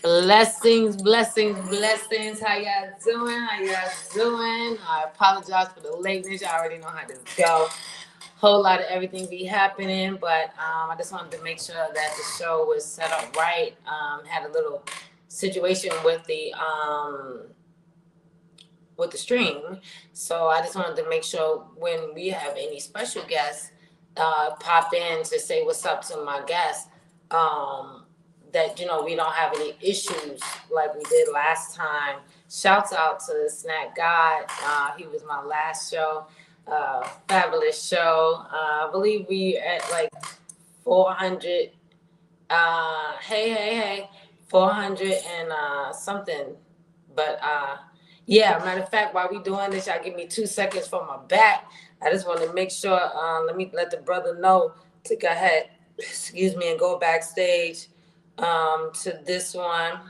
Blessings, blessings, blessings. How y'all doing? How y'all doing? I apologize for the lateness. Y'all already know how this go. Whole lot of everything be happening, but I just wanted to make sure that the show was set up right. Had a little situation with the stream, so I just wanted to make sure when we have any special guests pop in to say what's up to my guests. That we don't have any issues like we did last time. Shouts out to the Snack God. He was my last show. Fabulous show. I believe we at like 400. Hey, 400 and something. But yeah, matter of fact, while we doing this, y'all give me 2 seconds for my back. I just want to make sure. Let the brother know to go ahead. Excuse me, and go backstage to this one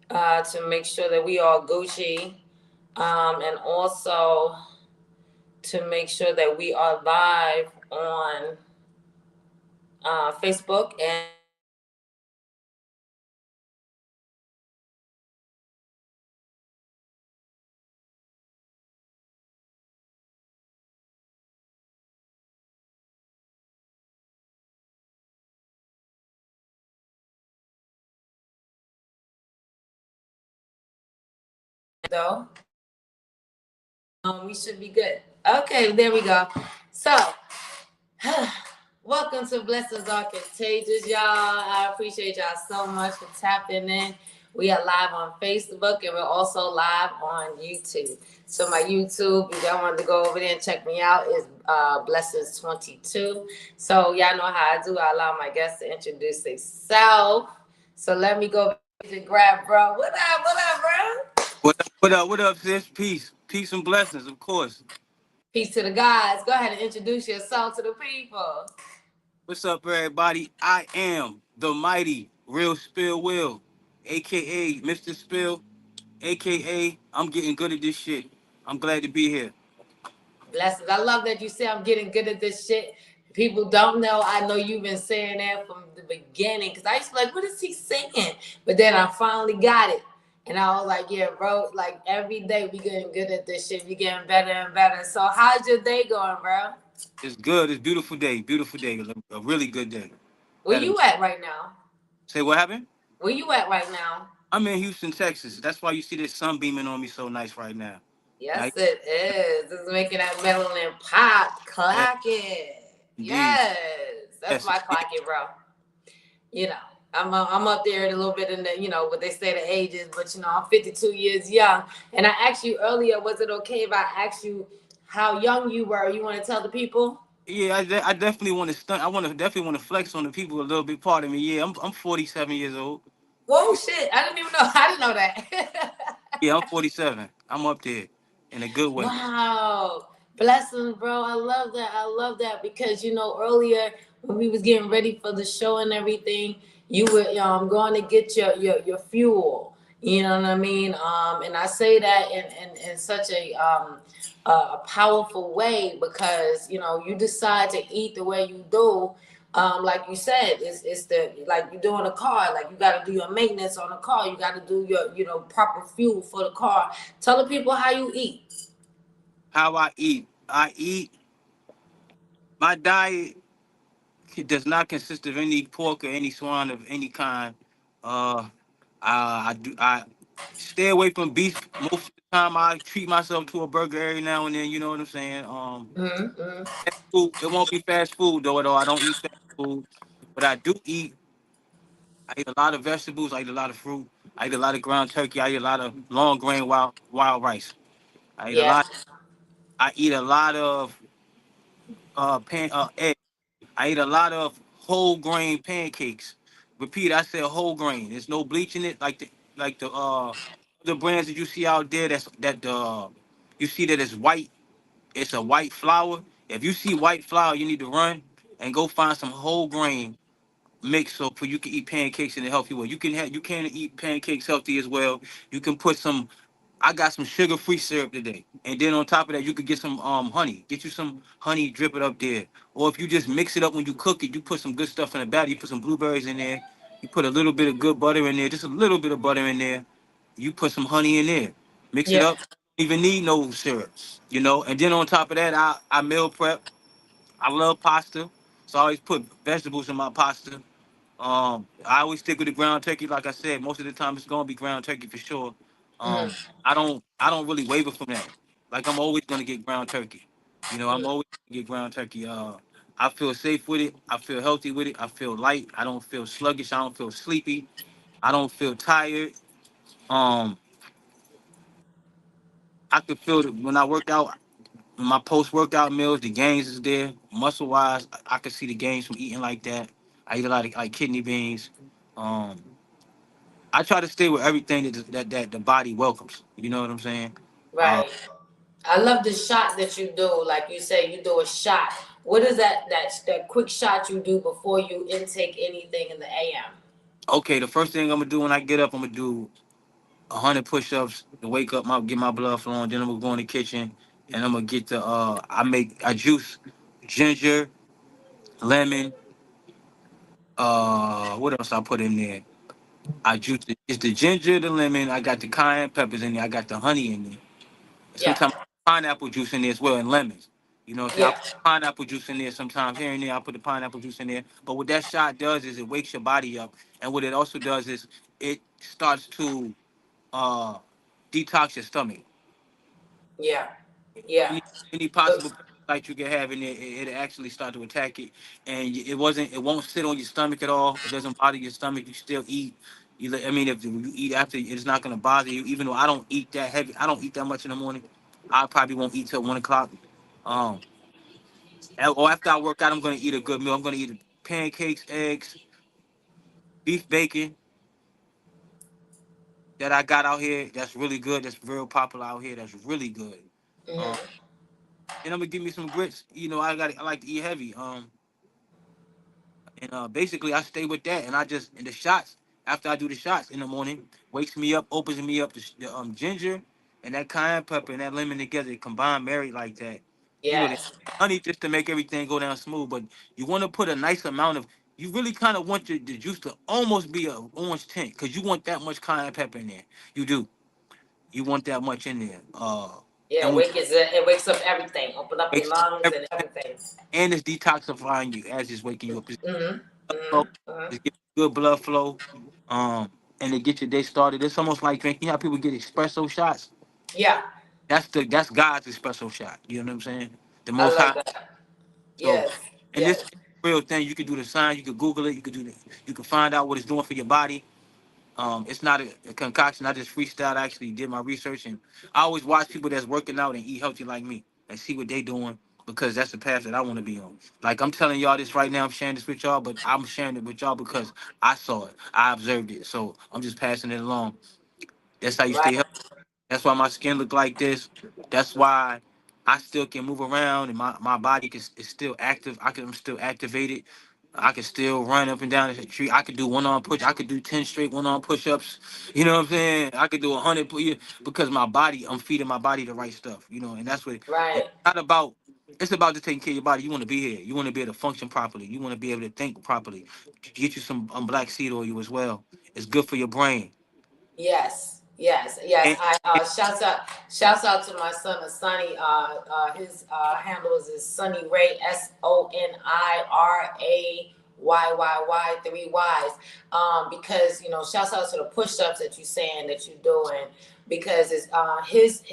to make sure that we all Gucci, and also to make sure that we are live on Facebook and though. We should be good. Okay, there we go. So, welcome to Blessings Are Contagious, y'all. I appreciate y'all so much for tapping in. We are live on Facebook and we're also live on YouTube. So my YouTube, if y'all wanted to go over there and check me out, is Blessings 22. So y'all know how I do. I allow my guests to introduce themselves. So let me go and grab bro. What up, bro? What up, sis? Peace and blessings, of course. Peace to the guys. Go ahead and introduce yourself to the people. What's up, everybody? I am the mighty Real Spill Will, aka Mr. Spill, aka I'm getting good at this shit. I'm glad to be here. Blessings. I love that you say I'm getting good at this shit. People don't know. I know you've been saying that from the beginning because I used to be like, what is he saying? But then I finally got it. And I was like, yeah, bro, like every day we getting good at this shit. We getting better and better. So how's your day going, bro? It's good. It's beautiful day. Beautiful day. A really good day. Where you at right now? Say what happened? Where you at right now? I'm in Houston, Texas. That's why you see this sun beaming on me so nice right now. Yes, Nice. it is. It's making that melanin pop. Yeah, Clock it. indeed. Yes. That's Yes, my clock it, bro. You know, I'm up there a little bit in the, what they say the ages, but I'm 52 years young. And I asked you earlier, was it okay if I asked you how young you were? You want to tell the people? Yeah, I definitely want to stunt. Definitely want to flex on the people a little bit. Part of me. Yeah, I'm 47 years old. Whoa, shit! I didn't even know. I didn't know that. Yeah, I'm 47. I'm up there in a good way. Wow, blessings, bro. I love that. I love that because earlier when we was getting ready for the show and everything, you were going to get your fuel. You know what I mean? And I say that in such a powerful way because you decide to eat the way you do. Like you said, it's the like you do in a car. Like you got to do your maintenance on the car. You got to do your proper fuel for the car. Tell the people how you eat. How I eat. My diet does not consist of any pork or any swine of any kind. Uh, I stay away from beef most of the time. I treat myself to a burger every now and then. You know what I'm saying? Mm-hmm. Fast food, it won't be fast food though. At all. I don't eat fast food, but I do eat. I eat a lot of vegetables. I eat a lot of fruit. I eat a lot of ground turkey. I eat a lot of long grain wild rice. I eat a Yeah. lot. I eat a lot of eggs. I eat a lot of whole grain pancakes. Repeat, I said whole grain. There's no bleach in it, like the brands that you see out there. You see that it's white. It's a white flour. If you see white flour, you need to run and go find some whole grain mix so for you can eat pancakes in a healthy way. You can eat pancakes healthy as well. You can put some. I got some sugar-free syrup today, and then on top of that, you could get some honey. Get you some honey, drip it up there. Or if you just mix it up when you cook it, you put some good stuff in the batter. You put some blueberries in there. You put a little bit of good butter in there, just a little bit of butter in there. You put some honey in there, mix it Yeah. up. Don't even need no syrup, you know. And then on top of that, I meal prep. I love pasta, so I always put vegetables in my pasta. I always stick with the ground turkey. Like I said, most of the time it's gonna be ground turkey for sure. Hmm. I don't really waver from that. Like I'm always gonna get ground turkey. You know, I'm Hmm. always gonna get ground turkey. I feel safe with it. I feel healthy with it. I feel light. I don't feel sluggish. I don't feel sleepy. I don't feel tired. Um, I could feel that when I work out, my post workout meals, the gains is there. Muscle wise, I could see the gains from eating like that. I eat a lot of like kidney beans. Um, I try to stay with everything that the body welcomes. You know what I'm saying? Uh, Right. I love the shot that you do. Like you say, you do a shot. What is that quick shot you do before you intake anything in the AM? okay, the first thing I'm gonna do when I get up, I'm gonna do 100 push-ups to wake up, get my blood flowing. Then I'm gonna go in the kitchen and I'm gonna get the I juice ginger, lemon. What else I put in there? It's the ginger, the lemon. I got the cayenne peppers in there. I got the honey in there. Yeah. Sometimes pineapple juice in there as well and lemons. You know what I'm saying? I Yeah. put pineapple juice in there sometimes. Here and there, I put the pineapple juice in there. But what that shot does is it wakes your body up. And what it also does is it starts to uh, detox your stomach. Yeah. Yeah. Any any possible parasite you can have in there, it actually start to attack it. And it won't sit on your stomach at all. It doesn't bother your stomach. You still eat. I mean, if you eat after, it's not gonna bother you. Even though I don't eat that heavy, I don't eat that much in the morning. I probably won't eat till 1 o'clock. Um, or after I work out, I'm gonna eat a good meal. I'm gonna eat pancakes, eggs, beef bacon that I got out here. That's really good. That's real popular out here. That's really good. Um, Hmm. and I'm gonna give me some grits. You know, I like to eat heavy. And basically, I stay with that, and and the shots after I do the shots in the morning wakes me up, opens me up. The ginger and that cayenne pepper and that lemon together, combined, married like that. You know, the Yes. honey just to make everything go down smooth, but you want to put a nice amount of. You really kind of want the juice to almost be a orange tint because you want that much cayenne pepper in there. You do. You want that much in there. Yeah. And what It wakes up everything. Open up your makes lungs and everything, everything. and it's detoxifying you as it's waking you up. Hmm. Flow. Hmm. Hmm. Just get good blood flow, um, and to get your day started. It's almost like drinking. You know how people get espresso shots. Yeah. That's God's espresso shot. You know what I'm saying? The I Most love High. that. So, Yes. and this Yes. real thing. You can do the sign. You can Google it. You can find out what it's doing for your body. It's not a concoction. I just freestyled. I actually did my research, and I always watch people that's working out and eat healthy like me and see what they doing because that's the path that I want to be on. Like I'm telling y'all this right now, I'm sharing this with y'all, but I'm sharing it with y'all because I saw it, I observed it, so I'm just passing it along. That's how you stay Right. healthy. That's why my skin look like this. That's why I still can move around and my body is still active. I'm still activated. I can still run up and down the street. I could do one arm push. I could do 10 straight one arm push ups. You know what I'm saying? I could do 100 yeah, because my body, I'm feeding my body the right stuff. You know, and that's what it's Right. not about. It's about just taking care of your body. You want to be here. You want to be able to function properly. You want to be able to think properly. Get you some black seed oil as well. It's good for your brain. Yes, yes, yes. And, I shouts out to my son, Sonny. His handle is Sonny Ray, SONIRAYYY, three Y's. Because shouts out to the push ups that you saying that you're doing because it's his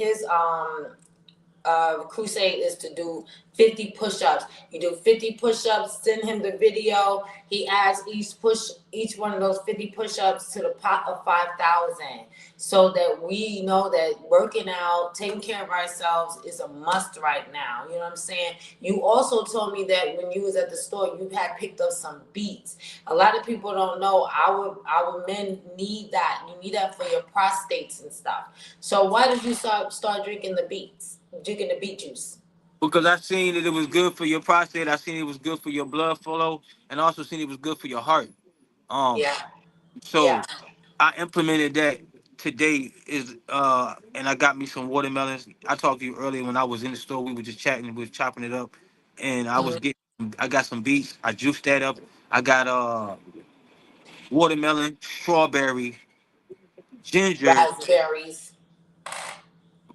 crusade is to do 50 push-ups. You do 50 push-ups, send him the video. He adds each one of those 50 push-ups to the pot of 5,000 so that we know that working out, taking care of ourselves is a must right now. You know what I'm saying? You also told me that when you was at the store, you had picked up some beets. A lot of people don't know our men need that. You need that for your prostates and stuff. So why did you start drinking the beets? Drinking the beet juice. because I seen that it was good for your prostate. I seen it was good for your blood flow, and also seen it was good for your heart. Um, Yeah, yeah. so I implemented that today. And I got me some watermelons. I talked to you earlier when I was in the store. We were just chatting, we was chopping it up, and Mhm. I got some beets. I juiced that up. I got watermelon, strawberry, ginger, Raspberries.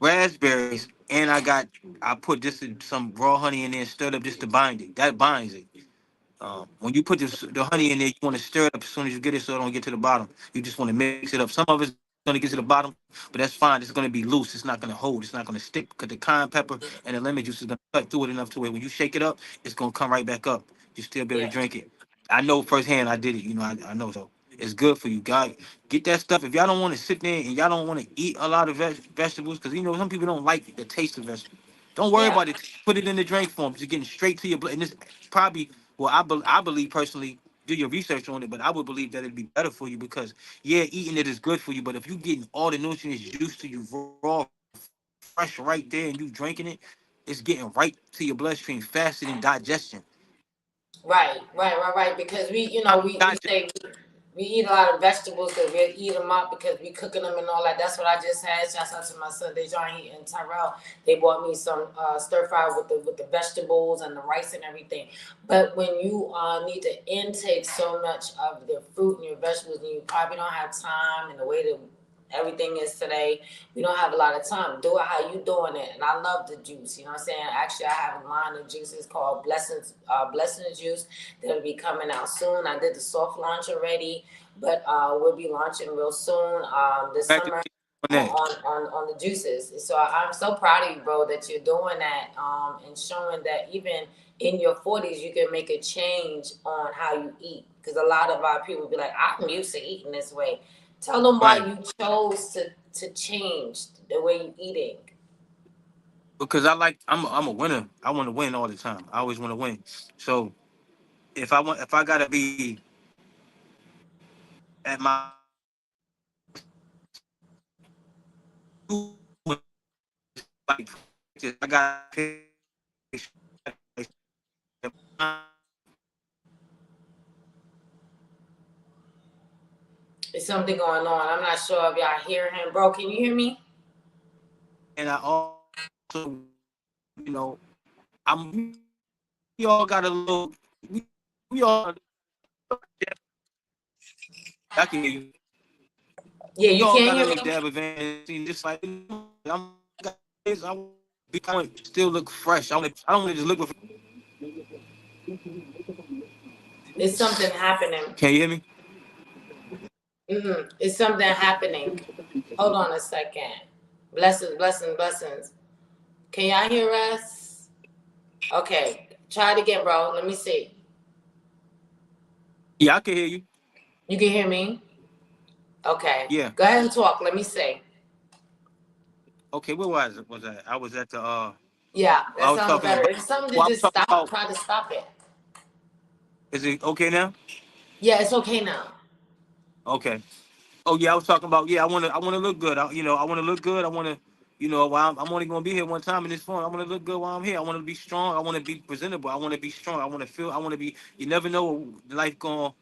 raspberries, and I put just some raw honey in there, stirred up just to bind it. That binds it. When you put the honey in there, you want to stir it up as soon as you get it so it don't get to the bottom. You just want to mix it up. Some of it's going to get to the bottom, but that's fine. It's going to be loose. It's not going to hold. It's not going to stick because the cayenne pepper and the lemon juice is going to cut through it enough to where when you shake it up, it's going to come right back up. You still be able to Yeah. drink it. I know firsthand. I did it. I know. So it's good for you. God, get that stuff. If y'all don't want to sit there and y'all don't want to eat a lot of vegetables, because some people don't like the taste of vegetables. Don't worry Yeah. about it. Put it in the drink form. Just getting straight to your blood. And it's probably, well, I believe personally, do your research on it, but I would believe that it'd be better for you because, yeah, eating it is good for you. But if you're getting all the nutrients juiced to you raw, fresh right there, and you drinking it, it's getting right to your bloodstream faster than digestion. Right. Because we Digest. say we eat a lot of vegetables because we eat them up because we cooking them and all that. That's what I just had. Shouts out to my son Dejan and Tyrell. They bought me some stir fry with the vegetables and the rice and everything. But when you need to intake so much of the fruit and your vegetables, and you probably don't have time and the way that everything is today, we don't have a lot of time. Do it how you doing it. And I love the juice. You know what I'm saying? Actually, I have a line of juices called Blezzingz juice that'll be coming out soon. I did the soft launch already, but we'll be launching real soon this summer Congratulations on that. on the juices. So I'm so proud of you, bro, that you're doing that and showing that even in your 40s you can make a change on how you eat. Because a lot of our people be like, I'm used to eating this way. Tell them why Right. you chose to change the way you eating. Because I'm a winner. I want to win all the time. I always want to win. So if I gotta be at my like I got There's something going on. I'm not sure if y'all hear him, bro. Can you hear me? and I also, you know, we all got a little, we all, I can hear you. Yeah, We you all can't got a hear little me. dab of vanity, just like I'm. I want to still look fresh. I don't want to just look. It's something happening. Can you hear me? It's something happening. Hold on a second. Blessings. Can y'all hear us? Okay, try it again, bro. Let me see. Yeah, I can hear you. You can hear me? Okay. Yeah. Go ahead and talk. Let me see. Okay. Where was it? Was I? I was at the. Yeah, I that was sounds talking better. about. It's something to Well, I was just talking stop. about. Try to stop it. Is it okay now? Yeah, it's okay now. Okay. Oh yeah, I was talking about. Yeah, I want to look good. I want to look good. I want to. While I'm only gonna be here one time in this phone, I want to look good while I'm here. I want to be strong. I want to be presentable. I want to be strong. I want to feel. I want to be. You never know what life going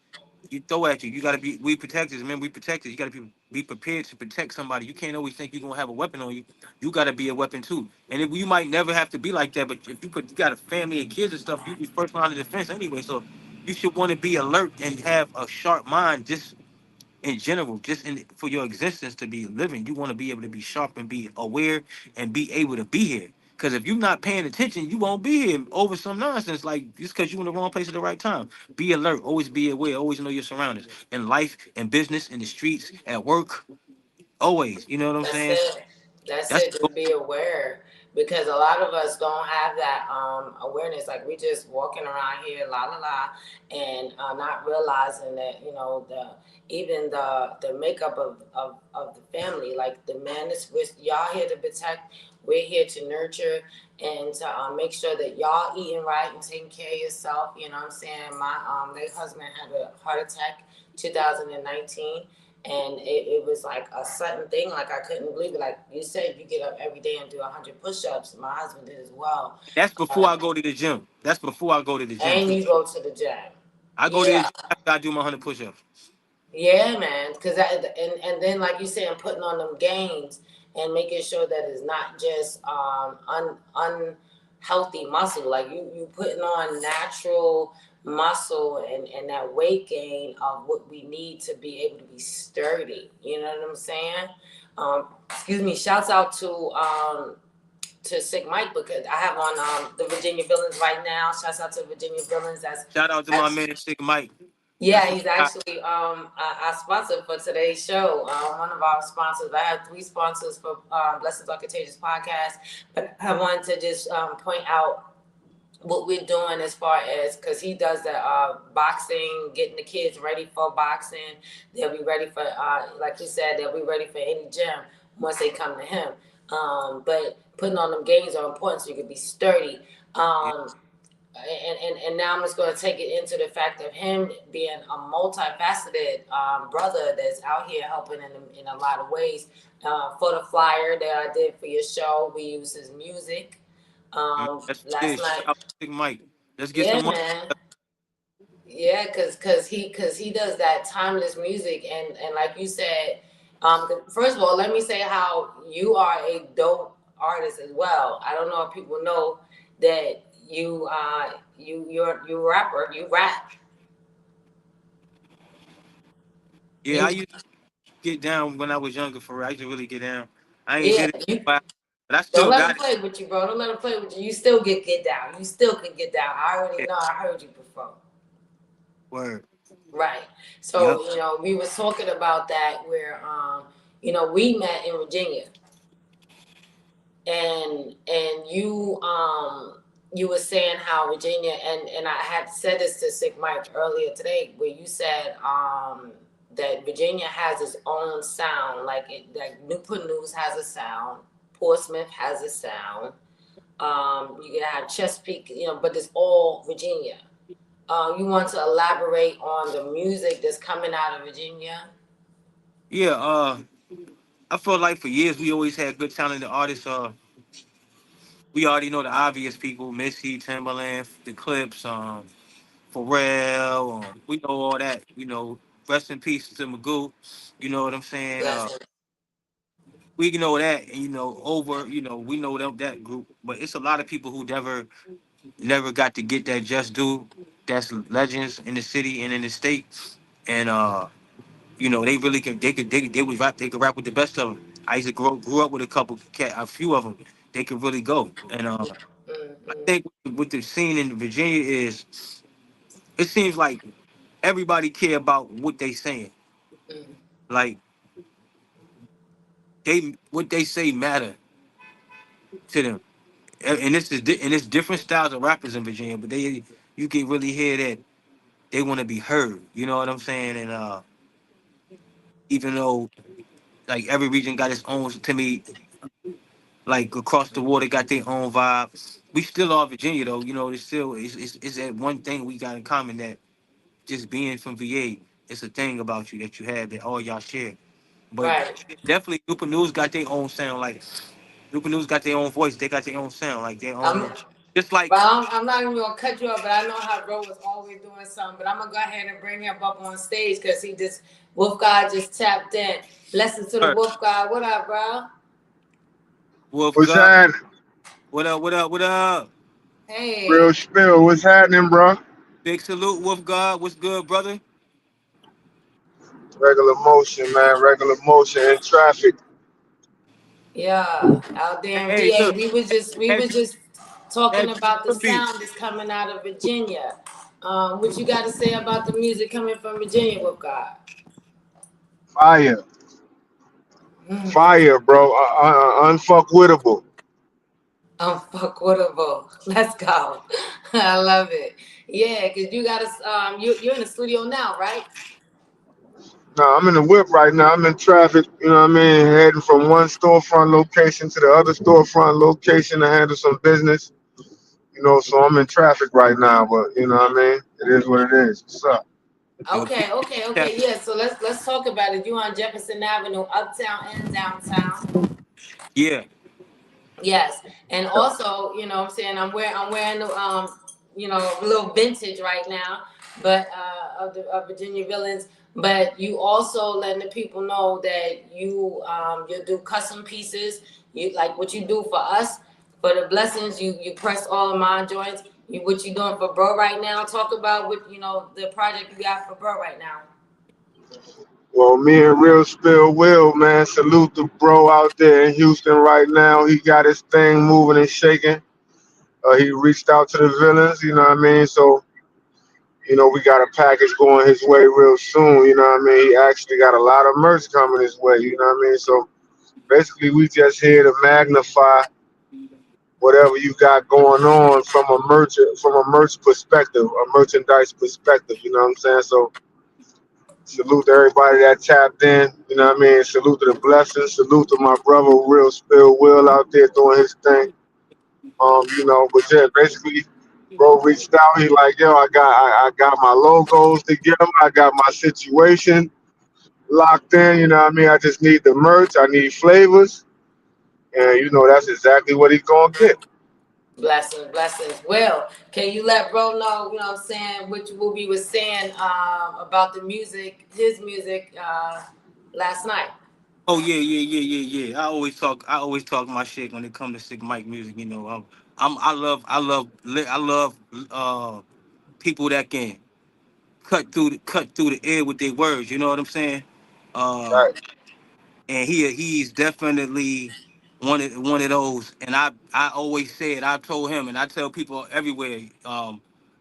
you throw at you. You gotta be we protectors. Remember, we protectors. You gotta be prepared to protect somebody. You can't always think you're gonna have a weapon on you. You gotta be a weapon too. And if you might never have to be like that, but if you got a family and kids and stuff, you be first line of defense anyway. So you should want to be alert and have a sharp mind just in general, for your existence to be living. You want to be able to be sharp and be aware and be able to be here. Because if you're not paying attention, you won't be here over some nonsense. Like just because you're in the wrong place at the right time. Be alert. Always be aware. Always know your surroundings. In life, in business, in the streets, at work. Always. You know what I'm That's saying? it. That's That's it. Just be aware because a lot of us don't have that awareness. Like we just walking around here, la la la, and not realizing that the even the makeup of the family. Like the man is with y'all here to protect. We're here to nurture and to make sure that y'all eating right and taking care of yourself. You know what I'm saying? My late husband had a heart attack 2019, and it was like a sudden thing. Like I couldn't believe it. Like you said, you get up every day and do 100 push-ups. My husband did as well. that's before uh, I go to the gym. That's before I go to the gym and too. you go to the gym. I go to the Yeah. gym after I do my 100 push-ups. Yeah, man. Because and then like you said, putting on them gains and making sure that it's not just unhealthy muscle. Like you putting on natural muscle and that weight gain of what we need to be able to be sturdy. You know what I'm saying? Excuse me. Shouts out to Sick Mike because I have on the Virginia Villains right now. Shouts out to Virginia Villains. Shout out to my man Sick Mike. Yeah, That's my he's guy. actually our sponsor for today's show. One of our sponsors. I have 3 sponsors for Blezzingz Contagious podcast, but I wanted to just point out what we're doing as far as because he does the boxing, getting the kids ready for boxing. They'll be ready for like he said, they'll be ready for any gym once they come to him. But putting on them gains are important so you can be sturdy. Yeah. And now I'm just going to take it into the fact of him being a multifaceted brother that's out here helping in a lot of ways. For the flyer that I did for your show, we use his music. That's what it Last is. Shout night, out to Sick Mike. Let's get yeah, some money. man. Yeah, cause he does that timeless music and like you said, first of all, let me say how you are a dope artist as well. I don't know if people know that you're a rapper. You rap. Yeah, You I used to get down when I was younger. For real. I used to really get down. I ain't yeah. did it, You but I don't still let them got it. play with you, bro. Don't let them play with you. You still get down. You still can get down. I already Yeah. know. I heard you before. Word. Right. Yep. So, we was talking about that where we met in Virginia and you were saying how Virginia and I had said this to Sick Mike earlier today where you said that Virginia has its own sound like Newport News has a sound, Portsmouth has a sound, you can have Chesapeake, but it's all Virginia. You want to elaborate on the music that's coming out of Virginia? Yeah. I feel like for years we always had good talented artists. We already know the obvious people: Missy, Timberland, the Clips, Pharrell. We know all that. Rest in peace to Magoo. You know what I'm saying? Blessing. We know that, and over. We know them that group, but it's a lot of people who never got to get that just due. That's legends in the city and in the state, and they really can. They was rap. They could rap with the best of them. I used to grew up with a few of them. They could really go, and I Mm-hmm. think what the scene in Virginia is, it seems like everybody care about what they saying. Mm-hmm. Like what they say matter to them. And it's different styles of rappers in Virginia, but you can really hear that they want to be heard. You know what I'm saying? And even though like every region got its own, to me, like across the water got their own vibe. We still are Virginia though. It's that one thing we got in common, that just being from VA, it's a thing about you that you have that all y'all share. But Right. definitely Newport News got their own sound. Like Newport News got their own voice. They got their own sound. Like their I'm own. Just like Well, I'm not even gonna cut you off, but I know how Bro was always doing something. But I'm gonna go ahead and bring him up on stage because Wolf God just tapped in. Blessings to the Wolf God. What up, bro? Wolf What's God. happening? What up? What up? What up? Real Hey, spill. What's happening, bro? Big salute, Wolf God. What's good, brother? Regular motion, man. Regular motion in traffic. yeah, out there in Hey, VA, look. we was just talking Have about the you sound that's coming out of Virginia. What you got to say about the music coming from Virginia, Wolf God? Fire. Mm, Fire, bro. Unfuckwittable. unfuckwittable. Let's go. I love it. Yeah, cause you got to you're in the studio now, right? Nah, I'm in the whip right now. I'm in traffic, you know what I mean? Heading from one storefront location to the other storefront location to handle some business. So I'm in traffic right now, but you know what I mean? It is what it is. What's up? yo, Okay, okay, tap- okay. Yeah, so let's talk about it. You on Jefferson Avenue, uptown and downtown. yeah, Yes, and also, what I'm saying, I'm wearing the a little vintage right now, but of Virginia Villains. But you also letting the people know that you do custom pieces. You like what you do for us for the Blessings. You press all of my joints. What you doing for bro right now? Talk about what the project you got for bro right now. Well, me and Real Spill Will, man, salute the bro out there in Houston right now. He got his thing moving and shaking. He reached out to the villains, you know what I mean? So, we got a package going his way real soon, you know what I mean? He actually got a lot of merch coming his way, you know what I mean? So basically we just here to magnify whatever you got going on from a merch perspective, a merchandise perspective, you know what I'm saying? So salute to everybody that tapped in, you know what I mean? Salute to the blessings, salute to my brother Real Spill Will out there doing his thing. But yeah, basically, bro reached out. He like, yo, I got my logos together. I got my situation locked in. You know what I mean? I just need the merch. I need flavors, and that's exactly what he's gonna get. Blessings, blessings. Well, can you let bro know, what I'm saying, what we was saying about the music, his music last night? Oh yeah, yeah, yeah, yeah, yeah. I always talk my shit when it comes to Sick Mike music. I love people that can cut through the air with their words. You know what I'm saying? Uh, Right. and he's definitely one of those. And I always said, I told him, and I tell people everywhere.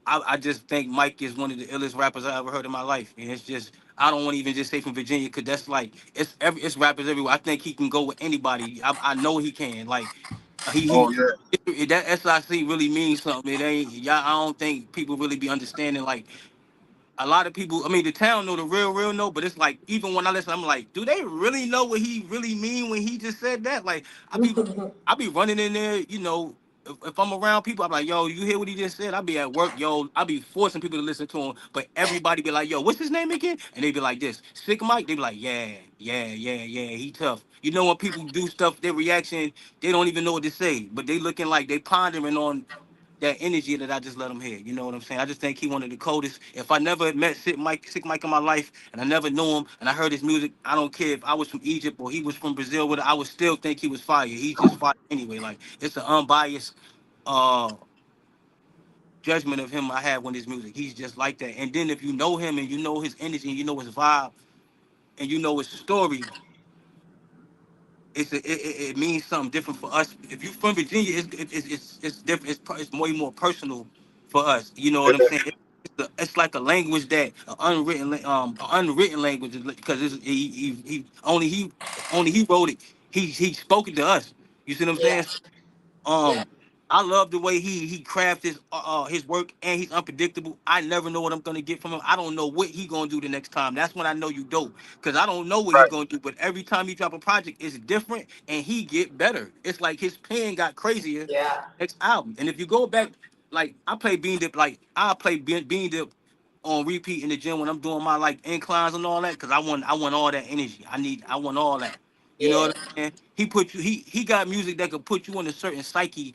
I just think Mike is one of the illest rappers I ever heard in my life, and it's just I don't want to even just say from Virginia because that's like it's rappers everywhere. I think he can go with anybody. I know he can. Like Oh he yeah. that SIC really means something. It ain't y'all. I don't think people really be understanding like a lot of people. I mean, the town know the real know, but it's like even when I listen, I'm like, do they really know what he really mean when he just said that? Like, I be running in there, if I'm around people, I'm like, yo, you hear what he just said? I be at work, yo, I be forcing people to listen to him, but everybody be like, yo, what's his name again? And they be like this, Sick Mike. They be like, yeah, yeah, yeah, yeah, he tough. When people do stuff, their reaction, they don't even know what to say, but they looking like they pondering on that energy that I just let him hear. You know what I'm saying? I just think he one of the coldest. If I never met Sick Mike in my life, and I never knew him, and I heard his music, I don't care if I was from Egypt or he was from Brazil. I would still think he was fire. He's just fire anyway. Like it's an unbiased uh judgment of him I have when his music. He's just like that. And then if you know him and you know his energy and you know his vibe and you know his story, it means something different for us. If you're from Virginia, it's different. It's more personal for us. You know what I'm Yeah. saying? It's like a language that an unwritten language because he wrote it. He spoke it to us. You see what I'm Yeah, saying? yeah, Um, I love the way he crafts his work, and he's unpredictable. I never know what I'm gonna get from him. I don't know what he gonna do the next time. That's when I know you dope, because I don't know what he Right. gonna do. But every time he drop a project, it's different, and he get better. It's like his pen got crazier yeah, next album. And if you go back, like I play Bean Dip, like I play Bean Dip on repeat in the gym when I'm doing my like inclines and all that, because I want all that energy. I want all that. You know yeah, what I'm saying? He got music that could put you in a certain psyche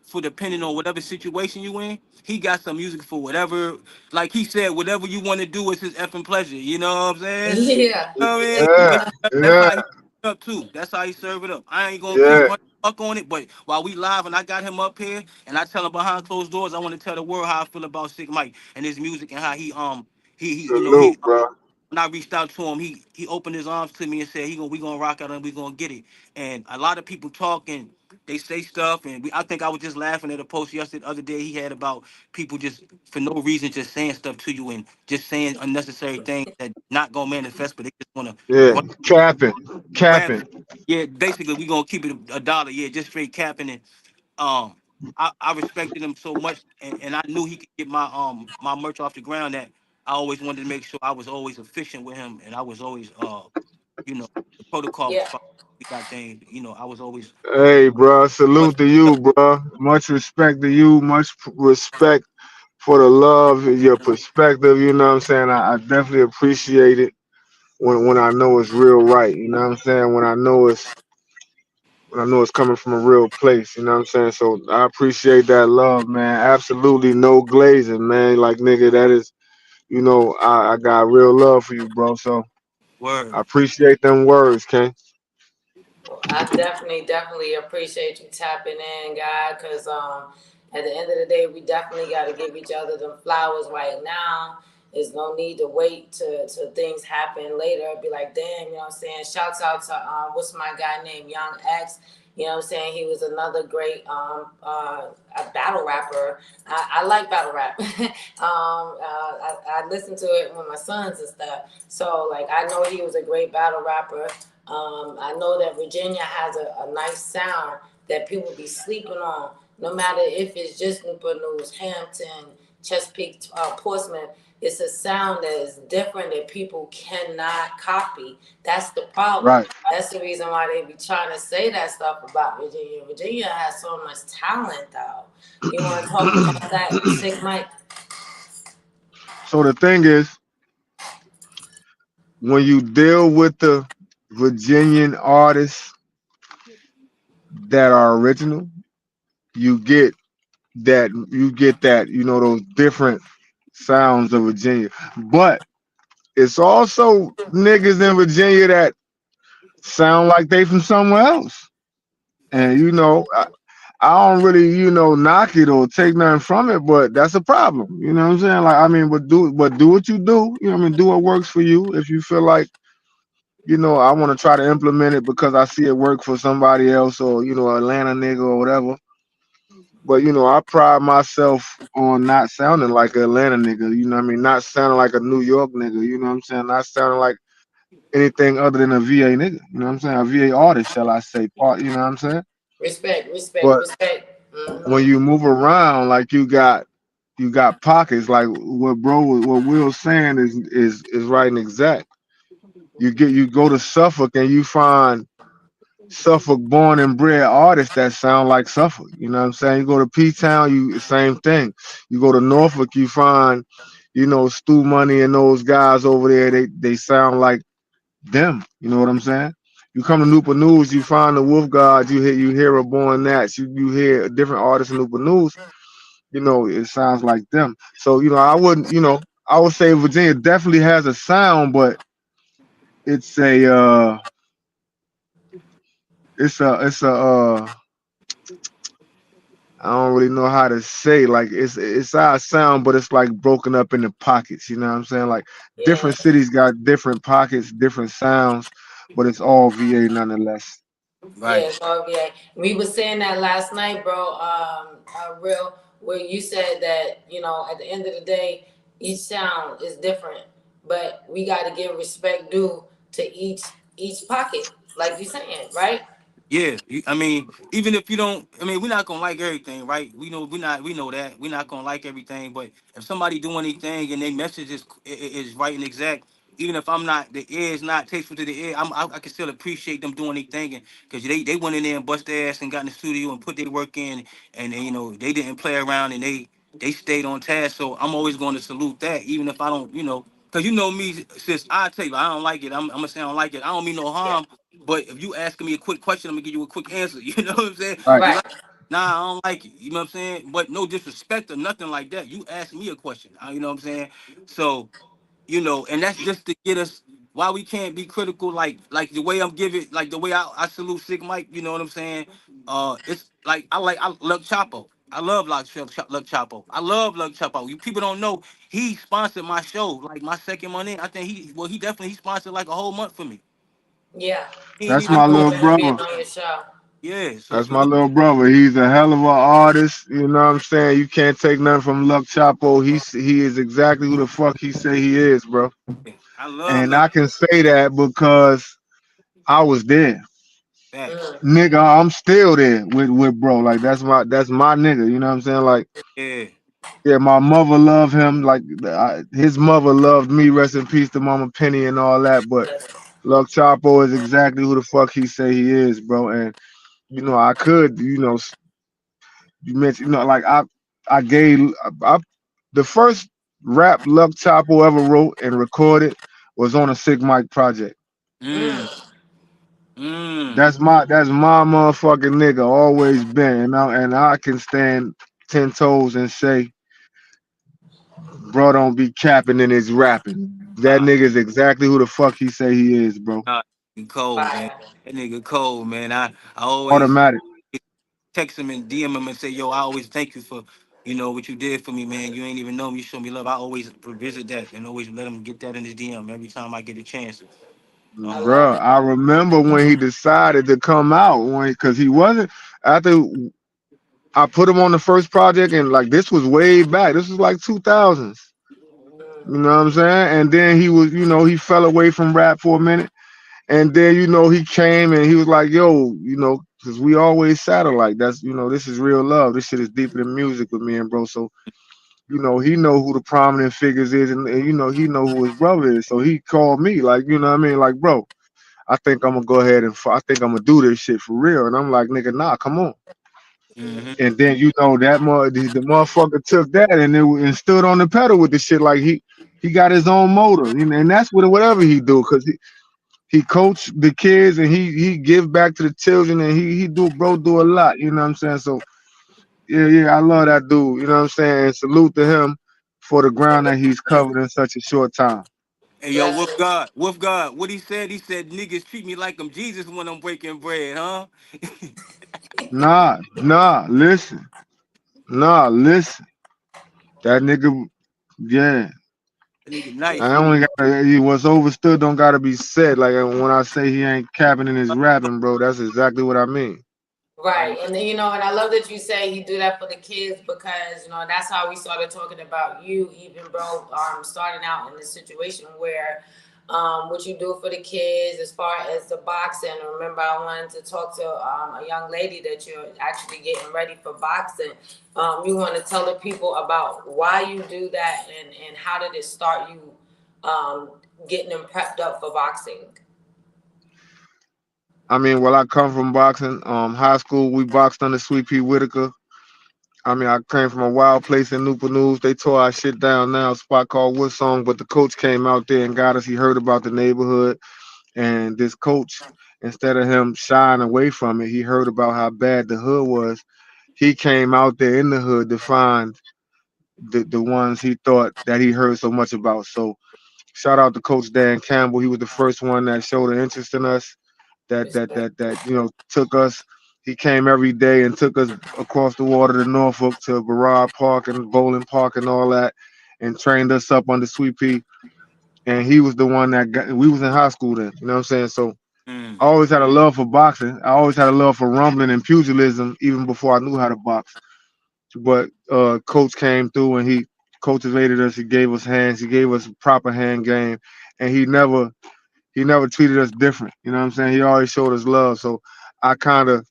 for depending on whatever situation you in. He got some music for whatever, like he said, whatever you want to do is his effing pleasure. You know what I'm saying? yeah, You know what I mean? Yeah. That's Yeah. how he serve it up too. That's how he serve it up. I ain't gonna keep Yeah. running fuck on it, but while we live and I got him up here and I tell him behind closed doors, I want to tell the world how I feel about Sick Mike and his music and how he Salute, bro. when I reached out to him, he opened his arms to me and said we gonna rock out and we gonna get it. And a lot of people talk and they say stuff, and I think I was just laughing at a post yesterday, the other day he had about people just for no reason just saying stuff to you and just saying unnecessary things that not gonna manifest, but they just wanna Yeah. run Capping. rap. Capping. Yeah, basically we gonna keep it a dollar. Yeah, just straight capping it. um I respected him so much, and I knew he could get my merch off the ground, that I always wanted to make sure I was always efficient with him, and I was always the protocol was yeah. fine. We got things, I was always Hey, bro. much Salute to you, bro. Much respect to you. Much respect for the love and your perspective. You know what I'm saying? I definitely appreciate it when I know it's real right. You know what I'm saying? When I know it's coming from a real place. You know what I'm saying? So I appreciate that love, man. Absolutely no glazing, man. Like nigga, that is, I got real love for you, bro. So word. I appreciate them words, Ken. I definitely appreciate you tapping in, God, because at the end of the day, we definitely got to give each other them flowers right now. There's no need to wait to things happen later. Be like, damn, you know what I'm saying? Shouts out to what's my guy named Young X. You know what I'm saying? He was another great a battle rapper. I like battle rap. I listen to it with my sons and stuff. So like I know he was a great battle rapper. I know that Virginia has a nice sound that people be sleeping on. No matter if it's just Newport News, Hampton, Chesapeake, Portsmouth, it's a sound that is different that people cannot copy. That's the problem. Right. That's the reason why they be trying to say that stuff about Virginia. Virginia has so much talent, though. You want to talk about that, Sick Mike? So the thing is, when you deal with the Virginian artists that are original, you get that those different sounds of Virginia. But it's also niggas in Virginia that sound like they from somewhere else. And I don't really, knock it or take nothing from it, but that's a problem. You know what I'm saying? Like, I mean, but do what you do. You know what I mean? Do what works for you. If you feel like, I want to try to implement it because I see it work for somebody else or, Atlanta nigga or whatever. But I pride myself on not sounding like an Atlanta nigga, you know what I mean? Not sounding like a New York nigga, you know what I'm saying? Not sounding like anything other than a VA nigga, you know what I'm saying? A VA artist, shall I say, part, you know what I'm saying? Respect, respect, But respect. when Mm-hmm. you move around, like you got pockets, like what Will's saying is right and exact. You go to Suffolk and you find Suffolk born and bred artists that sound like Suffolk. You know what I'm saying? You go to P Town, you same thing. You go to Norfolk, you find, Stu Money and those guys over there, they sound like them. You know what I'm saying? You come to Newport News, you find the Wolf Guards, you hear a Born Nats, you hear different artists in Newport News, it sounds like them. So, I would say Virginia definitely has a sound, but it's a I don't really know how to say, like, it's our sound, but it's like broken up into pockets. You know what I'm saying? Like Yeah. different cities got different pockets, different sounds, but it's all VA nonetheless. Right. Yeah, so yeah, we were saying that last night, bro. Real, where you said that at the end of the day, each sound is different, but we got to give respect due to each pocket, like you saying, right? Yeah, I mean, even if you don't, I mean, we're not gonna like everything, right? We know that we're not gonna like everything. But if somebody do anything and their message is right and exact, even if I'm not, the ear is not tasteful to the ear, I can still appreciate them doing anything, because they went in there and bust their ass and got in the studio and put their work in, and they didn't play around, and they stayed on task. So I'm always going to salute that, even if I don't, because me, since I tell you I don't like it, I'm gonna say I don't like it. I don't mean no Yeah. harm. But if you asking me a quick question, I'm gonna give you a quick answer. You know what I'm saying? Right. You Right. like, nah, I don't like it. You know what I'm saying? But no disrespect or nothing like that. You asked me a question. You know what I'm saying? So, and that's just to get us why we can't be critical, like the way I'm giving, like the way I salute Sig Mike. You know what I'm saying? It's like I love Chapo. I love Luck Chapo. I love Luck Chapo. You people don't know he sponsored my show, like my second month in. I think he definitely he sponsored like a whole month for me. Yeah. He ain't That's I even my do it. little remember him being brother. on your show. Yeah, so That's my little brother. He's a hell of an artist. You know what I'm saying? You can't take nothing from Luck Chapo. He is exactly who the fuck he say he is, bro. I love And Luck I can say that because I was there. Facts. Mm. Nigga, I'm still there with bro. Like that's my nigga. You know what I'm saying? Like, Yeah, yeah, my mother loved him. Like, his mother loved me. Rest in peace to Mama Penny and all that. But Luck Chapo is exactly who the fuck he say he is, bro. And I could, you mentioned, like I gave I the first rap Luck Chapo ever wrote and recorded was on a Sig Mike project. mm, Mm. mm. That's my motherfucking nigga, always been, and I can stand 10 toes and say, bro, don't be capping in his rapping. That Nah, nigga's exactly who the fuck he say he is, bro. nah, he cold, man. Fire. That nigga cold, man. I always Automatic. text him and DM him and say, "Yo, I always thank you for, what you did for me, man. You ain't even know me. You show me love." I always revisit that and always let him get that in his DM every time I get a chance. I Um, love Bruh, it. I remember when he decided to come out because he wasn't after I put him on the first project and like this was way back. This was like 2000s. You know what I'm saying? And then he was, he fell away from rap for a minute. And then, he came and he was like, yo, because we always satellite. That's, this is real love. This shit is deeper than music with me and bro. So, he know who the prominent figures is and he know who his brother is. So he called me like, you know what I mean? Like, bro, I think I'm gonna go ahead and I think I'm gonna do this shit for real. And I'm like, nigga, nah, come on. hmm And then the motherfucker took that and stood on the pedal with the shit like he got his own motor, and that's whatever he do, cause he coach the kids and he give back to the children and he do a lot, you know what I'm saying? So yeah, I love that dude, you know what I'm saying? And salute to him for the ground that he's covered in such a short time. Hey, yo, Blessings. Wolf God, what he said, niggas treat me like I'm Jesus when I'm breaking bread, huh? Nah, listen. That nigga, yeah. That nigga nice. I only got what's overstood don't gotta be said. Like when I say he ain't capping in his rapping, bro, that's exactly what I mean. Right. And then, and I love that you say you do that for the kids because, that's how we started talking about you, even bro, starting out in this situation where what you do for the kids as far as the boxing. Remember, I wanted to talk to a young lady that you're actually getting ready for boxing. You want to tell the people about why you do that and how did it start you getting them prepped up for boxing? I mean, well, I come from boxing. High school we boxed under Sweet Pea Whitaker. I mean, I came from a wild place in Newport News. They tore our shit down now, a spot called Woodsong, but the coach came out there and got us. He heard about the neighborhood, and this coach, instead of him shying away from it, he heard about how bad the hood was. He came out there in the hood to find the ones he thought that he heard so much about. So shout out to Coach Dan Campbell. He was the first one that showed an interest in us. Respect. Took us. He came every day and took us across the water to Norfolk to Barrard Park and Bowling Park and all that, and trained us up under Sweet Pea. And he was the one that got. We was in high school then. You know what I'm saying? So Mm. I always had a love for boxing. I always had a love for rumbling and pugilism, even before I knew how to box. But coach came through and he cultivated us. He gave us hands. He gave us a proper hand game, and he never treated us different. You know what I'm saying? He always showed us love. So I kind of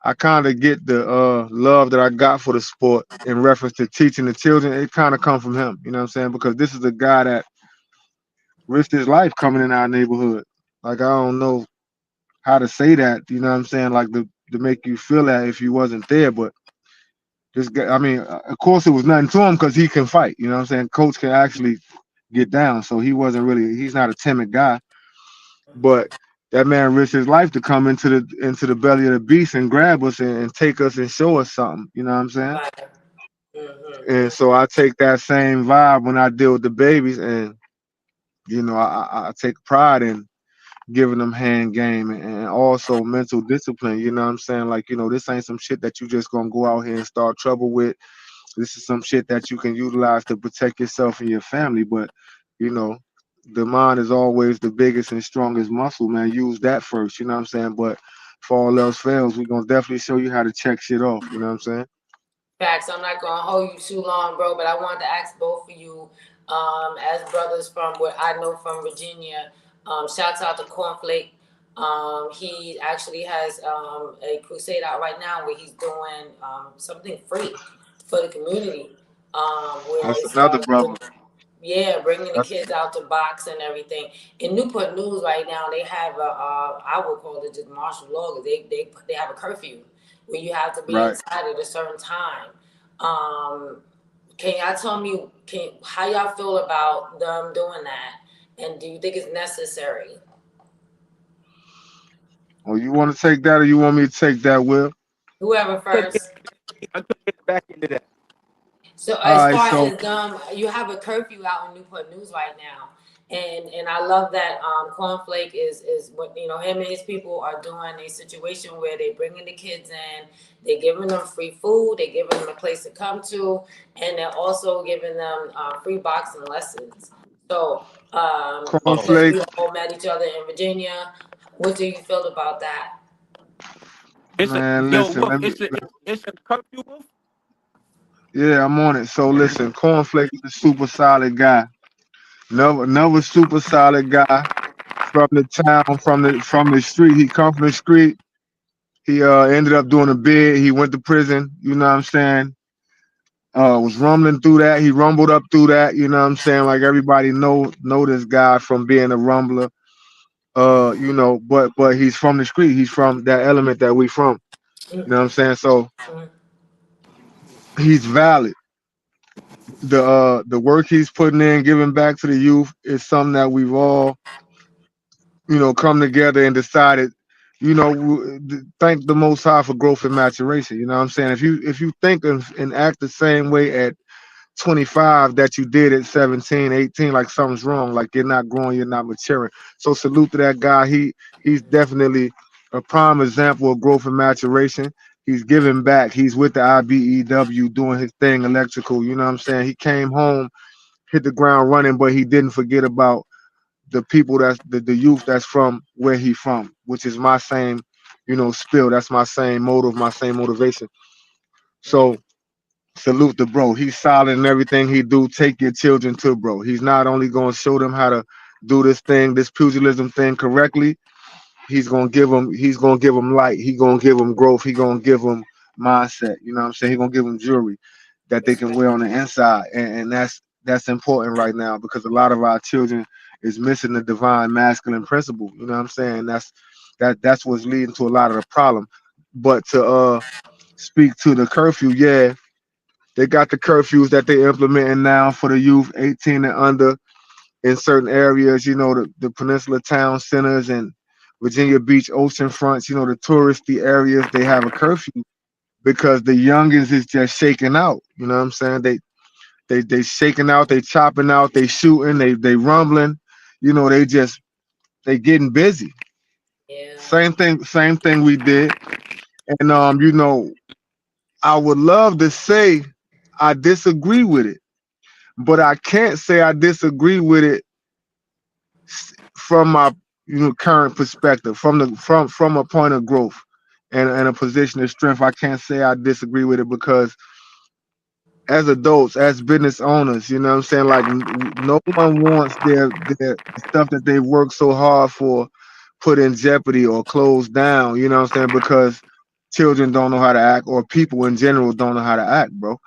I kind of get the love that I got for the sport in reference to teaching the children. It kind of come from him. You know what I'm saying? Because this is a guy that risked his life coming in our neighborhood. Like I don't know how to say that. You know what I'm saying? Like to make you feel that if you wasn't there, but this guy, I mean, of course, it was nothing to him because he can fight. You know what I'm saying? Coach can actually get down, so he's not a timid guy. But that man risked his life to come into the belly of the beast and grab us and take us and show us something. You know what I'm saying? Right. Mm-hmm. And so I take that same vibe when I deal with the babies, and I take pride in giving them hand game and also mental discipline. You know what I'm saying? Like this ain't some shit that you just gonna go out here and start trouble with. This is some shit that you can utilize to protect yourself and your family. But you know, the mind is always the biggest and strongest muscle, man. Use that first, you know what I'm saying? But if all else fails, we're gonna definitely show you how to check shit off, you know what I'm saying? Facts. I'm not gonna hold you too long, bro. But I wanted to ask both of you, as brothers from what I know from Virginia. Shouts out to Cornflake. He actually has a crusade out right now where he's doing something free for the community. Where That's it's another brother. yeah, bringing the That's kids out to box and everything. In Newport News right now, they have I would call it just martial law. 'Cause they have a curfew where you have to be right. inside at a certain time. Um, can y'all tell me how y'all feel about them doing that, and do you think it's necessary? Oh, you want to take that or you want me to take that, Will? Whoever Couldn't get, first. I couldn't get back into that. So All as right, far so as you have a curfew out in Newport News right now, and I love that Cornflake is what him and his people are doing a situation where they bringing the kids in, they're giving them free food, they're giving them a place to come to, and they're also giving them free boxing lessons. So Oh, because Cornflake, we all met each other in Virginia, what do you feel about that? it's a man. yo Listen, Wolf. It's a curfew, Wolf. yeah, I'm on it. So listen, Cornflake is a super solid guy. Another super solid guy from the town, from the street. He come from the street. He ended up doing a bid. He went to prison. You know what I'm saying? Was rumbling through that. He rumbled up through that. You know what I'm saying? Like everybody know this guy from being a rumbler. But he's from the street. He's from that element that we from. You know what I'm saying? So Mm, he's valid. The work he's putting in, giving back to the youth, is something that we've all come together and decided. Thank the Most High for growth and maturation. You know what I'm saying? If you think and act the same way at 25 that you did at 17, 18, like something's wrong, like you're not growing, you're not maturing. So salute to that guy. He's definitely a prime example of growth and maturation. He's giving back. He's with the IBEW doing his thing electrical. You know what I'm saying? He came home, hit the ground running, but he didn't forget about the people that's the youth that's from where he from, which is my same, spill. That's my same motive, my same motivation. So salute the bro. He's solid in everything he do. Take your children to bro. He's not only going to show them how to do this thing, this pugilism thing correctly. He's gonna give them light. He gonna give them growth. He gonna give them mindset. You know what I'm saying? He gonna give them jewelry that they can respect. wear on the inside, and that's important right now because a lot of our children is missing the divine masculine principle. You know what I'm saying? That's what's leading to a lot of the problem. But to speak to the curfew, yeah, they got the curfews that they implementing now for the youth 18 and under in certain areas, the peninsula town centers and Virginia Beach ocean fronts, the touristy areas, they have a curfew because the youngins is just shaking out. You know what I'm saying? They shaking out, they chopping out, they shooting, they rumbling, they getting busy. Yeah. Same thing we did. And I would love to say I disagree with it, but I can't say I disagree with it from my current perspective, from a point of growth and a position of strength. I can't say I disagree with it because as adults, as business owners, you know what I'm saying? Like no one wants their stuff that they worked so hard for put in jeopardy or closed down, you know what I'm saying? Because children don't know how to act or people in general don't know how to act, bro.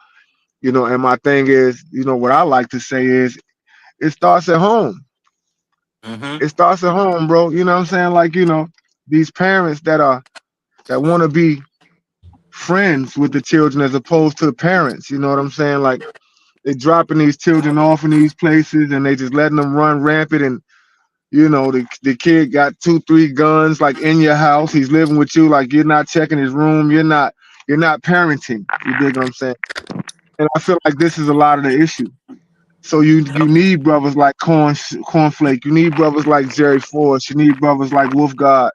And my thing is, what I like to say is it starts at home. Mm-hmm. It starts at home, bro. You know what I'm saying? Like, these parents that want to be friends with the children as opposed to parents. You know what I'm saying? Like they dropping these children off in these places and they just letting them run rampant and the kid got 2 3 guns like in your house. He's living with you, like you're not checking his room. You're not parenting. You dig what I'm saying? And I feel like this is a lot of the issue. So you need brothers like Cornflake. You need brothers like Jerry Force. You need brothers like Wolf God.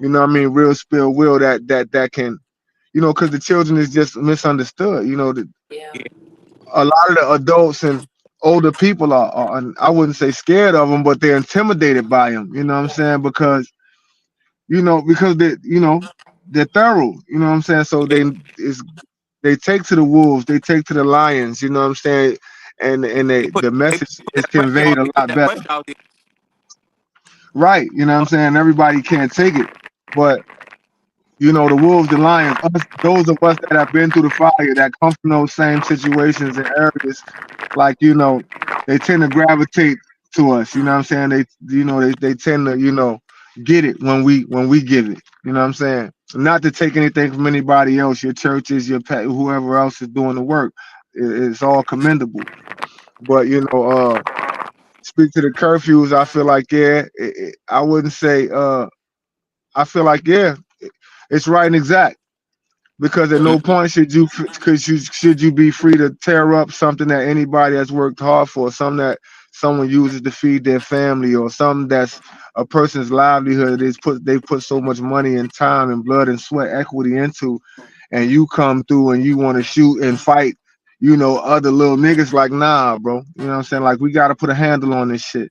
You know what I mean? Real spill will that can, because the children is just misunderstood. Yeah. A lot of the adults and older people are and I wouldn't say scared of them, but they're intimidated by them. You know what I'm saying? Because they're thorough. You know what I'm saying? So they take to the wolves, they take to the lions. You know what I'm saying? And the They message put is that pressure conveyed out. a They put lot that better. pressure out there. Right. You know what I'm saying? Everybody can't take it. But the wolves, the lions, those of us that have been through the fire, that come from those same situations and areas, like, they tend to gravitate to us. You know what I'm saying? They tend to, get it when we give it. You know what I'm saying? Not to take anything from anybody else, your churches, your pet, whoever else is doing the work. It's all commendable. But speak to the curfews, I feel like I wouldn't say I feel like it's right and exact because at no Mm-hmm. point should you be free to tear up something that anybody has worked hard for, something that someone uses to feed their family, or something that's a person's livelihood is they put so much money and time and blood and sweat equity into, and you come through and you want to shoot and fight, other little niggas, like, nah, bro. You know what I'm saying? Like, we got to put a handle on this shit.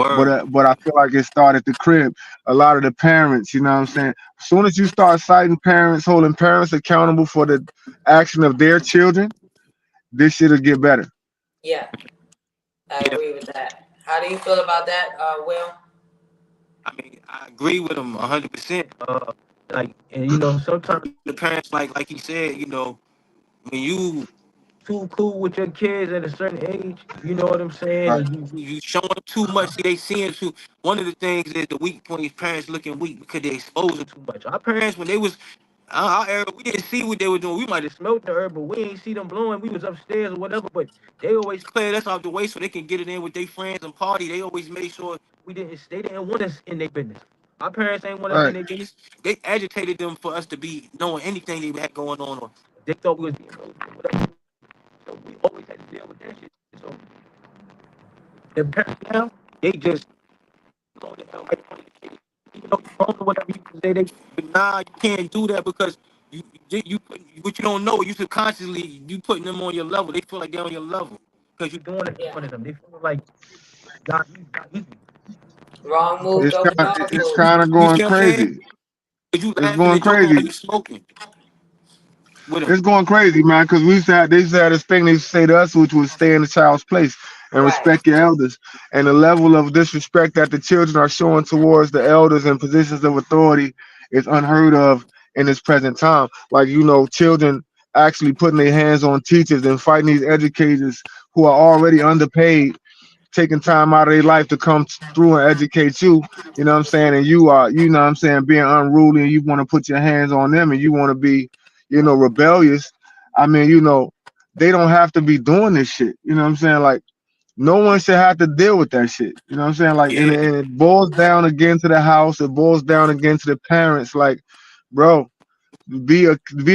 But Word. but I feel like it started at the crib. A lot of the parents, you know what I'm saying? As soon as you start citing parents, holding parents accountable for the action of their children, this shit'll get better. Yeah, I Yeah. agree with that. How do you feel about that, Will? I mean, I agree with him 100%. Like, and sometimes the parents, like he said, when you too cool with your kids at a certain age, you know what I'm saying, Right. and you showing them too much. See, they seeing too. One of the things is the weak point is parents looking weak because they exposing too much. Our parents, when they was our era, we didn't see what they were doing. We might have smelt the herb, but we ain't see them blowing. We was upstairs or whatever. But they always cleared us out the way so they can get it in with their friends and party. They always made sure they didn't want us in their business. Our parents ain't want us in Right. their business. They agitated them for us to be knowing anything they had going on. Or they thought we was being whatever. So we always had to deal with that shit. So the parents now, they just go to hell, like, phone or whatever you can say. But nah, you can't do that because what you don't know, you subconsciously you putting them on your level. They feel like they're on your level because you're doing it in Yeah. front of them. They feel like God, God equal. Wrong move, It's don't be kind dog it's move. kind of You going see what I'm saying? crazy. Cause you It's laughing going and joking while crazy. you smoking with them. It's going crazy, man, because they used to have this thing they used to say to us, which was stay in the child's place and Right. respect your elders. And the level of disrespect that the children are showing towards the elders and positions of authority is unheard of in this present time. Like, children actually putting their hands on teachers and fighting these educators who are already underpaid, taking time out of their life to come through and educate you, you know what I'm saying? And you are, you know what I'm saying, being unruly, and you want to put your hands on them, and you want to be, rebellious. I mean, they don't have to be doing this shit. You know what I'm saying? Like, no one should have to deal with that shit. You know what I'm saying? Like, and, Yeah, and it boils down again to the house. It boils down again to the parents. Like, bro, be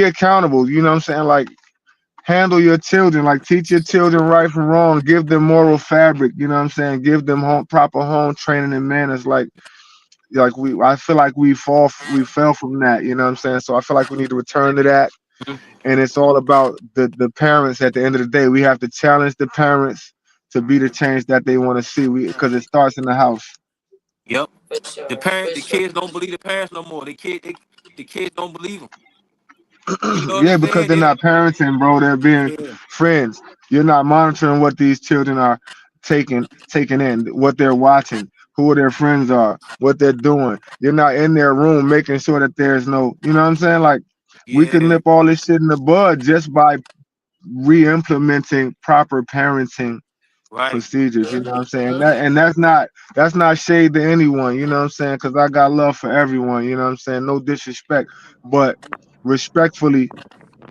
accountable. You know what I'm saying? Like, handle your children, like, teach your children right from wrong, give them moral fabric, you know what I'm saying, give them proper home training and manners. Like I feel like we fell from that, you know what I'm saying? So I feel like we need to return to that. And it's all about the parents. At the end of the day, we have to challenge the parents to be the change that they want to see, because it starts in the house. yep. For sure. For The sure. kids don't believe the parents no more. The kids don't believe them. You know what I'm Yeah, because saying? they're not parenting, bro. They're being Yeah, friends. You're not monitoring what these children are taking in, what they're watching, who their friends are, what they're doing. You're not in their room making sure that there's no, you know what I'm saying? Like, we could yeah, nip all this shit in the bud just by re-implementing proper parenting right. procedures. You know what I'm saying? Mhm. That's not shade to anyone. You know what I'm saying? Because I got love for everyone. You know what I'm saying? No disrespect, but respectfully,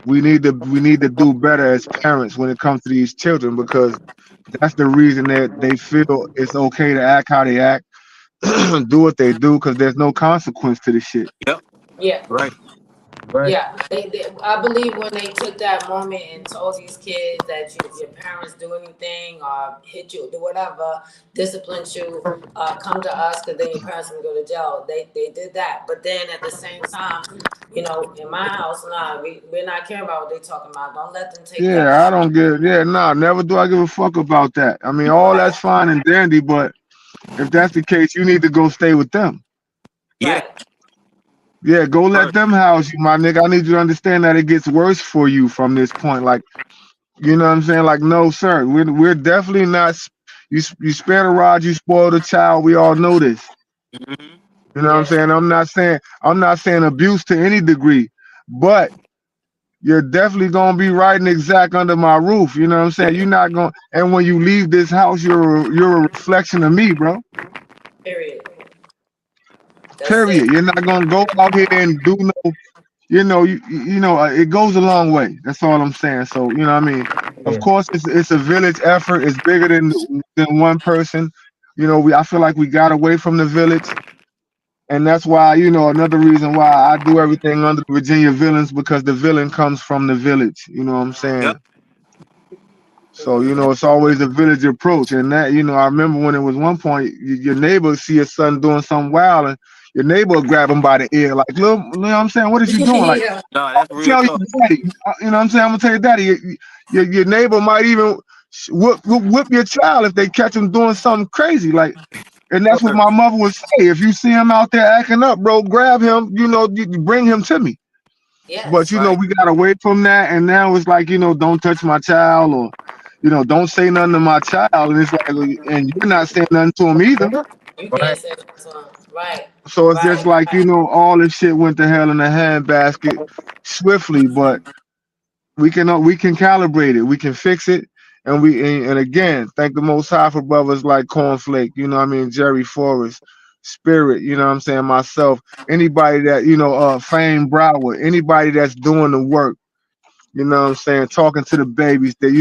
we need to do better as parents when it comes to these children, because that's the reason that they feel it's okay to act how they act, do what they do, because there's no consequence to the shit. Yep, Yeah. right, right. Yeah, I believe when they took that moment and told these kids that your parents do anything or hit you, do whatever, discipline you, come to us because then your parents can go to jail. They did that, but then at the same time, in my house, nah, we're not caring about what they talking about. Don't let them take that Yeah, I power. don't give. Yeah, nah, never do I give a fuck about that. I mean, all Right, that's fine and dandy, but if that's the case, you need to go stay with them. Yeah, right, Yeah, go let word. them house you, my nigga. I need you to understand that it gets worse for you from this point. Like, you know what I'm saying? Like, no, sir, we're definitely not. You spare the rod, you spoil the child. We all know this. Hmm. You know what I'm yes, saying? I'm not saying abuse to any degree, but you're definitely gonna be riding exact under my roof. You know what I'm saying? Yeah, You're not gonna. And when you leave this house, you're a reflection of me, bro. period. That's it. Period. You're not gonna go out here and do no. It goes a long way. That's all I'm saying. So, you know what I mean? Of yeah, course, it's a village effort. It's bigger than one person. I feel like we got away from the village, and that's why, another reason why I do everything under Virginia villains, because the villain comes from the village. You know what I'm saying? yep. So, it's always a village approach. And that, I remember when it was one point, your neighbor see your son doing something wild, and your neighbor will grab him by the ear, like, little, you know what I'm saying? What is you doing? Like, Yeah. Nah, that's real tell your talk. daddy. You know what I'm saying? I'm gonna tell your daddy. Your neighbor might even whip your child if they catch him doing something crazy. Like, and that's what Word. my mother would say. If you see him out there acting up, bro, grab him. You bring him to me. But Yes. Right. we got away from that, and now it's like, don't touch my child, or don't say nothing to my child. And it's like, and you're not saying nothing to him either. You can't Right. say that to him. Right. So it's just Right. like, Right. all this shit went to hell in a handbasket swiftly. But we can calibrate it, we can fix it, and again, thank the Most High for brothers like Cornflake, Jerry Forrest, Spirit, what I'm saying, myself, anybody that Fame Broward, anybody that's doing the work, what I'm saying, talking to the babies that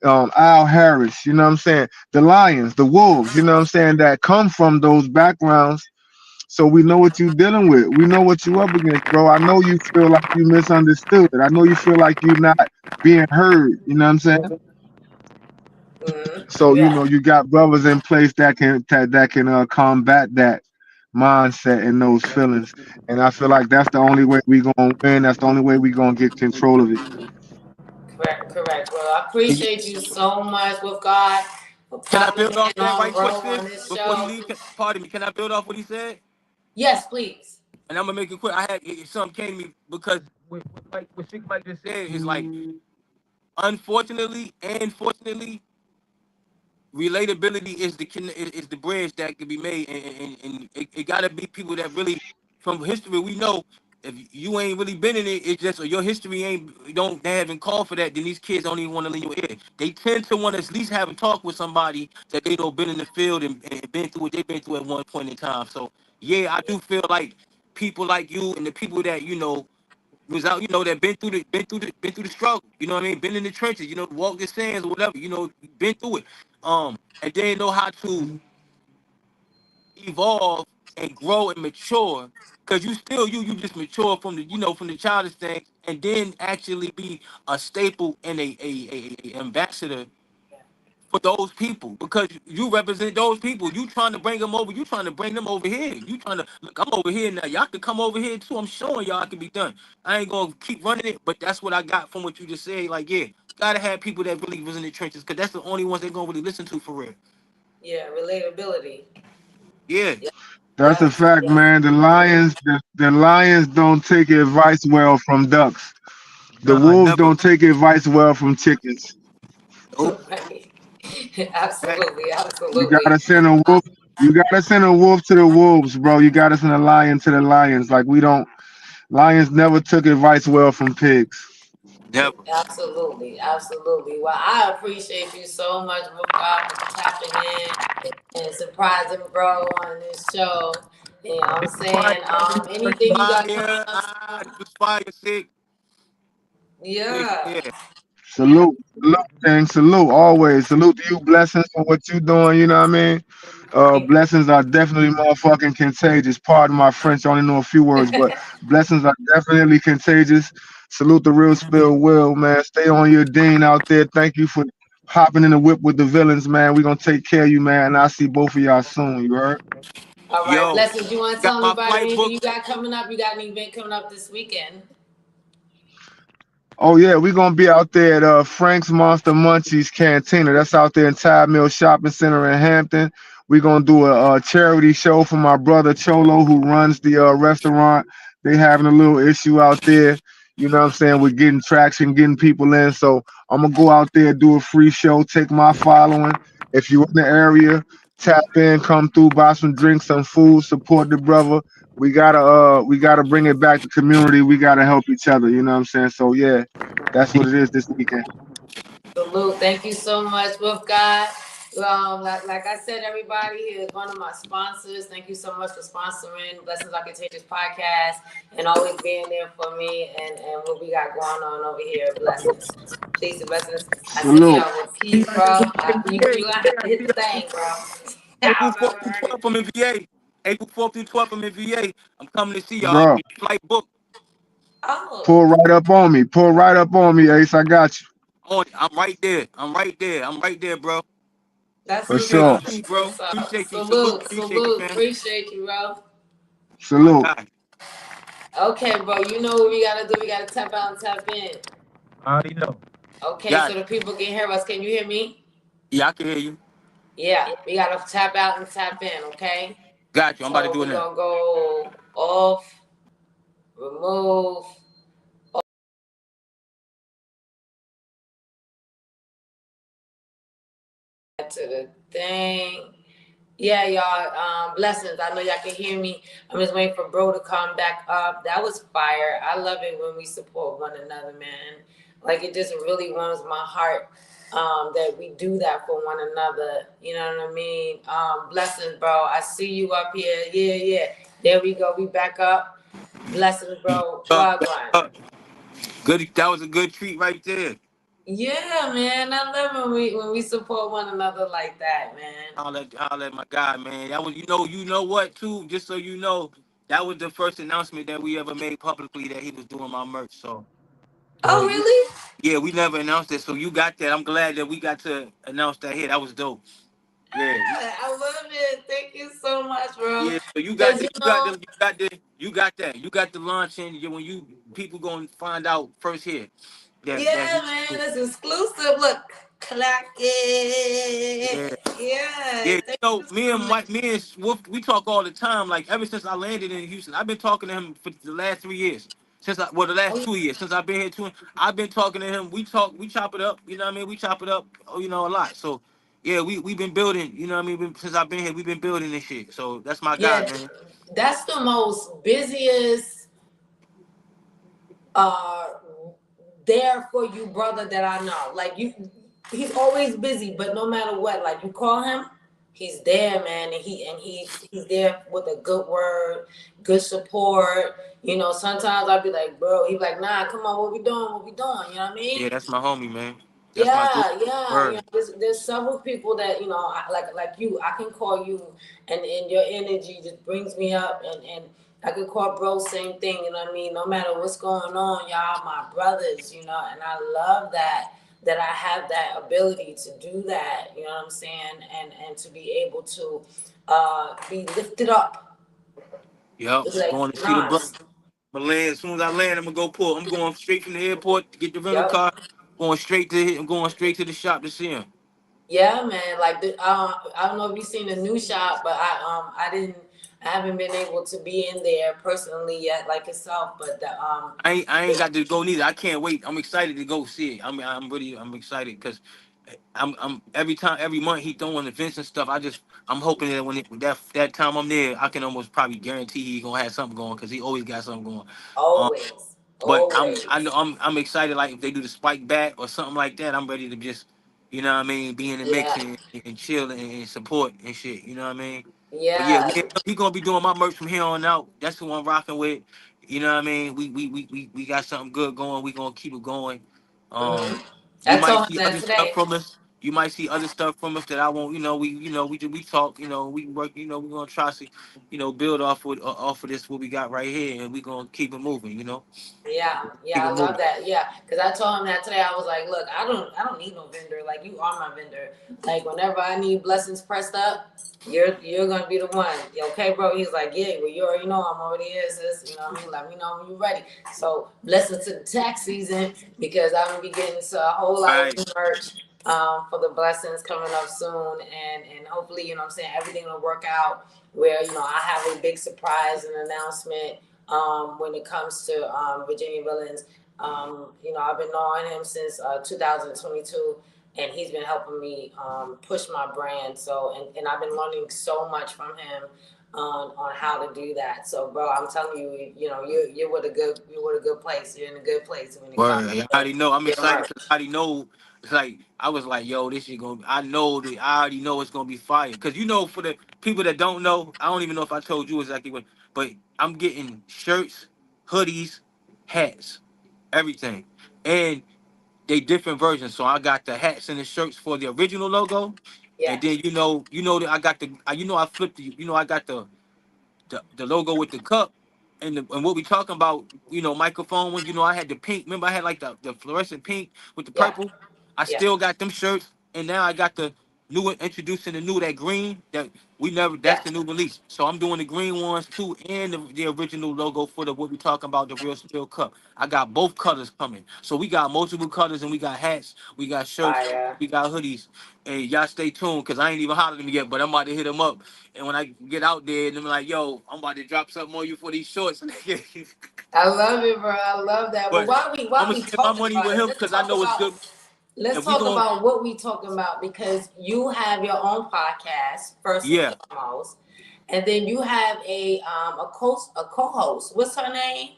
Al Harris, what I'm saying, the Lions, the Wolves, what I'm saying, that come from those backgrounds. So we know what you're dealing with. We know what you up against, bro. I know you feel like you misunderstood. I know you feel like you're not being heard. You know what I'm saying? So Yeah. you got brothers in place that can combat that mindset and those feelings. And I feel like that's the only way we gonna win. That's the only way we gonna get control of it. Correct. Correct, bro. I appreciate you so much with God for Can I popping build off in that on right quick, bro sis? on this Before you show. leave, pardon me. Can I build off what he said? Yes, please. And I'm gonna make it quick. I had something came to me because what Six Mike just said is like, unfortunately and fortunately, relatability is the bridge that can be made, and it gotta be people that really, from history, we know if you ain't really been in it, it's just, or your history ain't, don't, they haven't called for that, then these kids don't even want to leave your ear. They tend to want to at least have a talk with somebody that they know been in the field and been through what they've been through at one point in time. So yeah, I do feel like people like you and the people that was out, that been through the struggle. You know what I mean? Been in the trenches. Walk the sands or whatever. Been through it. And they know how to evolve and grow and mature. Cause you still you just mature from the childish things, and then actually be a staple and a ambassador for those people, because you represent those people. You trying to bring them over. You trying to bring them over here. You trying to look. I'm over here now. Y'all can come over here too. I'm showing y'all it can be done. I ain't gonna keep running it, but that's what I got from what you just said. Like, yeah, gotta have people that really was in the trenches, because that's the only ones they gonna really listen to for real. Yeah, relatability. Yeah, Yeah. That's a Yeah. fact, Yeah. man. The lions don't take advice well from ducks. The nah, wolves never. don't take advice well from chickens. Nope. Right. That, Absolutely. You Absolutely. gotta send a wolf. You gotta send a wolf to the wolves, bro. You gotta send a lion to the lions. Like, we don't. Lions never took advice well from pigs. never. Absolutely. Absolutely. Well, I appreciate you so much, with God, for tapping in and surprising bro on this show. You know what I'm Fire, saying? Anything you got coming fire. up soon? This was fire, sick. Yeah. Yeah. Salute, King. Salute always. Salute to you. Blessings for what you doing. You know what I mean? Thank you. Blessings are definitely motherfucking contagious. Pardon my French. I only know a few words, but blessings are definitely contagious. Salute the real spill will, man. Stay on your dean out there. Thank you for hopping in the whip with the villains, man. We gonna take care of you, man. And I'll see both of y'all soon. You heard? All right, Yo, blessings. You want to got tell my anybody flight anything book. you got coming up? You got an event coming up this weekend? Oh yeah, we gonna be out there at Frank's Monster Munchies Cantina. That's out there in Tide Mill Shopping Center in Hampton. We gonna do a charity show for my brother Cholo, who runs the restaurant. They having a little issue out there. You know what I'm saying? We're getting traction, getting people in. So I'm gonna go out there, do a free show, take my following. If you're in the area, tap in, come through, buy some drinks, some food, support the brother. We gotta bring it back to community. We gotta help each other. You know what I'm saying? So yeah, that's what it is this weekend. Salute. Thank you so much, with God. Like I said, everybody, he is one of my sponsors. Thank you so much for sponsoring Blessings Are Contagious podcast and always being there for me and what we got going on over here. Blessings. Peace and blessings. I see Salute. y'all with peace, bro. You gonna have to hit the thing, bro. April All 4th through right. 12th, I'm in VA. April 4th through 12th, I'm in VA. I'm coming to see y'all. Bro, Flight book. Oh, pull right up on me. Pull right up on me, Ace. I got you. on it. I'm right there. I'm right there. I'm right there, bro. That's For what's Appreciate you sure. up. too, That's bro. what's up. Appreciate you. Salute. Salute, Appreciate you, salute. fam. Appreciate you, bro. My Salute. God. Okay, bro. You know what we gotta do? We gotta tap out and tap in. I already know. Okay, Got so it. the people can hear us. Can you hear me? Yeah, I can hear you. Yeah, we gotta tap out and tap in. Okay. Got you. I'm about to So do it we're now. gonna go off, remove, to the thing. Yeah, y'all. Blessings. I know y'all can hear me. I'm just waiting for bro to come back up. That was fire. I love it when we support one another, man. Like it just really warms my heart that we do that for one another. You know what I mean? Blessings, bro. I see you up here. Yeah, yeah. There we go. We back up. Blessings, bro. Wagwan. Good. That was a good treat right there. Yeah, man. I love when we support one another like that, man. I'll let my guy, man. That was, you know what, too. Just so you know, that was the first announcement that we ever made publicly that he was doing my merch. So Oh, really? yeah, we never announced it. So you got that. I'm glad that we got to announce that here. That was dope. Yeah, I love it. Thank you so much, bro. yeah. So you got Because the, you you got know, the, you got the, you got that. You got the launch in when you people gonna find out first here that yeah, he. man, it's exclusive. Look, clock Yeah. it. Yeah, Yeah, thank you me so and much. Mike, me and Wolf, we talk all the time. Like ever since I landed in Houston, I've been talking to him for the last 3 years. The Oh, last yeah. 2 years since I've been here too. I've been talking to him. We chop it up. You know what I mean? We chop it up. A lot. So yeah, we been building. You know what I mean? Since I've been here, we've been building this shit. So that's my guy, Yeah, man. that's the most busiest uh there for you brother that I know. Like he's always busy, but no matter what, like you call him, he's there, man, and he's there with a good word, good support. You know, sometimes I'll be like, bro, he be like, nah, come on, what we doing? What we doing? You know what I Yeah, mean? that's my homie, man. That's my dude. Yeah, yeah. You know, Word. there's several people that like you. I can call you, and your energy just brings me up, and I can call bro same thing. You know what I mean? No matter what's going on, y'all my brothers. You know, and I love that I have that ability to do that. You know what I'm saying? And to be able to be lifted up. Yep. It's like Going to see the brother. Nas. But land, as soon as I land, I'm gonna go pull. I'm going straight from the airport to get the rental Yep. car. I'm going straight to the shop to see him. Yeah, man. Like I don't know if you've seen the new shop, but I haven't been able to be in there personally yet, like yourself. But I ain't got to go neither. I can't wait. I'm excited to go see it. I'm excited because I'm every month he throwing events and stuff. I'm hoping that that time I'm there, I can almost probably guarantee he gonna have something going because he always got something going. Um, always, But always, I know I'm excited. Like if they do the spike back or something like that, I'm ready to just, what I mean, be in the mix yeah, and chill and support and shit. You know what I mean? But yeah, yeah. he gonna be doing my merch from here on out. That's who I'm rocking with. You know what I mean? We got something good going. We gonna keep it going. Um, Hmm. you I might told him see that other stuff today. from us. You might see other stuff from us that I won't. We talk. We work. We gonna try to, build off of this what we got right here, and we gonna keep it moving. Yeah, Keep yeah, it I love moving. that. Yeah, because I told him that today. I was like, look, I don't need no vendor. Like you are my vendor. Like whenever I need blessings pressed up, you're gonna be the one. Okay, bro? He's like, yeah, well, you already know I'm already here, sis. You know what I mean? Let me know when you're ready. So blessings to the tax season because I'm gonna be getting to a whole lot of Right. new merch for the blessings coming up soon, and hopefully, you know what I'm saying, everything will work out where I have a big surprise and announcement when it comes to Virginia Villains. I've been knowing him since 2022, and he's been helping me push my brand. So, and I've been learning so much from him on how to do that. So, bro, I'm telling you, you're with a good place. You're in a good place when it comes Word. I to already know. I'm your excited merch. because I already know. It's like I was like, yo, this shit gonna. I know that I already know it's gonna be fire. Cause for the people that don't know, I don't even know if I told you exactly what. But I'm getting shirts, hoodies, hats, everything, and they different versions. So I got the hats and the shirts for the original logo, Yeah, and then that I got I flipped I got the logo with the cup and what we talking about, microphone ones. I had the pink. Remember, I had like the fluorescent pink with the yeah, purple. I Yeah. still got them shirts, and now I got the new introducing the new that green that we never. That's Yeah. the new release. So I'm doing the green ones too, and the original logo for the what we talking about, the Real Spill Cup. I got both colors coming. So we got multiple colors, and we got hats, we got shirts, Fire. we got hoodies. And y'all stay tuned because I ain't even hollered them yet, but I'm about to hit them up. And when I get out there, and I'm like, yo, I'm about to drop something on you for these shorts. I love it, bro. I love that. But But while we I'm while gonna we share my talking money about with it, him because I know it's good. let's If we talk going, about what we talking about, because you have your own podcast first and yeah. foremost, and then you have a co-host. What's her name?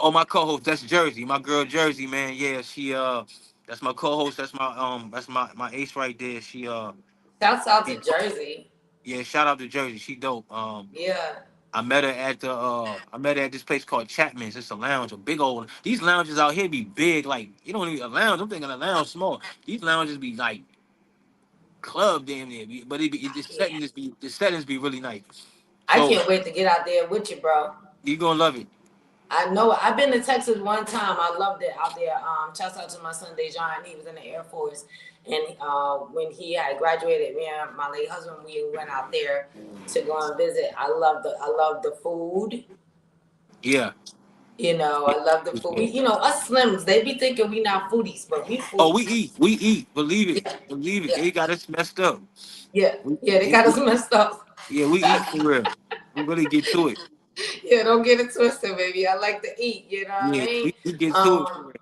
Oh, my co-host, that's Jersey, my girl Jersey, man. Yeah, she that's my co-host. That's my ace right there. Shouts out to She Jersey. yeah, shout out to Jersey. She dope. Yeah. I met her at this place called Chapman's. It's a lounge, a big old. These lounges out here be big, like you don't even a lounge. I'm thinking a lounge small. These lounges be like club damn near, but Yeah. the settings be really nice. I So can't wait to get out there with you, bro. you gonna love it. I know I've been to Texas one time. I loved it out there. Shouts out to my son Dejan. He was in the Air Force, and when he had graduated, me and my late husband, we went out there to go and visit. I love the food. Yeah. I love the food. Us Slims, they be thinking we not foodies, but we Oh, foodies. we eat. Believe it, Yeah, believe it. yeah, They got us messed up. yeah, We, yeah. They got us messed up. yeah, we eat for real. We really get to it. Yeah, don't get it twisted, baby. I like to eat. You know what I Yeah, mean? we get to it for Um, real.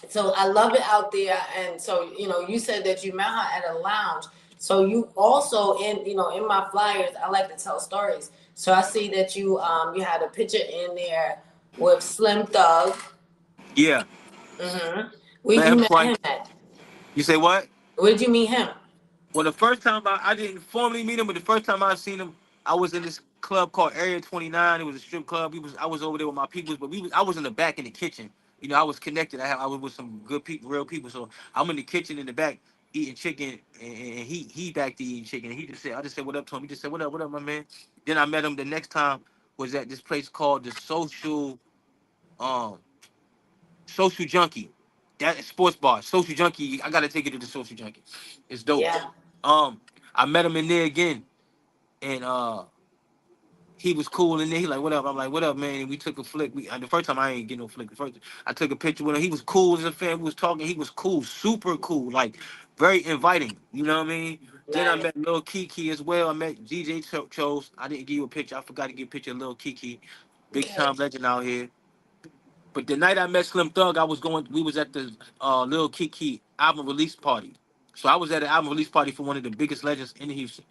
So I love it out there. And so, you said that you met her at a lounge. So you also in my flyers, I like to tell stories. So I see that you had a picture in there with Slim Thug. Yeah, Mm-hmm. Where'd man, you him met Frank. him at? You say what? Where'd you meet him? Well, the first time I didn't formally meet him, but the first time I seen him, I was in this club called Area 29. It was a strip club. I was over there with my peoples, but I was in the back in the kitchen. I was connected. I was with some good people, real people. So I'm in the kitchen in the back eating chicken, and he back to eating chicken. And I just said what up to him. He just said what up, my man. Then I met him the next time was at this place called the um Social Junkie. That sports bar, Social Junkie. I gotta take you to the Social Junkie. It's dope. Yeah. Um, I met him in there again, and he was cool in there. He like, what up? I'm like, what up, man? And we took a flick. The first time I ain't get no flick. The first I took a picture with him. He was cool as a fan. We was talking. He was cool, super cool, like very inviting. You know what I mean? Then I Nice. met Lil Kiki as well. I met DJ Chose. I didn't give you a picture. I forgot to give a picture of Lil Kiki, big Okay. time legend out here. But the night I met Slim Thug, we was at the Lil Kiki album release party. So I was at an album release party for one of the biggest legends in Houston.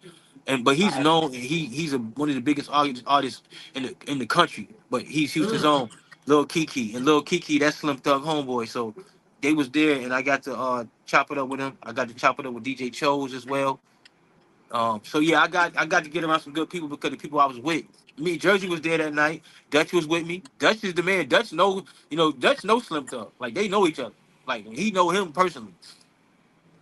But he's Right. known, he's one of the biggest artists in the country. But he's Houston's Mm. own Lil Kiki. And Lil Kiki, that's Slim Thug homeboy. So they was there and I got to chop it up with him. I got to chop it up with DJ Chose as well. So yeah, I got to get around some good people because the people I was with. Me, Jersey was there that night. Dutch was with me. Dutch is the man. Dutch know Slim Thug. Like they know each other. Like he know him personally.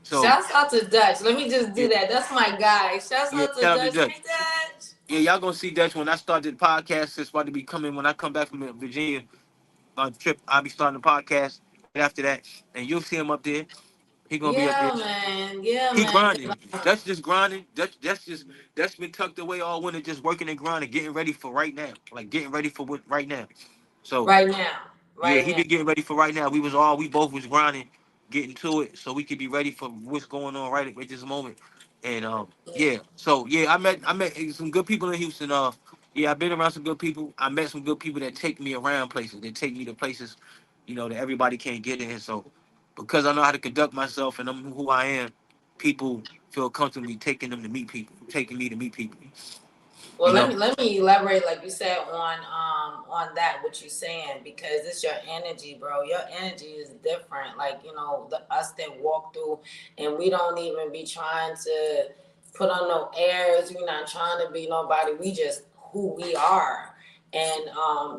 So Shouts out to Dutch. Let me just do yeah, that. That's my guy. Shouts yeah. out to Shout out to Dutch. Dutch. Hey, Dutch. Yeah, y'all gonna see Dutch when I start the podcast. It's about to be coming when I come back from Virginia trip. I'll be starting the podcast right after that, and you'll see him up there. He gonna be up there. Yeah, man. Yeah, He man. grinding. That's just grinding. That's been tucked away all winter, just working and grinding, getting ready for right now. Like getting ready for what right now. So Right now. yeah, Right he now. been getting ready for right now. We both was grinding, getting to it, so we could be ready for what's going on right at this moment. And Yeah. yeah, so yeah, I met some good people in Houston. Yeah, I've been around some good people. I met some good people that take me around places. They take me to places, that everybody can't get in. So because I know how to conduct myself and I'm who I am, people feel comfortable taking them to meet people, taking me to meet people. Well, You let know? me let me elaborate, like you said, on that what you're saying, because it's your energy, bro. Your energy is different. Like us that walk through, and we don't even be trying to put on no airs. We're not trying to be nobody. We just who we are. And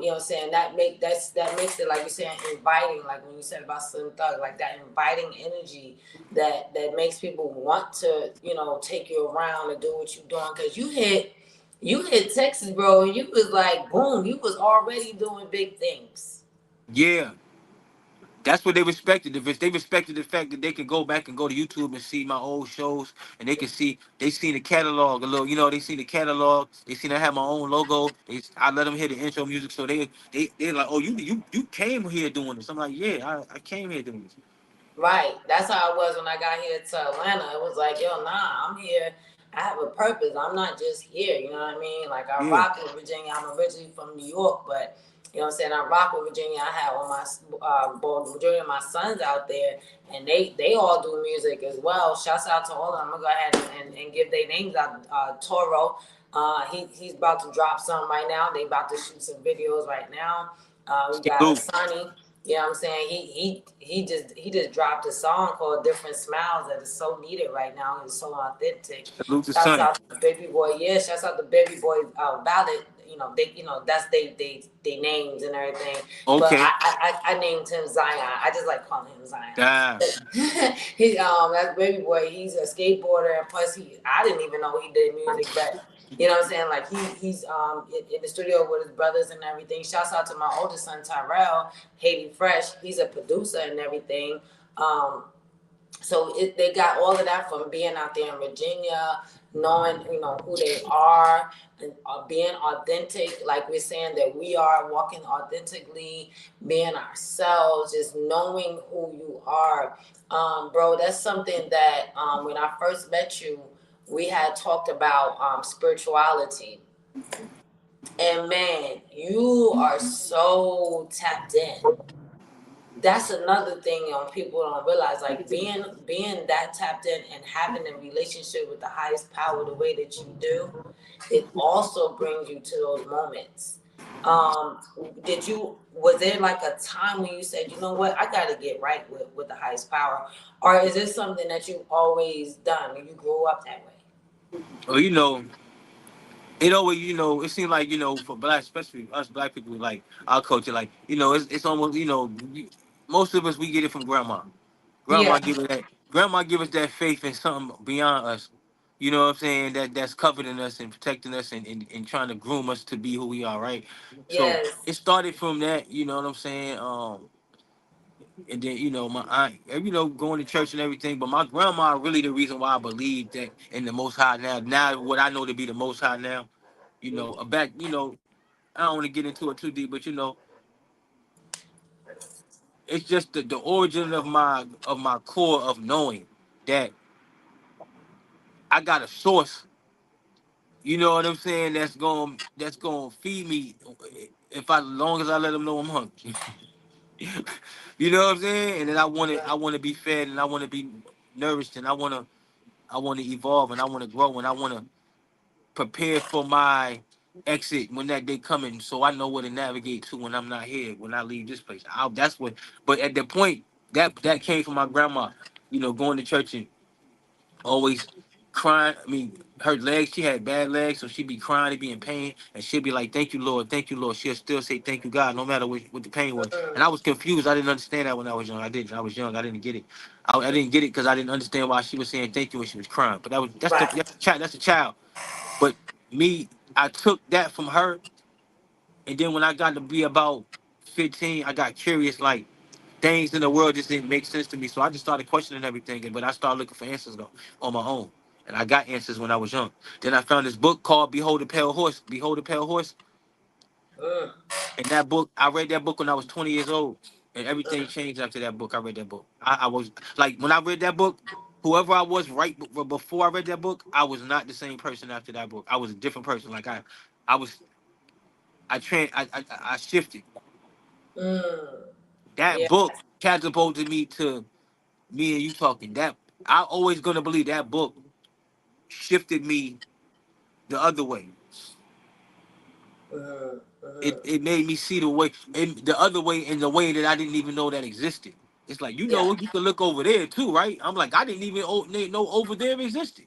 what I'm saying, that makes it, like you're saying, inviting. Like when you said about Slim Thug, like that inviting energy that makes people want to take you around and do what you're doing, because you hit Texas, bro, and you was like, boom, you was already doing big things. Yeah, That's what they respected. If they respected the fact that they could go back and go to YouTube and see my old shows, and they can see they seen the catalog a little. They seen the catalog. They seen I had my own logo. I let them hear the intro music, so they like, oh, you came here doing this. I'm like, yeah, I came here doing this. Right. That's how it was when I got here to Atlanta. It was like, yo, nah, I'm here. I have a purpose. I'm not just here. You know what I mean? Like, I Yeah, rock with Virginia. I'm originally from New York, but you know what I'm saying? I rock with Virginia. I have all my majority of my sons out there, and they all do music as well. Shouts out to all of them. I'm gonna go ahead and give their names out. Toro, he's about to drop some right now. They about to shoot some videos right now. We got salute, Asani. You know what I'm saying? He just dropped a song called Different Smiles that is so needed right now. It's so authentic. salute to Shouts Sonny. out to Baby Boy. Yeah, shouts out to Baby Boy Ballad. That's they names and everything. But Okay, I named him Zion. I just like calling him Zion. ah, He that's Baby Boy. He's a skateboarder, and plus I didn't even know he did music, but you know what I'm saying? Like he's in the studio with his brothers and everything. Shouts out to my oldest son Tyrell, Haiti Fresh. He's a producer and everything. So they got all of that from being out there in Virginia, knowing who they are, and being authentic. Like we're saying that we are walking authentically, being ourselves, just knowing who you are, bro. That's something that when I first met you, we had talked about spirituality, and man, you are so tapped in. That's another thing people don't realize, like being that tapped in and having a relationship with the highest power the way that you do, it also brings you to those moments. um was there like a time when you said, you know what, I got to get right with the highest power, or is this something that you've always done when you grew up that way? well, it always, it seems like, for black, especially us black people, like our culture, like, it's almost, most of us, we get it from grandma. Yeah. Grandma give us that faith in something beyond us. You know what I'm saying? That's covering us and protecting us and trying to groom us to be who we are, right? So Yes. it started from that, you know what I'm saying? And then, my aunt, going to church and everything. But my grandma really the reason why I believe that in the most high now. Now what I know to be the most high now, back, I don't want to get into it too deep, but it's just the origin of my core of knowing that I got a source, you know what I'm saying, that's going to feed me if I, as long as I let them know I'm hungry. You know what I'm saying? And then I want to be fed, and I want to be nourished, and I want to evolve, and I want to grow, and I want to prepare for my exit when that day coming, so I know where to navigate to when I'm not here, when I leave this place. That's what. But at the point that came from my grandma, going to church and always crying. I mean, her legs, she had bad legs, so she'd be crying, and be in pain, and she'd be like, "Thank you, Lord, thank you, Lord." She'll still say, "Thank you, God," no matter what the pain was. And I was confused. I didn't understand that when I was young. I didn't. I was young. I didn't get it. I didn't get it because I didn't understand why she was saying thank you when she was crying. But Right. that's the child. That's a child. But me, I took that from her, and then when I got to be about 15, I got curious. Like, things in the world just didn't make sense to me. So I just started questioning everything. But I started looking for answers on my own. And I got answers when I was young. Then I found this book called Behold the Pale Horse. Behold the Pale Horse. Mm, And that book, I read that book when I was 20 years old. And everything changed after that book. I read that book. I was like, when I read that book, whoever I was before I read that book, I was not the same person after that book. I was a different person. Like I was, I shifted. mm, That yeah. book catapulted me to me and you talking. That I always gonna believe that book shifted me the other way. Mm, It made me see the other way in the way that I didn't even know that existed. It's like, yeah. you can look over there too, right? I'm like, I didn't even know over there existed.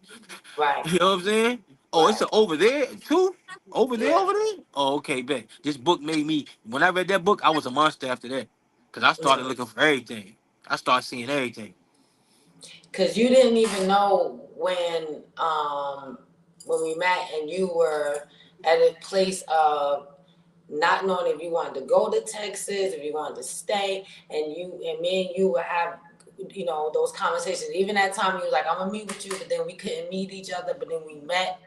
Right. You know what I'm saying? Oh, it's Right. a over there too? Yeah. Over there? Oh, okay, bet. This book made me, when I read that book, I was a monster after that. Cause I started Mm. looking for everything. I started seeing everything. Cause you didn't even know when we met and you were at a place of not knowing if you wanted to go to Texas, if you wanted to stay, and me and you would have, those conversations. Even that time you was like, I'm gonna meet with you, but then we couldn't meet each other, but then we met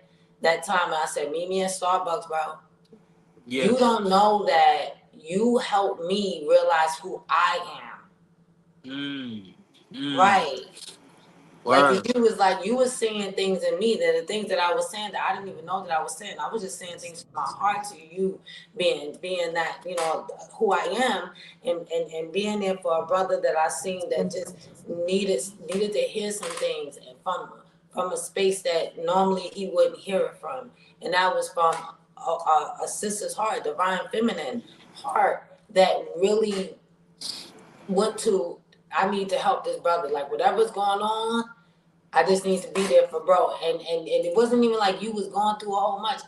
that time and I said, meet me in Starbucks, bro. Yeah. You don't know that you helped me realize who I am. Mm. Mm. Right. Like, 'cause Word. you was like, you was saying things in me, that the things that I was saying that I didn't even know that I was saying. I was just saying things from my heart to you, being that, who I am, and being there for a brother that I seen that just needed to hear some things, and from a space that normally he wouldn't hear it from. And that was from a sister's heart, divine feminine heart, that really went to, I need to help this brother. Like, whatever's going on, I just need to be there for bro. And it wasn't even like you was going through a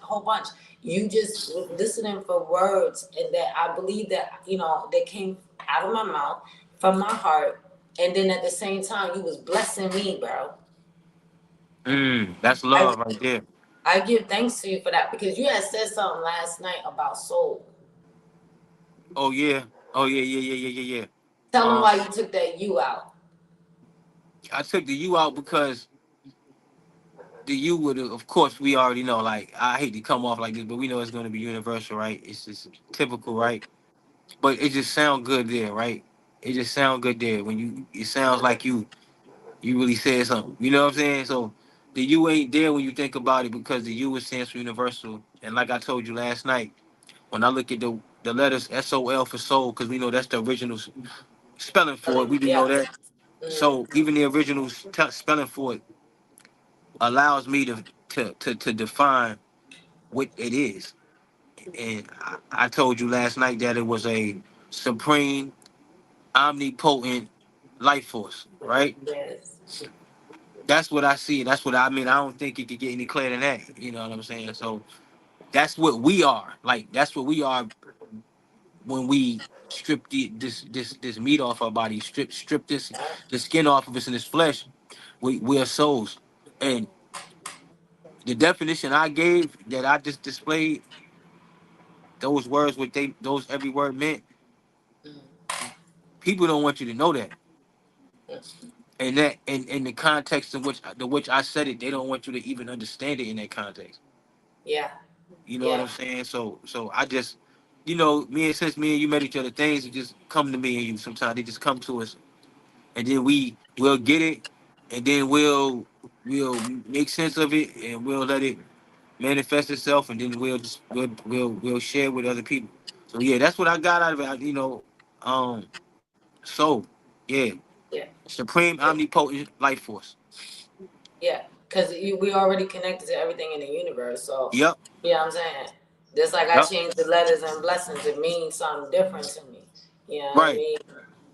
whole bunch. You just was listening for words, and that I believe that, that came out of my mouth, from my heart. And then at the same time, you was blessing me, bro. That's I love right there. I give thanks to you for that, because you had said something last night about soul. Oh yeah. Oh yeah. Yeah. Yeah. Yeah. Yeah. Yeah. Tell them Uh, why you took that you out. I took the U out because the U would, of course, we already know. Like, I hate to come off like this, but we know it's going to be universal, right? It's just typical, right? But it just sound good there, right? It just sound good there when you. It sounds like you really said something. You know what I'm saying? So the U ain't there when you think about it, because the U is stands for universal. And like I told you last night, when I look at the letters SOL for soul, because we know that's the original spelling for it. We do know Yeah. that. Mm, So even the original spelling for it allows me to define what it is. And I told you last night that it was a supreme, omnipotent life force, right? yes. That's what I see. That's what I mean. I don't think it could get any clearer than that. You know what I'm saying? So that's what we are. Like, that's what we are when we strip this meat off our body, strip this Yeah. the skin off of us in this flesh. We are souls. And the definition I gave, that I just displayed, those words, what they those every word meant, Mm, people don't want you to know that. mm, And that in the context in which I said it, they don't want you to even understand it in that context. yeah. You know what I'm Yeah. saying? So I just, since me and you met each other, things just come to me and you. Sometimes they just come to us, and then we'll get it, and then we'll make sense of it, and we'll let it manifest itself, and then we'll share with other people. So yeah, that's what I got out of it. Um, so yeah, Yeah. supreme omnipotent life force. Yeah, because we already connected to everything in the universe. So, Yep, you know what I'm saying? Just like I yep, changed the letters and blessings, it means something different to me. You know what I right. mean?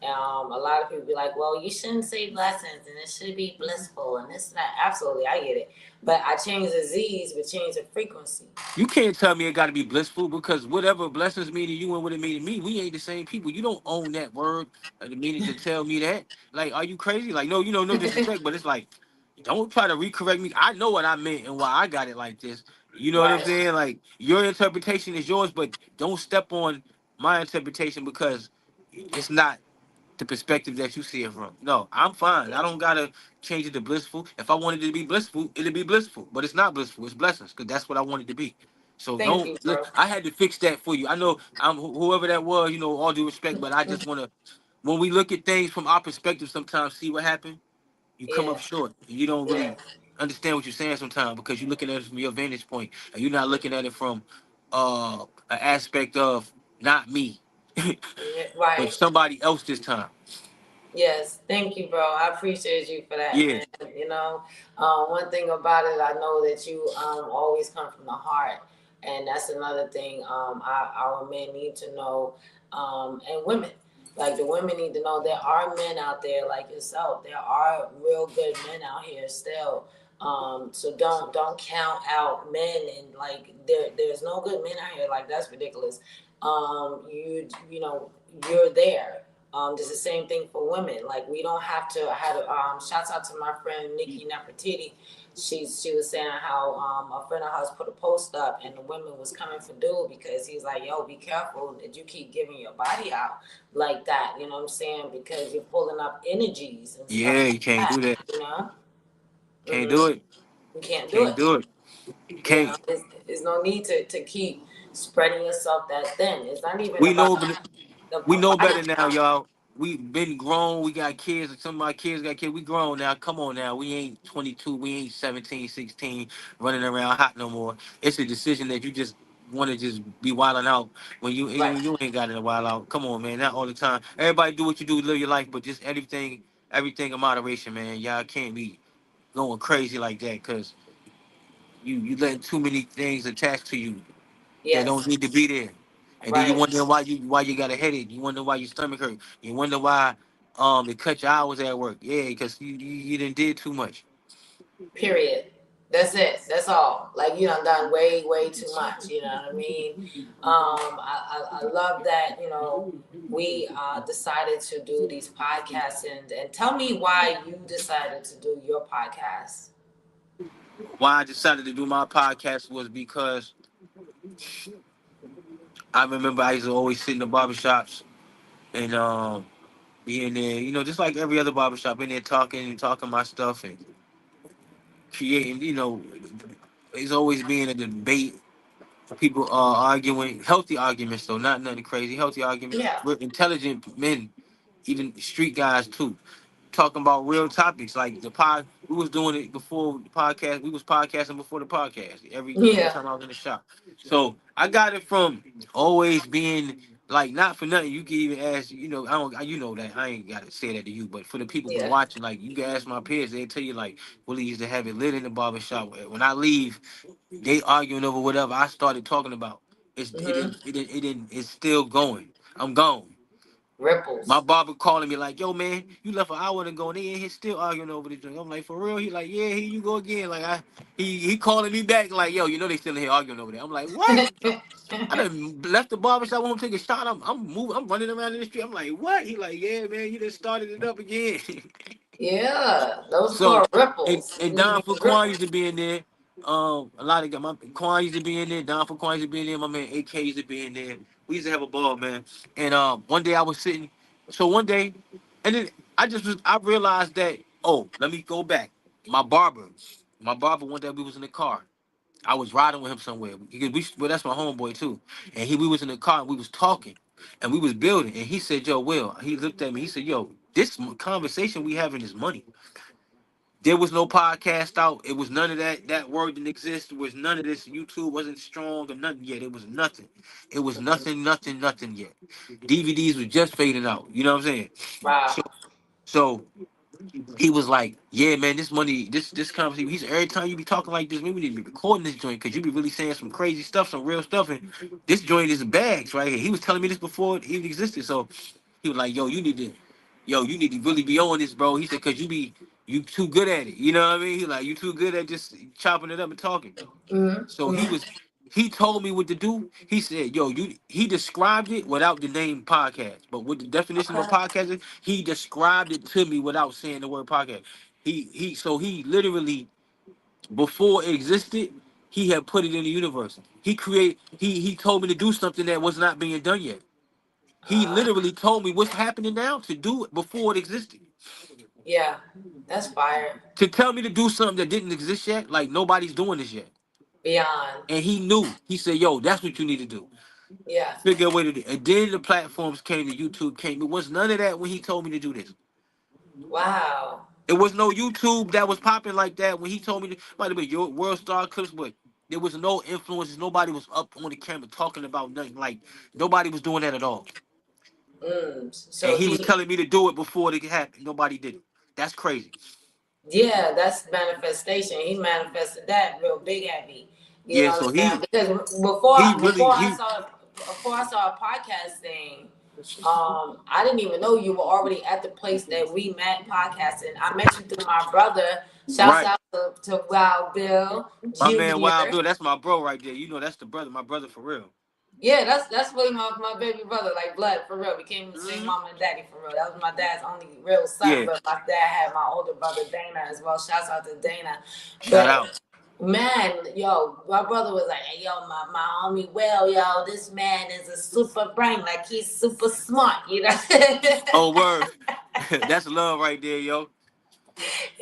A lot of people be like, well, you shouldn't say blessings and it should be blissful and this and that. Absolutely, I get it. But I changed the Z's, but changed the frequency. You can't tell me it got to be blissful, because whatever blessings mean to you and what it mean to me, we ain't the same people. You don't own that word, the meaning to tell me that. Like, are you crazy? Like, no, no disrespect, but it's like, don't try to recorrect me. I know what I meant and why I got it like this. You know what I'm Right. saying? Like, your interpretation is yours, but don't step on my interpretation, because it's not the perspective that you see it from. No, I'm fine. I don't gotta change it to blissful. If I wanted it to be blissful, it'd be blissful. But it's not blissful. It's blessings, because that's what I wanted to be. So Thank don't. you, bro. I had to fix that for you. I know whoever that was. All due respect, but I just wanna. When we look at things from our perspective, sometimes see what happened. You come up Yeah. short. You don't Yeah. really understand what you're saying sometimes, because you're looking at it from your vantage point, and you're not looking at it from an aspect of not me, Yeah. but Right. somebody else this time. Yes, thank you, bro. I appreciate you for that, Yeah. man. One thing about it, I know that you always come from the heart, and that's another thing. Our men need to know, and women, like the women need to know, there are men out there like yourself. There are real good men out here still. So don't count out men, and like there's no good men out here. Like, that's ridiculous. You're there. It's the same thing for women. Like, we don't have to have. Shouts out to my friend Nikki Nefertiti. she was saying how a friend of hers put a post up and the women was coming for dude because he's like, yo, be careful that you keep giving your body out like that. You know what I'm saying? Because you're pulling up energies and stuff Yeah, you like can't that. do that. You know, Can't do it. you can't do Can't it. do it. You know, Can't. there's no need to keep spreading yourself that thin. It's not even We about know, but we a know body better now, count. y'all. We been grown. We got kids. Some of my kids got kids. We grown now. Come on now. We ain't 22. We ain't 17, 16, running around hot no more. It's a decision that you just want to just be wilding out when Right. you ain't got to wild out. Come on, man. Not all the time. Everybody do what you do, live your life, but just everything in moderation, man. Y'all can't be going crazy like that because you letting too many things attach to you that don't Yes. need to be there. And then you Right. wonder why you got a headache. You wonder why your stomach hurt. You wonder why it cut your hours at work. Yeah, because you didn't did too much. Period. That's it. That's all. Like you done way too much. You know what I mean? I love that. You know, we decided to do these podcasts and tell me why you decided to do your podcast. Why I decided to do my podcast was because I remember I used to always sit in the barbershops and be in there, just like every other barbershop, in there talking my stuff and creating, it's always being a debate. People arguing, healthy arguments though, not nothing crazy. Healthy arguments. Yeah. We're intelligent men, even street guys too, talking about real topics like the pod. We was doing it before the podcast. We was podcasting before the podcast. Every Yeah. time I was in the shop. So I got it from always being like not for nothing. You can even ask. I don't. You know that I ain't got to say that to you, but for the people who's Yeah. watching, like you can ask my peers. They tell you like Willie used to have it lit in the barbershop. When I leave, they arguing over whatever I started talking about. Mm-hmm. It's still going. I'm gone. My Ripples. barber calling me like, yo man, you left an hour ago and they in here still arguing over the drink. I'm like, for real? He like, yeah, here you go again. Like he calling me back like, yo, they still in here arguing over there. I'm like, what? I done left the barbershop, I want to take a shot. I'm moving, I'm running around in the street. I'm like, what? He like, yeah, man, you just started it up again. Yeah. Those are So called ripples. and Leaving Don for Quan used to ripples. be in there. A lot of my Quan used to be in there. Don for Quan used to be in there. My man AK used to be in there. We used to have a ball, man. And one day I was sitting. So one day, and then I realized that. Oh, let me go back. My barber, one day we was in the car. I was riding with him somewhere because well, that's my homeboy too. And we was in the car and we was talking and we was building. And he said, "Yo, Will." He looked at me. He said, "Yo, this conversation we having is money." There was no podcast out. It was none of that. That word didn't exist. There was none of this. YouTube wasn't strong or nothing yet. It was nothing. It was nothing yet. DVDs were just fading out. You know what I'm saying? Wow. So he was like, "Yeah, man, this money, this conversation. He's every time you be talking like this, maybe we need to be recording this joint because you be really saying some crazy stuff, some real stuff, and this joint is bags right here." He was telling me this before it even existed. So he was like, you need to really be on this, bro. He said, cause you too good at it. You know what I mean? He like, you too good at just chopping it up and talking. So Mm-hmm. he told me what to do. He said, yo, he described it without the name podcast. But with the definition of Okay. a podcast is, he described it to me without saying the word podcast. He literally before it existed, he had put it in the universe. He told me to do something that was not being done yet. He Uh, literally told me what's happening now to do it before it existed. yeah. That's fire. To tell me to do something that didn't exist yet, like nobody's doing this yet. Beyond. And he knew. He said, yo, that's what you need to do. Yeah. Figure a way to do it. And then the platforms came, the YouTube came. It was none of that when he told me to do this. Wow. It was no YouTube that was popping like that when he told me to, might have been your World Star Clips, but there was no influences. Nobody was up on the camera talking about nothing. Like nobody was doing that at all. And So he was he, telling me to do it before it happened. Nobody did it. That's crazy. yeah, that's manifestation. He manifested that real big at me. You Yeah, know so what I'm saying? Because he really he before I saw a podcast thing, I didn't even know you were already at the place that we met podcasting. I met you through my brother. Shouts right. out to Wild Bill My man Jr. Wild Bill, that's my bro right there. That's the brother, my brother for real. Yeah, that's really my baby brother, like blood for real. We came from the same Hmm. mom and daddy for real. That was my dad's only real son, Yeah. but my dad had my older brother Dana as well. Shouts out to Dana. Shout But out. man, yo, my brother was like, hey, yo, my homie, well, yo, this man is a super brain, like he's super smart, you know. Oh word. That's love right there, yo.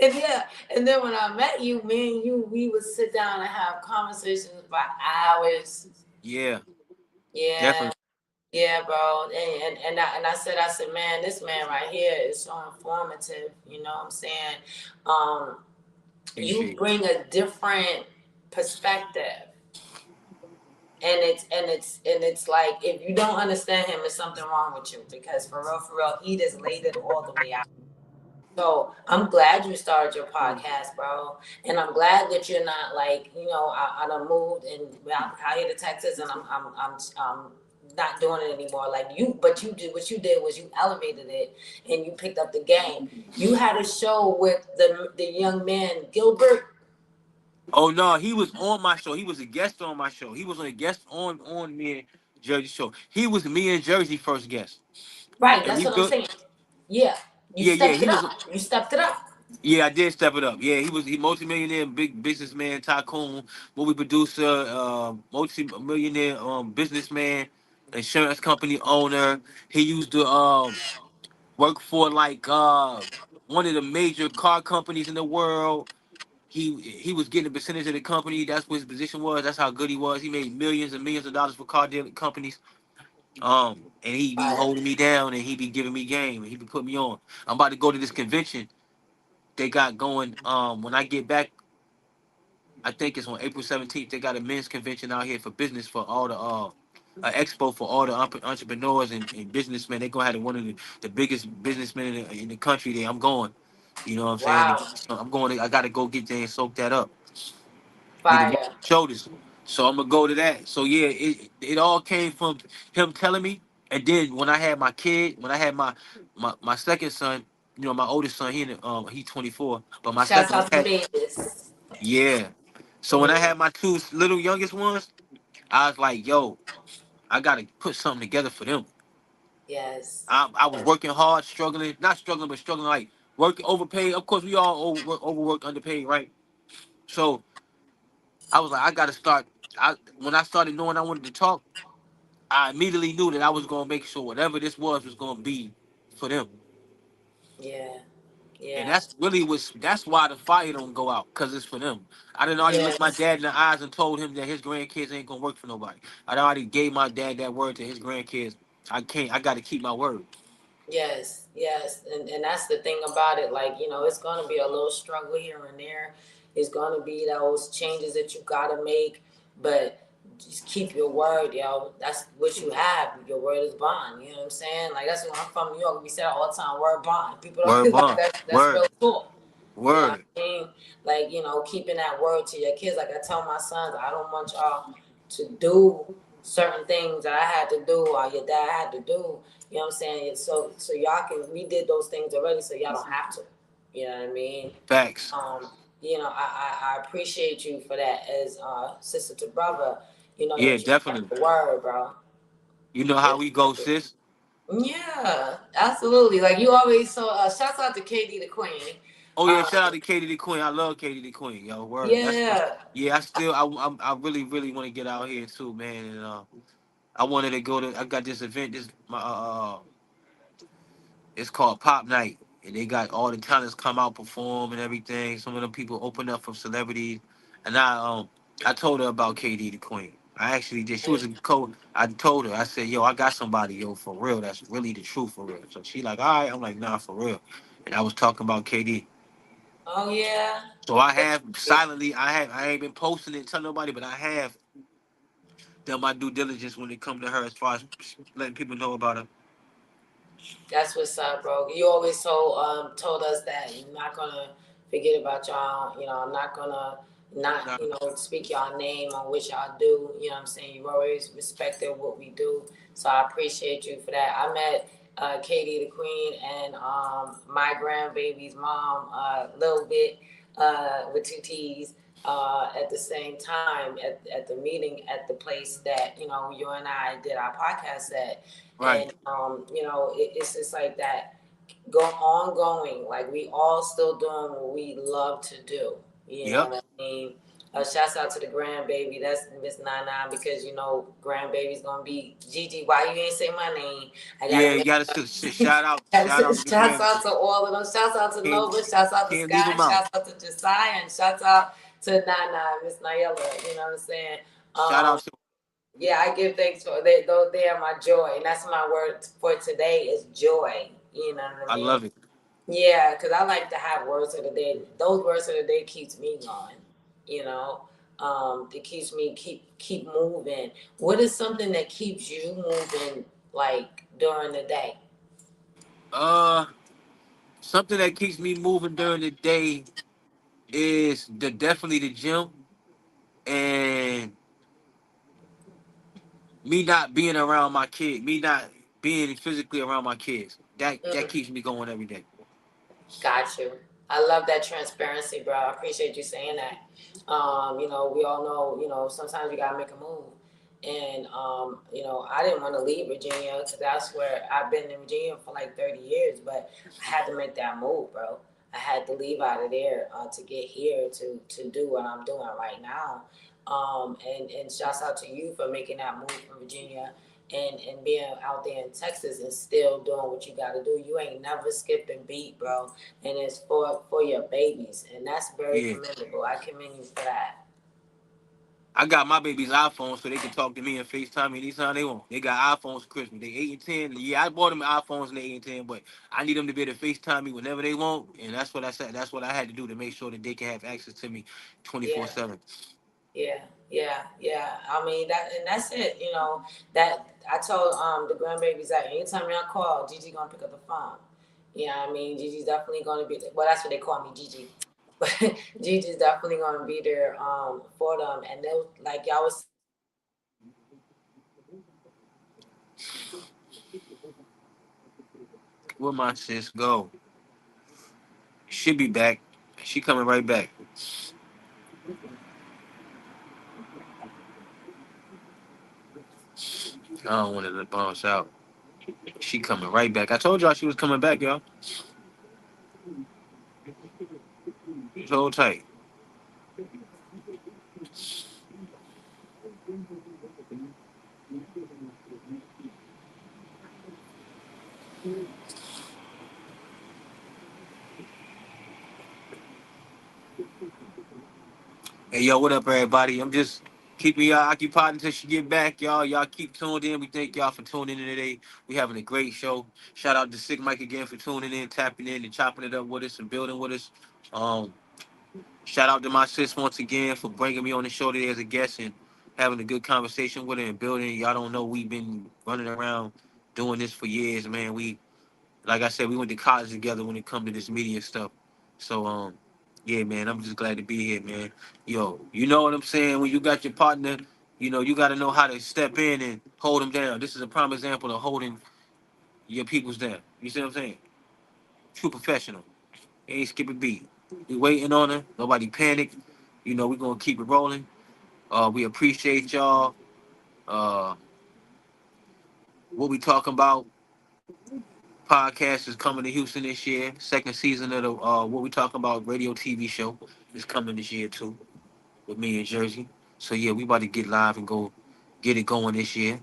And yeah, and then when I met you, me and you, we would sit down and have conversations for hours. Yeah, Yeah, definitely yeah, bro. And I said, man, this man right here is so informative. You know what I'm saying? Um, you appreciate. bring a different perspective. And it's like if you don't understand him, there's something wrong with you because for real, he just laid it all the way out. So I'm glad you started your podcast, bro, and I'm glad that you're not like I done moved and out here to Texas, and I'm not doing it anymore. Like you, but you did what you did was you elevated it and you picked up the game. You had a show with the young man Gilbert, Oh no, he was on my show. He was a guest on my show. He was a guest on me and Jersey show. He was me and Jersey first guest, right? and That's we what I'm built. saying. Yeah, you Yeah, yeah. stepped He it was. up. You stepped it up. Yeah, I did step it up. Yeah, he multimillionaire, big businessman, tycoon, movie producer, multi-millionaire businessman, insurance company owner. He used to work for like one of the major car companies in the world. He was getting a percentage of the company. That's what his position was. That's how good he was. He made millions and millions of dollars for car dealing companies. And he be Fire, holding me down and he be giving me game and he be putting me on. I'm about to go to this convention they got going. When I get back, I think it's on April 17th. They got a men's convention out here for business for all the expo for all the entrepreneurs and businessmen. They gonna have one of the biggest businessmen in the country there. I'm going. You know what I'm saying? wow, So I'm going. I gotta go get there and soak that up. Need to rub fire. shoulders. So I'm gonna go to that. So yeah, it all came from him telling me. And then when I had my kid, when I had my second son, my oldest son, he's 24, but my Shouts second one out to had Mavis. yeah. So when I Mm, had my two little youngest ones, I was like, yo, I gotta put something together for them. yes. I was working hard, struggling, not struggling, but struggling like working overpaid. Of course, we all overwork, underpaid, right? So I was like, I gotta start. When I started knowing I wanted to talk, I immediately knew that I was gonna make sure whatever this was gonna be for them. Yeah, And yeah, that's why the fire don't go out, cause it's for them. I didn't already look my yes, dad in the eyes and told him that his grandkids ain't gonna work for nobody. I already gave my dad that word to his grandkids. I gotta keep my word. yes, yes. And that's the thing about it. Like, it's going to be a little struggle here and there. It's going to be those changes that you got to make, but just keep your word, yo. That's what you have. Your word is bond. You know what I'm saying? Like, that's where I'm from, New York. We say that all the time, word bond. People Word don't like bond. that's Word. real talk. You know what Word. I mean? Like, keeping that word to your kids. Like I tell my sons, I don't want y'all to do certain things that I had to do or your dad had to do. You know what I'm saying? So y'all can we did those things already, so y'all don't have to. You know what I mean? Facts. Um, I appreciate you for that as sister to brother. Yeah, That you kept definitely. the word, bro. You know Yeah. how we go, sis. Yeah, absolutely. Like you always so shouts out to KD the Queen. Oh yeah, Uh, shout out to Katie the Queen. I love Katie the Queen. Yo, word. That's yeah. yeah. I really really want to get out here too, man. And I wanted to go to. I got this event. This my It's called Pop Night, and they got all the talents come out perform and everything. Some of them people open up from celebrities, and I told her about KD the Queen. I actually did. She was a co. I told her. I said, "Yo, I got somebody, yo, for real. That's really the truth for real." So she like, "All right." I'm like, "Nah, for real." And I was talking about KD. Oh yeah. So I have silently. I ain't been posting it, telling nobody, but I have done my due diligence when it come to her as far as letting people know about her. That's what's up, bro. You always told us that you're not gonna forget about y'all. I'm not gonna not Nah, speak y'all name on what y'all do. You know what I'm saying? You've always respected what we do, so I appreciate you for that. I met Katie the Queen and my grandbaby's mom a little bit with two T's. at the same time at the meeting at the place that you and I did our podcast at, Right. and it's just like that go ongoing. Like we all still doing what we love to do. You know Yep. what I mean? Shouts out to the grandbaby. That's Miss Nana because grandbaby's gonna be Gigi. Why you ain't say my name? I Yeah, gotta you make. gotta shout out to the Shouts grand. out to all of them. Shouts out to Can't Nova. Shouts out to can't leave Sky. them out. Shouts out to Josiah. And shouts out to Nana, Miss Nayela. You know what I'm saying? Shout Um, out to yeah, I give thanks for they. Though they are my joy, and that's my word for today is joy. You know what I I mean? love it. Yeah, because I like to have words of the day. Those words of the day keeps me going. You know, it keeps me keep moving. What is something that keeps you moving like during the day? Uh, something that keeps me moving during the day is definitely the gym and me not being around my kid, me not being physically around my kids. That Mm. keeps me going every day. Got you. I love that transparency, bro. I appreciate you saying that. We all know, sometimes you gotta make a move. And I didn't want to leave Virginia because that's where I've been in Virginia for like 30 years, but I had to make that move, bro. I had to leave out of there to get here to do what I'm doing right now. And shouts out to you for making that move from Virginia and being out there in Texas and still doing what you got to do. You ain't never skipping beat, bro, and it's for your babies, and that's very Yeah. commendable. I commend you for that. I got my baby's iPhone so they can talk to me and FaceTime me anytime they want. They got iPhones for Christmas. They 8 and 10. Yeah, I bought them iPhones and they 8 and 10, but I need them to be able to FaceTime me whenever they want. And that's what I said. That's what I had to do to make sure that they can have access to me Yeah, 24/7. yeah, yeah. I mean that, and that's it. That I told the grandbabies that anytime y'all call, Gigi gonna pick up the phone. Yeah, I mean Gigi's definitely gonna be. Well, that's what they call me, Gigi. But Gigi's definitely gonna be there for them, and they'll like y'all was. Where my sis go? She be back. She coming right back. I don't want to bounce out. She coming right back. I told y'all she was coming back, y'all. She's hold tight. Hey, yo, what up, everybody? I'm just keeping y'all occupied until she get back, y'all. Y'all keep tuned in. We thank y'all for tuning in today. We having a great show. Shout out to Sick Mike again for tuning in, tapping in, and chopping it up with us and building with us. Um, Shout out to my sis once again for bringing me on the show today as a guest and having a good conversation with her and building. Y'all don't know we've been running around doing this for years, man. Like I said, we went to college together when it come to this media stuff. So yeah, man, I'm just glad to be here, man. Yo, you know what I'm saying? When you got your partner, you got to know how to step in and hold them down. This is a prime example of holding your peoples down. You see what I'm saying? True professional. Ain't skip a beat. We waiting on her. Nobody panic. We gonna keep it rolling. We appreciate y'all. Uh, what we talking about? Podcast is coming to Houston this year. Second season of the What We Talking About radio TV show is coming this year too with me in Jersey. So yeah, we about to get live and go get it going this year.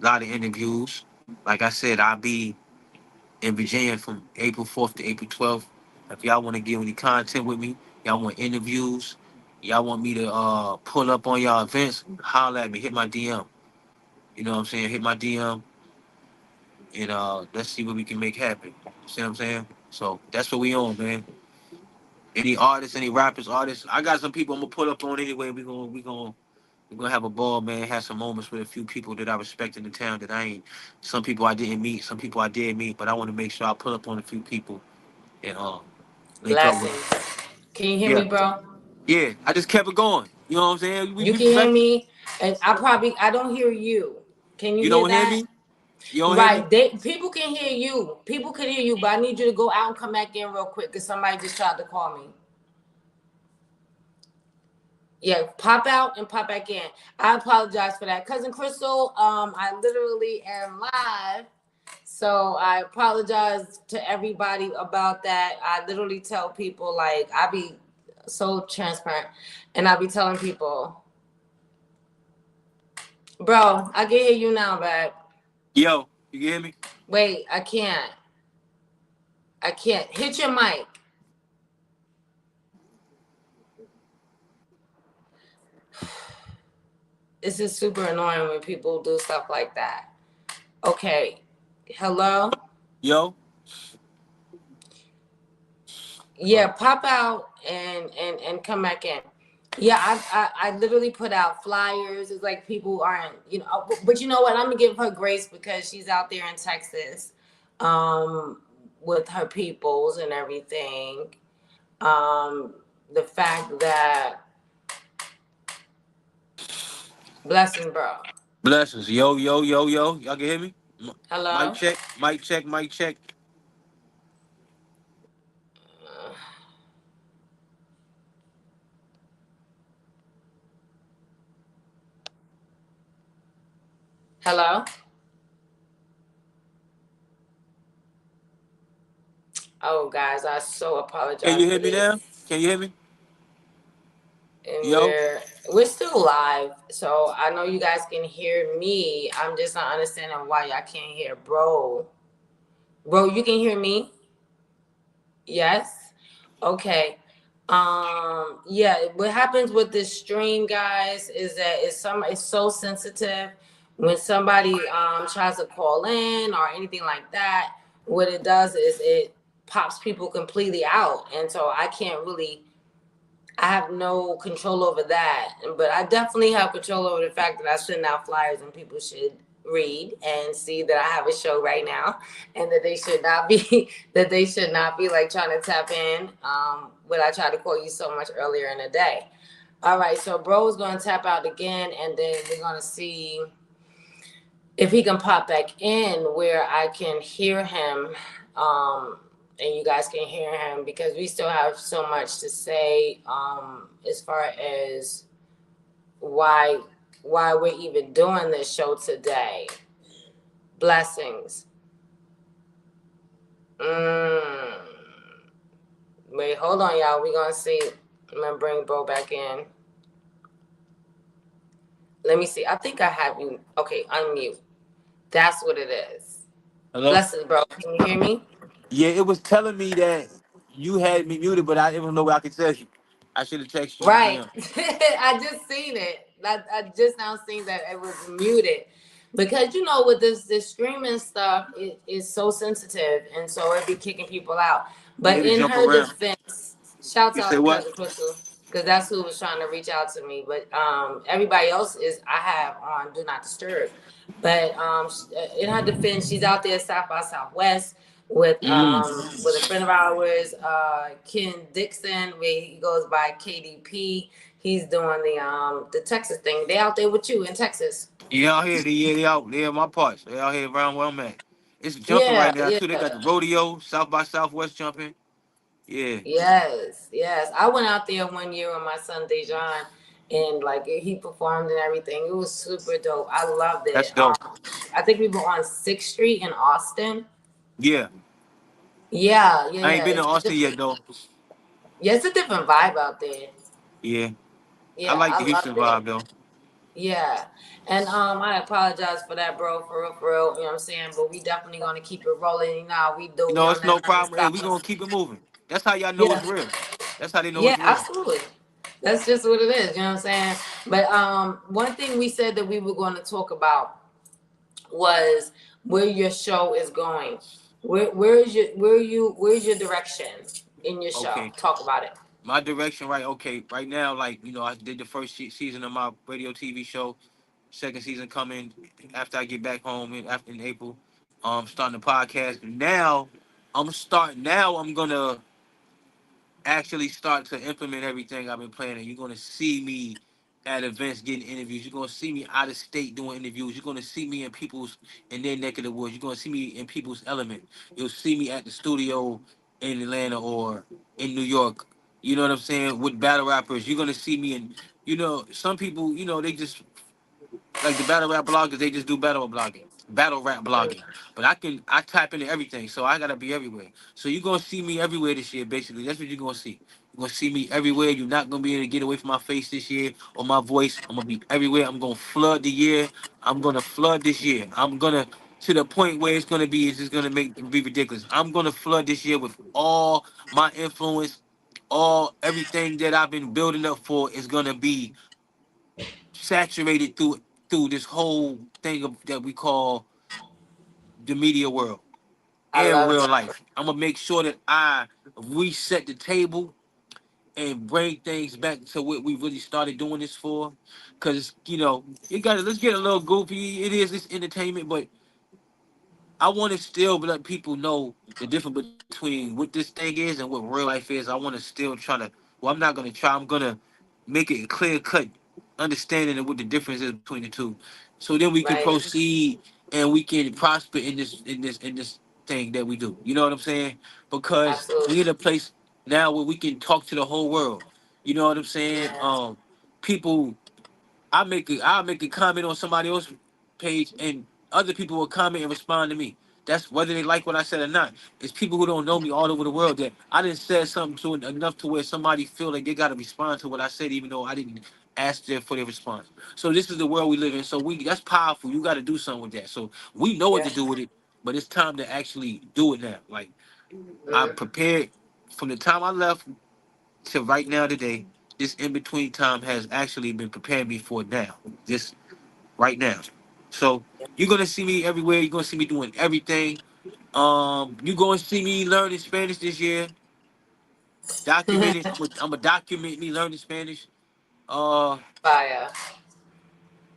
A lot of interviews. Like I said, I'll be in Virginia from April 4th to April 12th. If y'all want to get any content with me, y'all want interviews, y'all want me to pull up on y'all events, holler at me, hit my DM. You know what I'm saying? Hit my DM and let's see what we can make happen. See what I'm saying? So that's what we on, man. Any artists, any rappers, artists. I got some people I'm gonna pull up on anyway. We're gonna have a ball, man. Have some moments with a few people that I respect in the town that I ain't. Some people I didn't meet, some people I did meet, but I want to make sure I pull up on a few people and link up with them. Blessings. Can you hear Yeah, me, bro? yeah. I just kept it going. You know what I'm saying? We You we can hear perfect. me, and I don't hear you. Can you You hear don't hear that? me? You don't hear me? Right. People can hear you. People can hear you, but I need you to go out and come back in real quick because somebody just tried to call me. Yeah, pop out and pop back in. I apologize for that. Cousin Crystal, I literally am live. So I apologize to everybody about that. I literally tell people like I be so transparent and I be telling people, bro, I can hear you now, babe. Yo, you can hear me? Wait, I can't. I can't. Hit your mic. This is super annoying when people do stuff like that. Okay. Hello? Yo, Yeah, pop out and come back in. Yeah, I literally put out flyers. It's like people aren't, but you know what? I'm gonna give her grace because she's out there in Texas, with her peoples and everything. The fact that blessing, bro. blessings. Yo, yo, yo, yo. Y'all can hear me? Mic Hello. check, mic check, mic check. Uh, Hello. Oh, guys, I so Can apologize you for hear me now? this. Can you hear me? And Yo, we're still live, so I know you guys can hear me. I'm just not understanding why y'all can't hear bro. Bro, you can hear me? Yes. Okay. Yeah, what happens with this stream, guys, is that it's so sensitive when somebody tries to call in or anything like that. What it does is it pops people completely out, and so I can't really, I have no control over that, but I definitely have control over the fact that I send out flyers and people should read and see that I have a show right now, and that they should not be that they should not be like trying to tap in. When I tried to call you so much earlier in the day. All right, so bro is gonna tap out again, and then we're gonna see if he can pop back in where I can hear him, and you guys can hear him because we still have so much to say, as far as why why we're even doing this show today. Blessings. Mm. Wait, hold on, y'all. We gonna see. I'm gonna bring Bro back in. Let me see. I think I have you. Okay, unmute. That's what it is. hello. Blessings, bro. Can you hear me? Yeah, it was telling me that you had me muted, but I didn't know what I could tell you. I should have texted you in the Right. DM. I just seen it. I just now seen that it was muted. Because with this streaming stuff, it is so sensitive and so it be kicking people out. Yeah, But to in jump her around. defense, shouts You out say to what? Cousin Crystal. Because that's who was trying to reach out to me. But everybody else is I have on Do Not Disturb. But in her defense, she's out there South by Southwest with a friend of ours, Ken Dixon, where he goes by KDP. He's doing the Texas thing. They out there with you in Texas. Yeah, out here. They out. They in my parts. They out here around where I'm at. It's jumping Yeah, right now yeah. too. They got the rodeo, South by Southwest jumping. Yeah, Yes, yes. I went out there one year with my son Dejan, and like he performed and everything. It was super dope. I loved that's it. dope. I think we were on 6th Street in Austin. Yeah, Yeah, yeah, I ain't yeah. been to It's a Austin different, yet though. yeah, it's a different vibe out there. Yeah, I Yeah, like I the Houston loved it. vibe though. Yeah. And I apologize for that, bro, for real, you know what I'm saying? But we definitely gonna keep it rolling. We do, You we know, don't it's no never problem. Hey, stop we gonna us. keep it moving. That's how y'all know Yeah. it's real. That's how they know Yeah, it's real. absolutely. That's just what it is, you know what I'm saying? But one thing we said that we were gonna talk about was where your show is going. Where's your direction in your show? Okay, Talk about it. my direction, right? Okay, right now, like I did the first season of my radio TV show. Second season coming after I get back home in April. Starting the podcast. Now, I'm gonna actually start to implement everything I've been planning. You're gonna see me at events getting interviews. You're gonna see me out of state doing interviews. You're gonna see me in their neck of the woods. You're gonna see me in people's element. You'll see me at the studio in Atlanta or in New York You know what I'm saying? With battle rappers, you're gonna see me in. Some people, they just like the battle rap bloggers, they just do battle rap blogging. But I tap into everything, so I gotta be everywhere. So you're gonna see me everywhere this year, basically. That's what you're gonna see. You're gonna see me everywhere. You're not gonna be able to get away from my face this year or my voice. I'm gonna be everywhere. I'm gonna flood the year. I'm gonna flood this year. I'm gonna to the point where it's just gonna be ridiculous. I'm gonna flood this year with all my influence, all everything that I've been building up for is gonna be saturated through this whole thing that we call the media world I and love real that. life. I'm gonna make sure that I reset the table and bring things back to what we really started doing this for. Cause you got to let's get a little goofy. It is this entertainment, but I want to still let people know the difference between what this thing is and what real life is. I want to still try to. Well, I'm not gonna try. I'm gonna make it a clear cut understanding of what the difference is between the two, so then we can Right. proceed and we can prosper in this thing that we do. You know what I'm saying? Because we in Absolutely. a place now where we can talk to the whole world. You know what I'm saying? Yeah. People I'll make a comment on somebody else's page and other people will comment and respond to me. That's whether they like what I said or not. It's people who don't know me all over the world that I didn't say something to enough to where somebody feel like they gotta respond to what I said even though I didn't ask them for their response. So this is the world we live in. So we that's powerful. You gotta do something with that. So we know what Yeah. to do with it, but it's time to actually do it now. Like I'm Mm. prepared from the time I left to right now today, this in between time has actually been preparing me for now. This right now. So you're gonna see me everywhere. You're gonna see me doing everything. You're gonna see me learning Spanish this year. Documented. I'm gonna document me learning Spanish. Uh, Fire.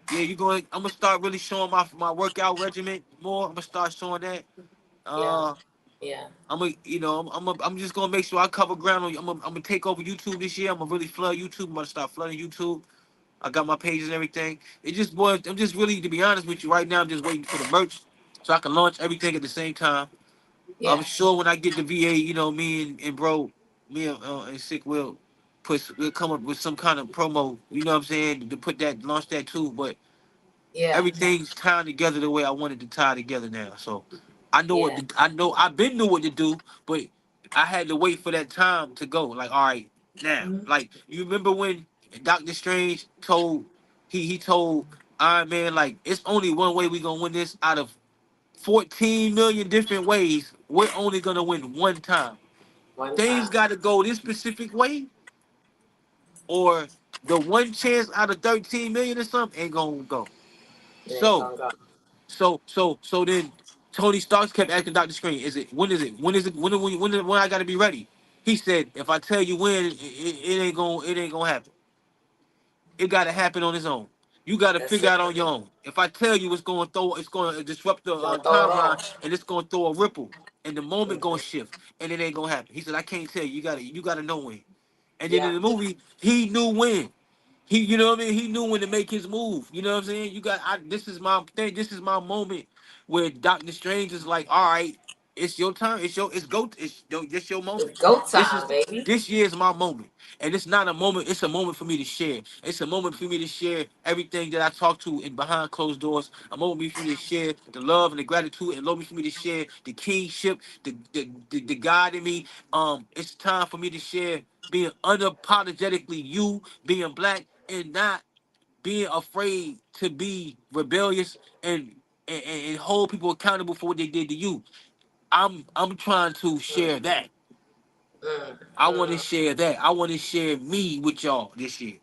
yeah, you going. I'm gonna start really showing my workout regimen more. I'm gonna start showing that. Yeah. Uh, Yeah. I'm gonna, I'm just gonna make sure I cover ground on. I'm gonna take over YouTube this year. I'm gonna really flood YouTube. I'm gonna start flooding YouTube. I got my pages and everything. It just was. I'm just really, to be honest with you, right now I'm just waiting for the merch so I can launch everything at the same time. I'm Yeah. sure when I get the VA, me and bro, me and Sick we'll come up with some kind of promo. You know what I'm saying to put that launch that too. But Yeah. everything's tying together the way I wanted to tie together now. So Yeah. I know I've been knew what to do, but I had to wait for that time to go. Like, all right, now. Mhm. Like you remember when Doctor Strange told he told Iron Man like it's only one way we gonna win this out of 14 million different ways. We're only gonna win one time. One Things time. gotta go this specific way, or the one chance out of 13 million or something ain't gonna go. It ain't So gonna go. so then Tony Stark kept asking Doctor Strange, when I gotta be ready? He said, if I tell you when, it ain't gonna happen. It gotta happen on its own. You gotta That's figure it. out on your own. If I tell you it's gonna disrupt the Gonna throw it timeline on. and it's gonna throw a ripple and the moment gonna Mhm. shift and it ain't gonna happen. He said, I can't tell you. You gotta know when. And then in Yeah. the movie, he knew when. You know what I mean? He knew when to make his move. You know what I'm saying? This is my thing. This is my moment where Doctor Strange is like, all right, it's your turn. This your moment. It's go This time, is baby. this year is my moment. And it's not a moment, it's a moment for me to share. It's a moment for me to share everything that I talk to in behind closed doors. A moment for me to share the love and the gratitude, and a moment for me to share the kingship, the God in me. It's time for me to share being unapologetically you, being black, and not being afraid to be rebellious and hold people accountable for what they did to you. I'm trying to share Mm, that. mm, I want to mm. share that. I want to share me with y'all this year.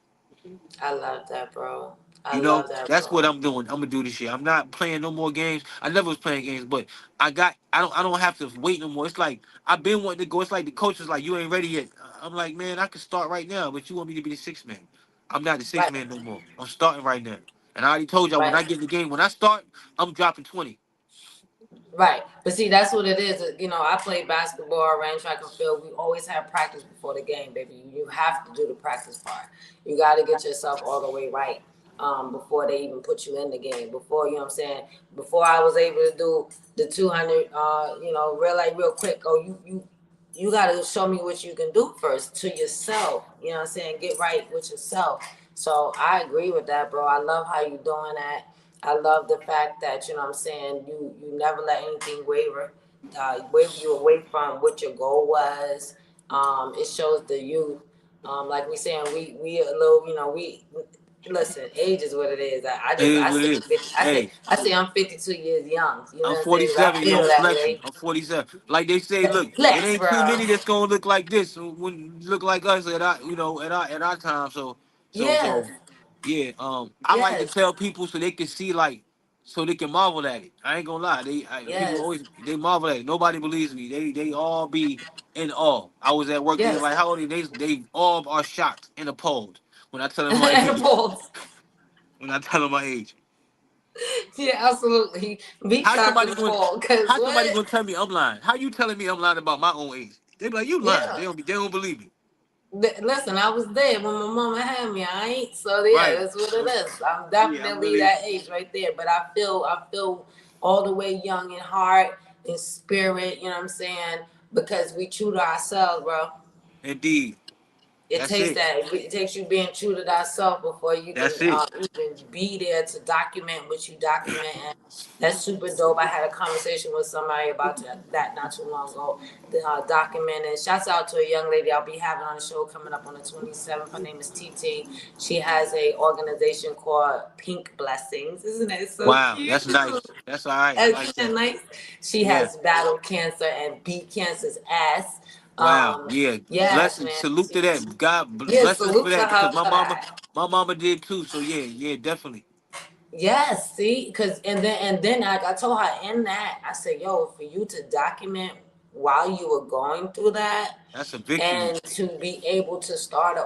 I love that, bro. I You know, love that, that's what bro. I'm doing. I'm gonna do this year. I'm not playing no more games. I never was playing games, but I don't have to wait no more. It's like I've been wanting to go. It's like the coach was like, you ain't ready yet. I'm like, man, I can start right now, but you want me to be the sixth man. I'm not the sixth Right. man no more. I'm starting right now. And I already told y'all when Right. I get in the game, when I start, I'm dropping 20. Right. But see, that's what it is. You know, I played basketball, ran track and field. We always have practice before the game, baby. You have to do the practice part. You got to get yourself all the way right before they even put you in the game. Before, you know what I'm saying? Before I was able to do the 200, real quick. Oh, you you got to show me what you can do first to yourself. You know what I'm saying? Get right with yourself. So I agree with that, bro. I love how you doing that. I love the fact that, you know what I'm saying, you never let anything waver you away from what your goal was. It shows the youth. Like we saying, we a little, we listen. Age is what it is. It is I what it say is. 50, Hey, I say I'm 52 years young. You know I'm what I'm saying? 'Cause I 47, yo, feel that flexing. way. I'm 47. Like they say, look, it Flex, ain't too bro. many that's gonna look like this when look like us at our, at our time. So Yes, yeah. I like to yes, tell people so they can see like, so they can marvel at it. I ain't gonna lie. People yes, always they marvel at it. Nobody believes me. They all be in awe. I was at work. They yes. like, how old are you? They all are shocked and appalled when I tell them my And the age. polls. When I tell them my age. Yeah, absolutely. Be How shocked somebody and going appalled. Cause how somebody what? gonna tell me I'm lying? How you telling me I'm lying about my own age? They be like, you lying. Yeah. They don't believe me. Listen, I was there when my mama had me. I ain't. So yeah, Right. that's what it So is. I'm yeah, I'm definitely really that age right there. But I feel all the way young in heart, in spirit. You know what I'm saying? Because we true to ourselves, bro. indeed. It That's takes it. that. It takes you being true to thyself before you can That's it. even be there to document what you document. And that's super dope. I had a conversation with somebody about that not too long ago. The documenting. Shouts out to a young lady I'll be having on the show coming up on the 27th. Her name is TT. She has a organization called Pink Blessings. Isn't that so Wow, cute? that's nice. That's all right. I like Isn't that that. nice? She Yeah. has battled cancer and beat cancer's ass. Wow. Yeah. Yes, Blessings. man. Salute to that. God Yeah, blessings for salute to that. Because her for that. my mama did too. So yeah, yeah, definitely. Yes, see, because and then I told her in that I said, yo, for you to document while you were going through that, That's a victory. and to be able to start a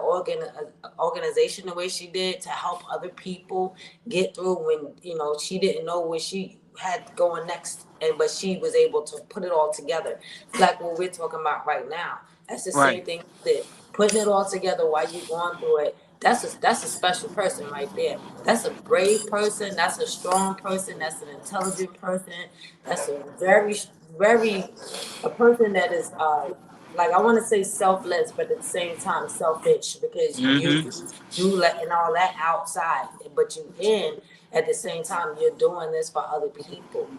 organization the way she did to help other people get through when she didn't know where she had going next, and but she was able to put it all together, like what we're talking about right now. That's the Right. same thing that putting it all together while you're going through it. That's a special person right there. That's a brave person. That's a strong person. That's an intelligent person. That's a very a person that is like I want to say selfless, but at the same time selfish because you Mm-hmm. do letting all that outside, but you in at the same time you're doing this for other people.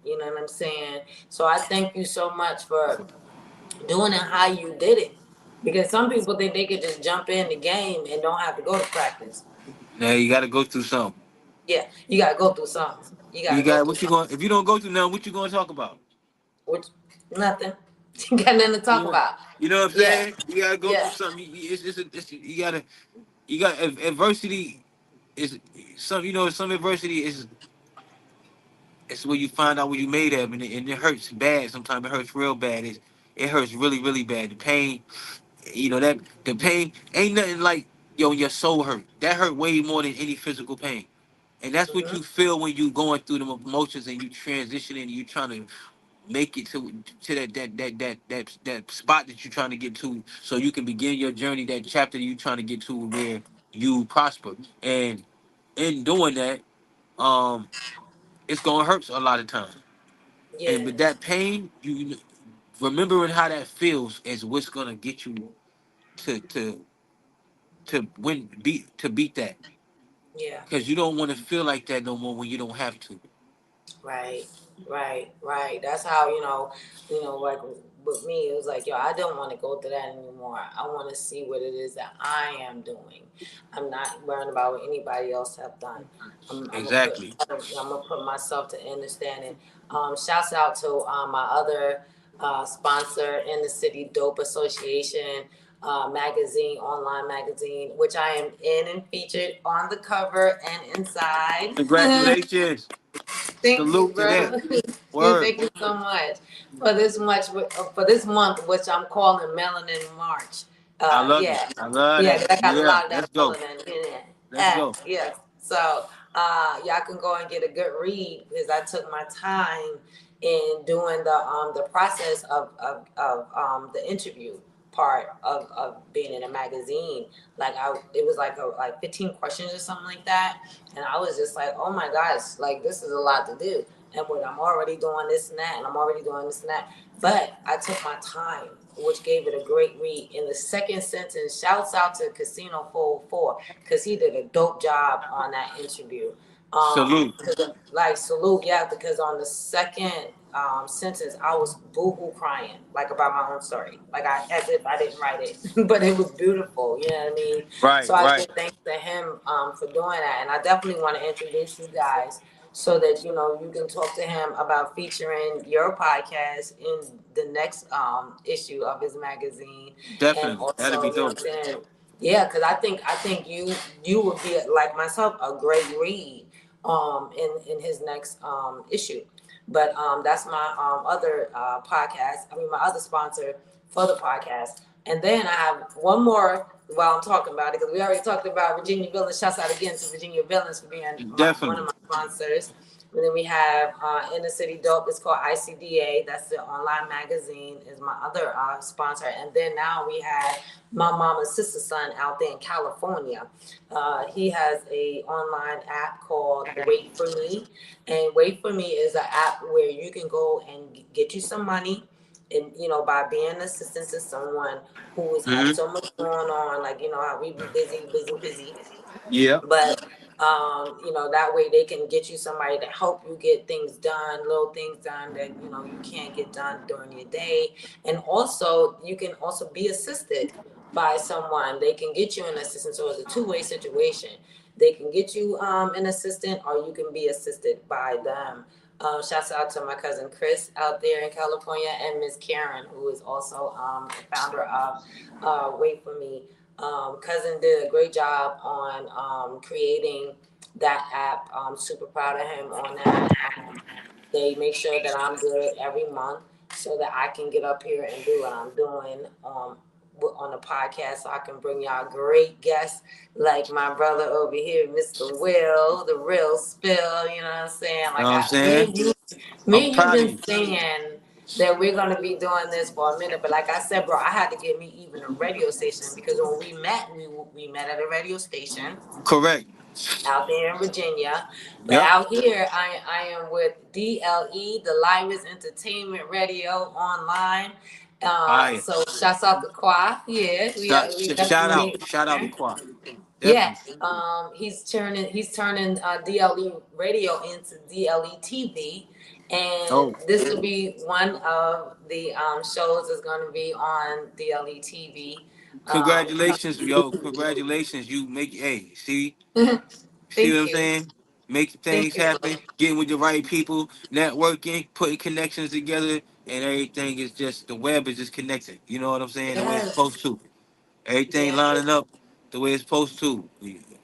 You know what I'm saying? So I thank you so much for doing it how you did it, because some people think they could just jump in the game and don't have to go to practice. Now you gotta go through something. Yeah, you gotta go through something. You You gotta go got through what you something. going if you don't go through nothing, what you gonna talk about? Which nothing. You got nothing to talk You know, about. you know what I'm Yeah, saying? You gotta go through yeah. something. You got adversity is some some adversity is it's where you find out where you made of, and it hurts bad. Sometimes it hurts real bad. It hurts really really bad. The pain, that the pain ain't nothing like your soul hurt. That hurt way more than any physical pain. And that's what Hmm. you feel when you going through the emotions and you transitioning and you trying to make it to that spot that you're trying to get to so you can begin your journey, that chapter that you're trying to get to where you prosper. And in doing that, um, it's gonna hurt a lot of times. And with Yes. that pain, you remembering how that feels is what's gonna get you to to beat that. Yeah. Because you don't want to feel like that no more when you don't have to. Right, right. That's how like with me, it was like, yo, I don't want to go through that anymore. I want to see what it is that I am doing. I'm not worrying about what anybody else have done. Exactly. I'm gonna put myself to understanding. Shouts out to my other sponsor in the city, Dope Association. Magazine, online magazine, which I am in and featured on the cover and inside. Congratulations. Thank you, Salute to bro. that. Word. Thank you so much for this month, which I'm calling Melanin March. I love it. Yeah, I love yeah, that. 'cause I got a Yeah. lot of Let's that go. melanin in it. Let's go. Yeah. So, y'all can go and get a good read because I took my time in doing the process of the interview part of being in a magazine. Like it was like 15 questions or something like that, and I was just like, oh my gosh, like this is a lot to do. and what I'm already doing this and that, and I'm already doing this and that. But I took my time, which gave it a great read. In the second sentence, shouts out to Casino 404 because he did a dope job on that interview. Salute. Like salute, yeah, because on the second sentence, I was boohoo crying, like about my own story, like I as if I didn't write it, but it was beautiful. You know what I mean? So Right, I right. give thanks to him for doing that, and I definitely want to introduce you guys so that you can talk to him about featuring your podcast in the next issue of his magazine, and Definitely. That'd also be dope. I'm saying, yeah, because I think you would be like myself a great read in his next issue. But that's my other podcast. I mean, my other sponsor for the podcast. And then I have one more while I'm talking about it because we already talked about Virginia Villains. Shouts out again to Virginia Villains for being one of Definitely. my sponsors. And then we have Inner City Dope. It's called ICDA. That's the online magazine. Is my other sponsor. And then now we have my mama's sister son out there in California. He has a online app called Wait for Me, and Wait for Me is an app where you can go and get you some money, and by being an assistant to someone who has had Hmm. so much going on, like how we be busy, busy, busy. Yeah. But that way they can get you somebody to help you get things done, little things done that you can't get done during your day. And also you can also be assisted by someone. They can get you an assistant, so it's a two-way situation. They can get you an assistant, or you can be assisted by them. Shouts out to my cousin Chris out there in California, and Miss Karen, who is also the founder of Wait for Me. Cousin did a great job on creating that app. I'm super proud of him on that. They make sure that I'm good every month so that I can get up here and do what I'm doing on the podcast, so I can bring y'all great guests like my brother over here, Mr. Will, the real spill. You know what I'm saying? You Like know what I'm me saying? and you, I'm me and you proud of been you. saying that we're gonna be doing this for a minute, but like I said, bro, I had to get me even a radio station because when we met, we met at a radio station Correct. out there in Virginia. But Yep. out here, I am with DLE, the Livest Entertainment Radio online. Aye. So shouts out to Qua. Yeah, we Shout definitely out. need Shout out to there. Quad. Yeah, Definitely. he's turning DLE Radio into DLE TV, and Oh, this will be one of the shows that's going to be on DLE TV. congratulations, yo. Congratulations. You make, hey, see what Thank I'm you, saying? Making thank things you, bro. happen, getting with the right people, networking, putting connections together, and everything is just, the web is just connected. You know what I'm saying? The way it's Yes, supposed to. Everything yes. lining up the way it's supposed to.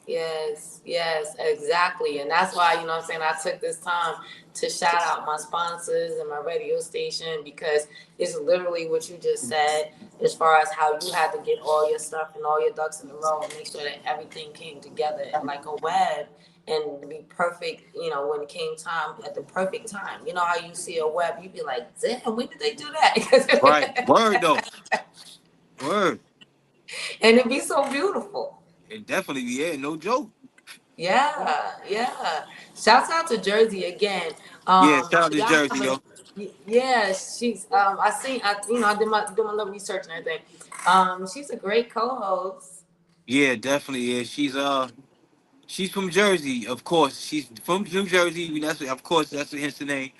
Yes, yes, exactly. And that's why, what I'm saying, I took this time to shout out my sponsors and my radio station because it's literally what you just said as far as how you had to get all your stuff and all your ducks in a row and make sure that everything came together like a web and be perfect, when it came time at the perfect time. You know how you see a web, you be like, damn, when did they do Right. that? Word though. Word. And it be so beautiful. It definitely, yeah, no joke. Yeah, yeah. Shouts out to Jersey again. Yeah, shout out to Y'all Jersey, have yo. yeah, she's I seen I did my little research and everything. She's a great co-host. Yeah, definitely. Yeah, she's from Jersey, of course. She's from New Jersey. That's, of course, that's hence the name.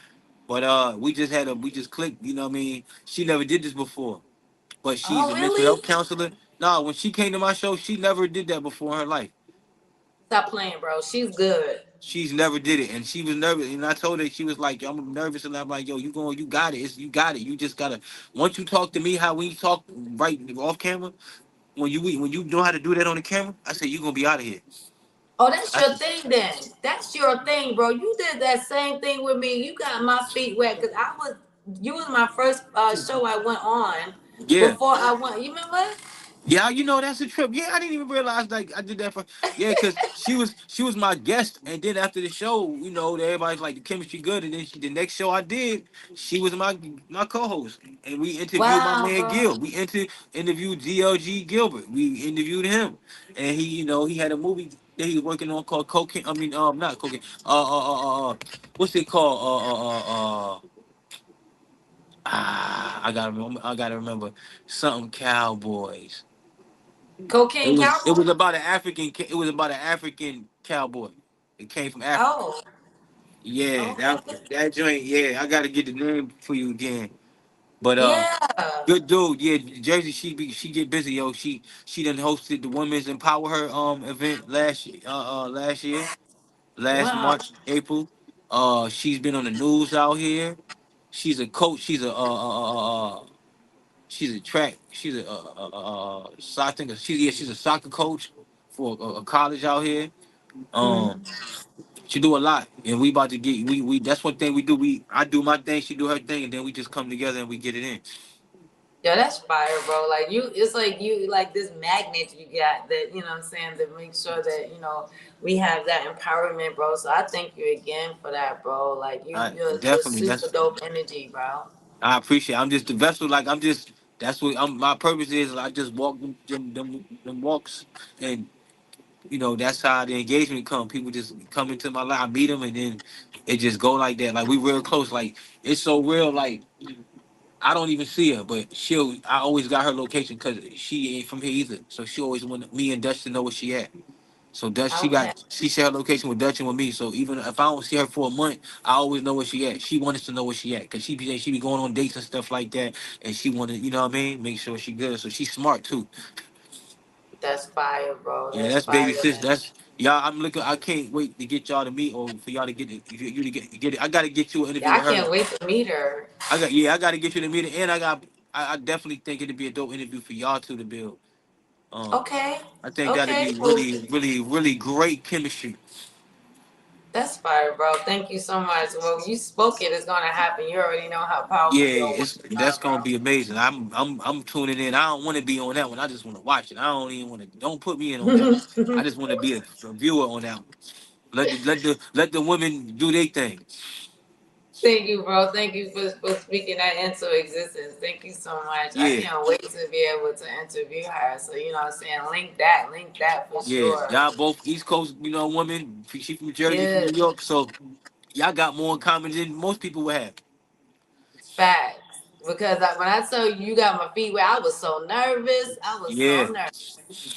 But we just clicked. You know what I mean? She never did this before, but she's Oh, a mental health really? counselor. Nah, when she came to my show, she never did that before in her life. Stop playing, bro. She's good. She's never did it, and she was nervous. And I told her, she was like, "I'm nervous," and I'm like, "Yo, you got it. You got it. You just gotta. Once you talk to me, how we talk right off camera, when you know how to do that on the camera, I said you gonna be out of here." Oh, that's I your said, thing then. That's your thing, bro. You did that same thing with me. You got my feet wet because you was my first show I went on yeah. before I went. You remember? Yeah, you know that's a trip. Yeah, I didn't even realize like I did that for, yeah, because she was my guest, and then after the show, everybody's like the chemistry good, and then the next show I did, she was my co-host, and we interviewed my Wow, man bro. Gil. We interviewed DLG Gilbert. We interviewed him, and he had a movie. that he was working on called cocaine. I mean, not cocaine. What's it called? I gotta remember. I gotta remember something Cowboys. It Cocaine was it Cowboy. was about an African. It was about an African cowboy. It came from Africa. Oh, Yeah, okay. that joint. Yeah, I gotta get the name for you again. But Yeah. good dude. Yeah, Jersey. She get busy, yo. She done hosted the Women's Empower Her event last year, last Wow. March, April. She's been on the news out here. She's a coach. She's a track. She's I think she's a soccer coach for a college out here. Mhm. Um, she do a lot, and we about to get we. That's one thing we do. I do my thing, she do her thing, and then we just come together and we get it in. Yeah, that's fire, bro. Like you, it's like you, like this magnet you got that, you know what I'm saying, to make sure that, we have that empowerment, bro. So I thank you again for that, bro. Like I you're definitely super that's dope energy, bro. I appreciate. I'm just the vessel. Like I'm just. That's what my purpose is. I just walk them walks, and that's how the engagement come. People just come into my life. I meet them, and then it just go like that. Like we real close. Like it's so real. Like I don't even see her, but I always got her location because she ain't from here either. So she always want me and Dutch to know where she at. So Dutch, Okay. she share her location with Dutch and with me. So even if I don't see her for a month, I always know where she at. She wants to know where she at because she be going on dates and stuff like that, and she wanted, you know what I mean, make sure she good. So she's smart too. That's fire, bro. Yeah, That's that's baby fire, sis. man. That's y'all. I'm looking. I can't wait to get y'all to meet or for y'all to get it. You to get it. I got to get you an Yeah, interview I with her. can't wait to meet her. I got to get you to meet her, and I definitely think it'd be a dope interview for y'all two to build. Um, Okay. I think that'd Okay. be Well, really, really, really great chemistry. that's fire, bro. Thank you so much. Well, you spoke it. It's gonna happen. You already know how Yeah, powerful your words it's that's are, gonna be amazing. I'm tuning in. I don't want to be on that one. I just want to watch it. I don't even want to. Don't put me in on that one. I bro. just want to be a viewer on that one. Let the women do their thing. Thank you, bro. Thank you for speaking that into existence. Thank you so much. I Yeah, can't wait to be able to interview her. So, you know what I'm saying? Link that for yeah. sure. Y'all both East Coast, women. She from Jersey, from Yeah, New York, so y'all got more in common than most people would have. facts. Because when I tell you you got my feet wet, I was so nervous. I was so Yeah, nervous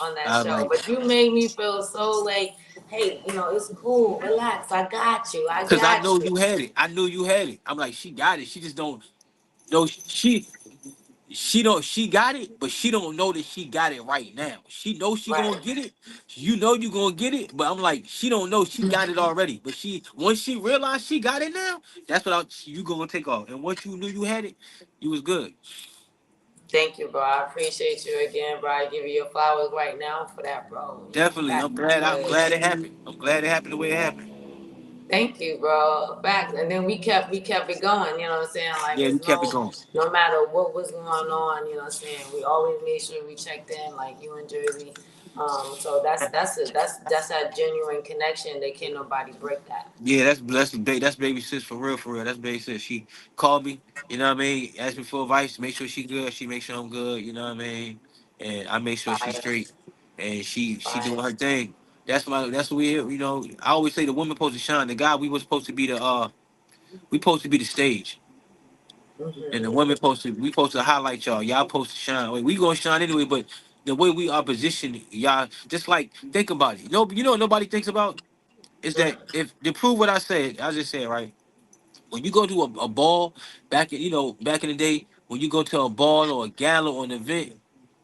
on that I show. like. But you made me feel so like, hey, it's cool. Relax. I got you. I Cause I got know you. you had it. I knew you had it. I'm like, she got it. She just don't. No, she don't she got it, but she don't know that she got it right now. She knows she gonna Right. get it. You know you gonna get it, but I'm like, she don't know she got it already. But she once she realized she got it now, that's what you gonna take off. And once you knew you had it, you was good. Thank you, bro. I appreciate you again, bro. I give you your flowers right now for that, bro. Definitely. Facts. I'm glad it happened. I'm glad it happened the way it happened. Thank you, bro. Facts. And then we kept it going, you know what I'm saying? Like Yeah, we it's kept it going. no matter what was going on, you know what I'm saying? We always made sure we checked in, like you in Jersey. So that's that genuine connection that can't nobody break that. Yeah, that's baby sis for real, for real. That's baby sis. She called me, you know what I mean, asked me for advice, make sure she good, she make sure I'm good, you know what I mean? And I make sure she's Fire, straight. And she fire. doing her thing. That's what I always say the woman supposed to shine. The guy we was supposed to be we supposed to be the stage. And the Hmm. women supposed to highlight y'all. Y'all supposed to shine. We gonna shine anyway, but the way we are positioned, y'all just like think about it. No, what nobody thinks about is that Mm, if to prove what I just said, right? When you go to a ball back in the day, when you go to a ball or a gala or an event,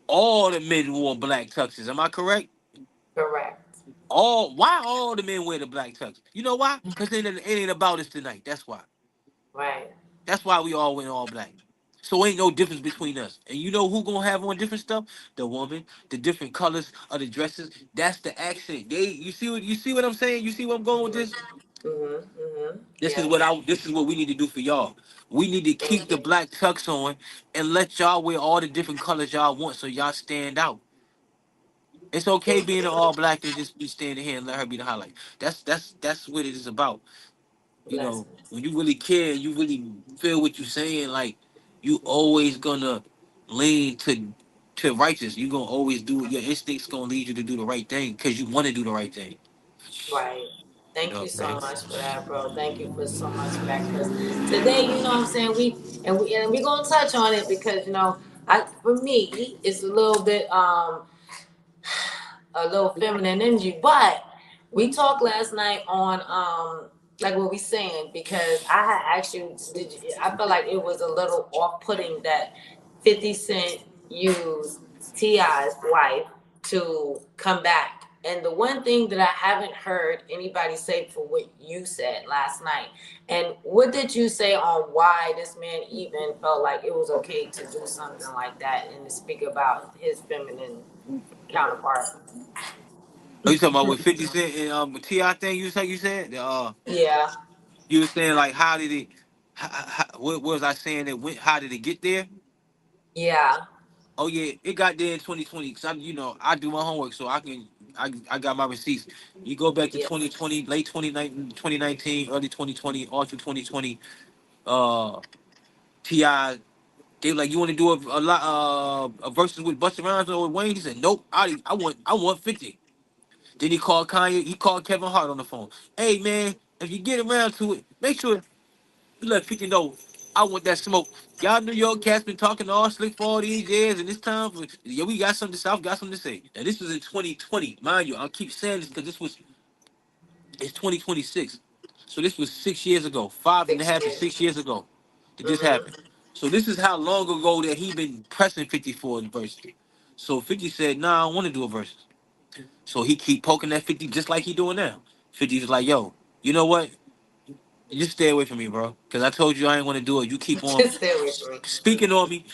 all the men wore black tuxes. Am I correct? correct. Why all the men wear the black tux? You know why? Because it ain't about us tonight. That's why. Right. That's why we all wear all black. So ain't no difference between us. And you know who gonna have on different stuff? The woman, the different colors of the dresses. That's the accent. You see what I'm saying? You see where I'm going with this? Hmm. Hmm. This is Yes. what we need to do for y'all. We need to keep Thank the you. black tux on and let y'all wear all the different colors y'all want so y'all stand out. It's okay Thank being in you. all black and just be standing here and let her be the highlight. That's what it is about. Blessings. When you really care, you really feel what you're saying, like you always gonna lean to righteous. You gonna always do your instincts gonna lead you to do the right thing because you want to do the right thing. Right. You Thank know you what I'm so saying? much for that, bro. Thank you for so much for that. Cause today, you know what I'm saying, we gonna touch on it because I for me it's a little bit a little feminine energy. But we talked last night on like what we saying because I had actually I felt like it was a little off putting that 50 Cent used T.I.'s wife to come back. And the one thing that I haven't heard anybody say for what you said last night, and what did you say on why this man even felt like it was okay to do something like that and to speak about his feminine counterpart? Are you talking about with 50 Cent and T.I. thing you said? Yeah, You were saying like how did it what was I saying that went how did it get there? yeah, Oh yeah, it got there in 2020 because I do my homework so I got my receipts. You go back to yeah. 2020, late 2019, 2019, early 2020, all through 2020. Uh, Ti they were like, you want to do a lot a verses with Busta Rhymes or with Wayne? He said nope. I want 50. Then he called Kanye. He called Kevin Hart on the phone. Hey man, if you get around to it, make sure you let 50 know I want that smoke. Y'all New York cats been talking all slick for all these years, and it's time for yeah, we got something to say. I've got something to say. Now this was in 2020, mind you. I'll keep saying this because it's 2026. So this was 6 years ago, five and a half to 6 years. 6 years ago that this Mm-hmm. happened. So this is how long ago that he been pressing 50 for the verse. So 50 said, nah, I don't want to do a verse. So he keep poking that 50 just like he doing now. 50 was like, yo, you know what? Just stay away from me, bro. Cause I told you I ain't want to do it. You keep on Just stay away from me. speaking on me.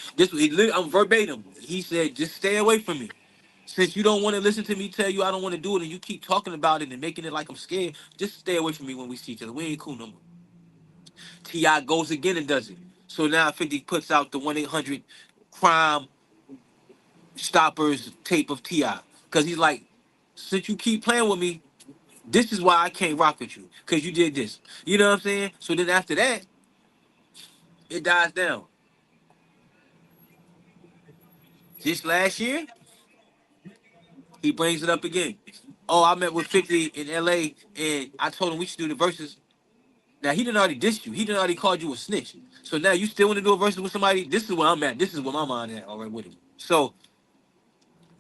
I'm verbatim. He said, just stay away from me. Since you don't want to listen to me tell you I don't want to do it, and you keep talking about it and making it like I'm scared, just stay away from me when we see each other. We ain't cool no more. Ti goes again and does it. So now 50 puts out the 1-800 crime stoppers tape of Ti, cause he's like, since you keep playing with me, this is why I can't rock with you, cause you did this. You know what I'm saying? So then after that, it dies down. Just last year, he brings it up again. Oh, I met with 50 in LA and I told him we should do the verses. Now he didn't already diss you. He didn't already called you a snitch. So now you still want to do a verses with somebody? This is where I'm at. This is where my mind at all right with him. So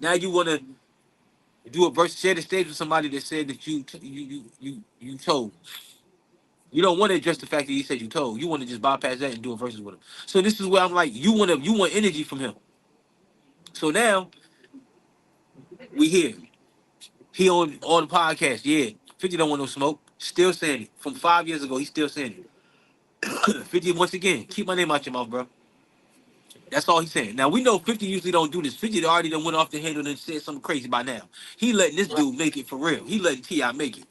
now you want to do a verse, share the stage with somebody that said that you told. You don't want to address the fact that he said you told. You want to just bypass that and do a verses with him. So this is where I'm like, you want energy from him. So now we here. He on all the podcasts. Yeah. 50 don't want no smoke. Still saying it. From 5 years ago, he's still saying it. 50 once again, keep my name out your mouth, bro. That's all he's saying. Now we know 50 usually don't do this. 50 already done went off the handle and said something crazy by now. He letting this Right, dude make it for real. He letting Ti make it.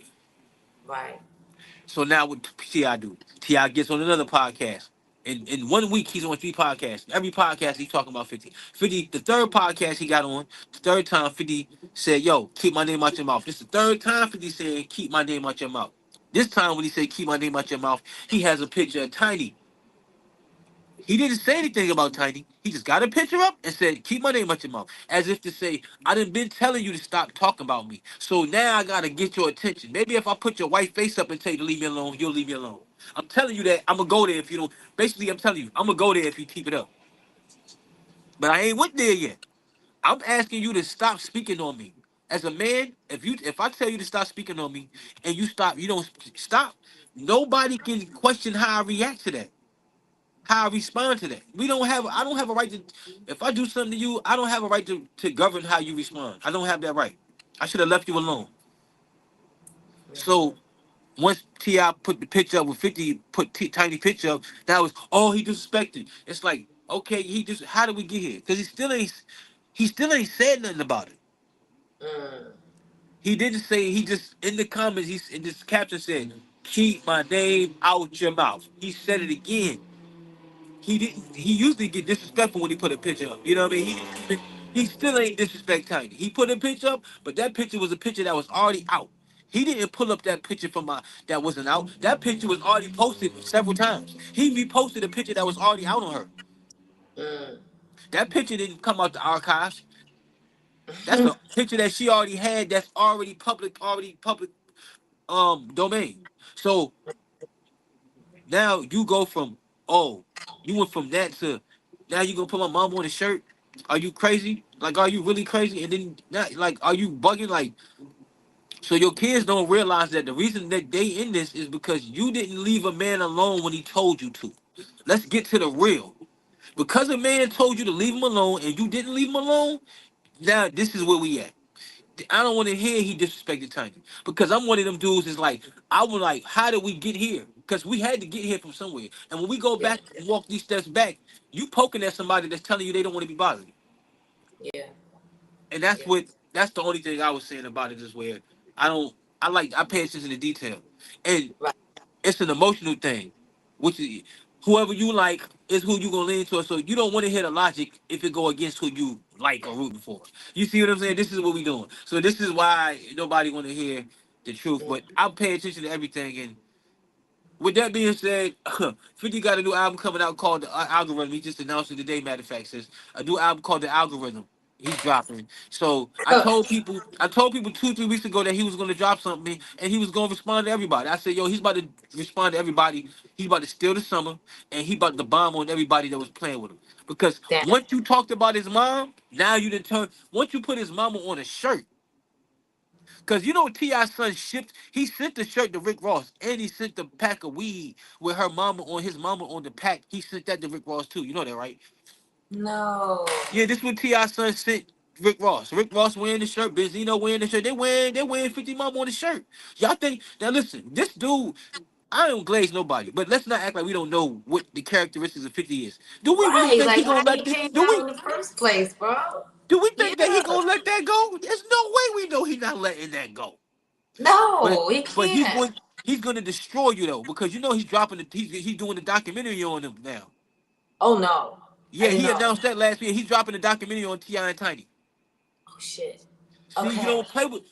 right. So now what Ti do? Ti gets on another podcast. In 1 week, he's on 3 podcasts. Every podcast he's talking about 50. 50, the third podcast he got on, the third time 50 said, yo, keep my name out your mouth. This is the third time 50 said, keep my name out your mouth. This time when he said, keep my name out your mouth, he has a picture of Tiny. He didn't say anything about Tiny. He just got a picture up and said, keep my name out your mouth. As if to say, I done been telling you to stop talking about me. So now I gotta get your attention. Maybe if I put your white face up and tell you to leave me alone, you'll leave me alone. I'm telling you that I'm gonna go there if you don't. Basically, I'm telling you, I'm gonna go there if you keep it up. But I ain't went there yet. I'm asking you to stop speaking on me. As a man, if I tell you to stop speaking on me and you don't stop, nobody can question how I react to that. How I respond to that. I don't have a right to if I do something to you, I don't have a right to govern how you respond. I don't have that right. I should have left you alone. So once Ti put the picture up with 50, put Tiny picture up, that was he disrespected. It's like, okay, how did we get here? Because he still ain't said nothing about it. Mm, He didn't say he just in the comments, he's in this caption said, keep my name out your mouth. He said it again. He didn't. He usually get disrespectful when he put a picture up. You know what I mean? He still ain't disrespect Tiny. He put a picture up, but that picture was a picture that was already out. He didn't pull up that picture from that wasn't out. That picture was already posted several times. He reposted a picture that was already out on her. mm. That picture didn't come out the archives. That's a picture that she already had. That's already public. Already public. domain. So now you go from, oh, you went from that to now you gonna put my mom on a shirt. Are you crazy? Like, are you really crazy? And then not, like, are you bugging? Like, so your kids don't realize that the reason that they in this is because you didn't leave a man alone when he told you to. Let's get to the real. Because a man told you to leave him alone and you didn't leave him alone, now this is where we at. I don't want to hear he disrespected Tanya. Because I'm one of them dudes is like, I was like, how did we get here? Because we had to get here from somewhere. And when we go Yeah. back and walk these steps back, you poking at somebody that's telling you they don't want to be bothered. Yeah. And Yeah. that's the only thing I was saying about it is where I don't I pay attention to detail. And Right. it's an emotional thing, which is whoever you like is who you gonna lean towards. So you don't want to hear the logic if it go against who you like or rooting for. You see what I'm saying? This is what we doing. So this is why nobody want to hear the truth. Mm. But I pay attention to everything. And with that being said, 50 got a new album coming out called The Algorithm. He just announced it today, matter of fact, says a new album called The Algorithm. He's dropping. So I told people 2, 3 weeks ago that he was gonna drop something and he was gonna respond to everybody. I said, yo, he's about to respond to everybody. He's about to steal the summer and he about to bomb on everybody that was playing with him. Because Damn. once you talked about his mom, now you didn't turn. Once you put his mama on a shirt, cause you know T.I.'s son shipped. He sent the shirt to Rick Ross, and he sent the pack of weed with her mama on his mama on the pack. He sent that to Rick Ross too. You know that, right? No. Yeah, this what T.I.'s son sent Rick Ross. Rick Ross wearing the shirt, Benzino wearing the shirt. They wearing 50 mama on the shirt. Y'all think now? Listen, this dude. I don't glaze nobody, but let's not act like we don't know what the characteristics of 50 is. Do we really Right. think he Like gonna how let he this? came out in the first place, bro. Do we Yeah. think that he gonna let that go? There's no way we know he not letting that go. But No, he but can't. he's going to destroy you though because you know he's dropping he's doing the documentary on him now. Oh no. I Yeah, didn't he know. announced that last week. He's dropping the documentary on Ti and Tiny. Oh shit. See, you Okay. don't play with.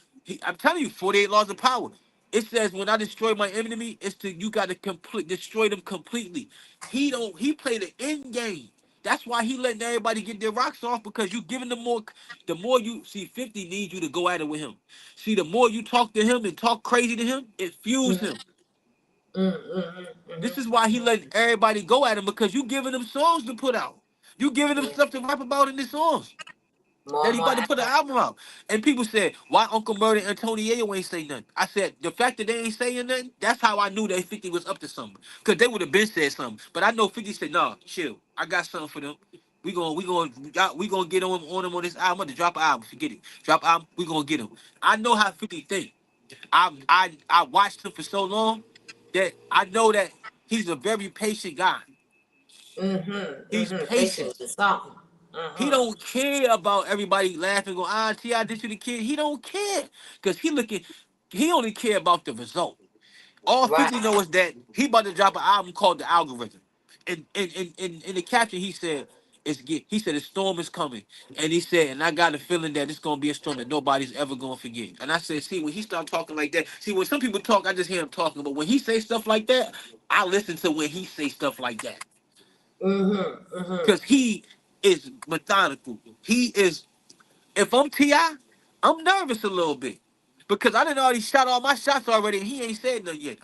I'm telling you, 48 laws of power. It says when I destroy my enemy, it's to you got to complete destroy them completely. He don't. He played the end game. That's why he letting everybody get their rocks off because you giving them more. The more you see, 50 needs you to go at it with him. See, the more you talk to him and talk crazy to him, it fuels Mm, him. This is why he mm. letting everybody go at him because you giving them songs to put out. You giving them Yeah. stuff to rap about in the songs More that and he more about to put an ammo. album out. And people said, why Uncle Murder and Tony Yayo ain't say nothing? I said, the fact that they ain't saying nothing, that's how I knew that 50 was up to something. Because they would have been said something. But I know 50 said, nah, chill. I got something for them. We gonna get on them on this album. I'm to drop an album. Forget it. Drop an album. We gonna get him. I know how 50 think. I watched him for so long that I know that he's a very patient guy. He's Patience patient. is something. He don't care about everybody laughing, going, T.I. did you the kid. He don't care. Because he only care about the result. All Right. 50 know is that he about to drop an album called The Algorithm. And in the caption, he said, he said, the storm is coming. And he said, and I got a feeling that it's going to be a storm that nobody's ever going to forget. And I said, see, when he start talking like that, see, when some people talk, I just hear him talking. But when he say stuff like that, I listen to when he say stuff like that. Because he is methodical. He is, if I'm T.I., I'm nervous a little bit. Because I didn't already shot all my shots already and he ain't said nothing yet.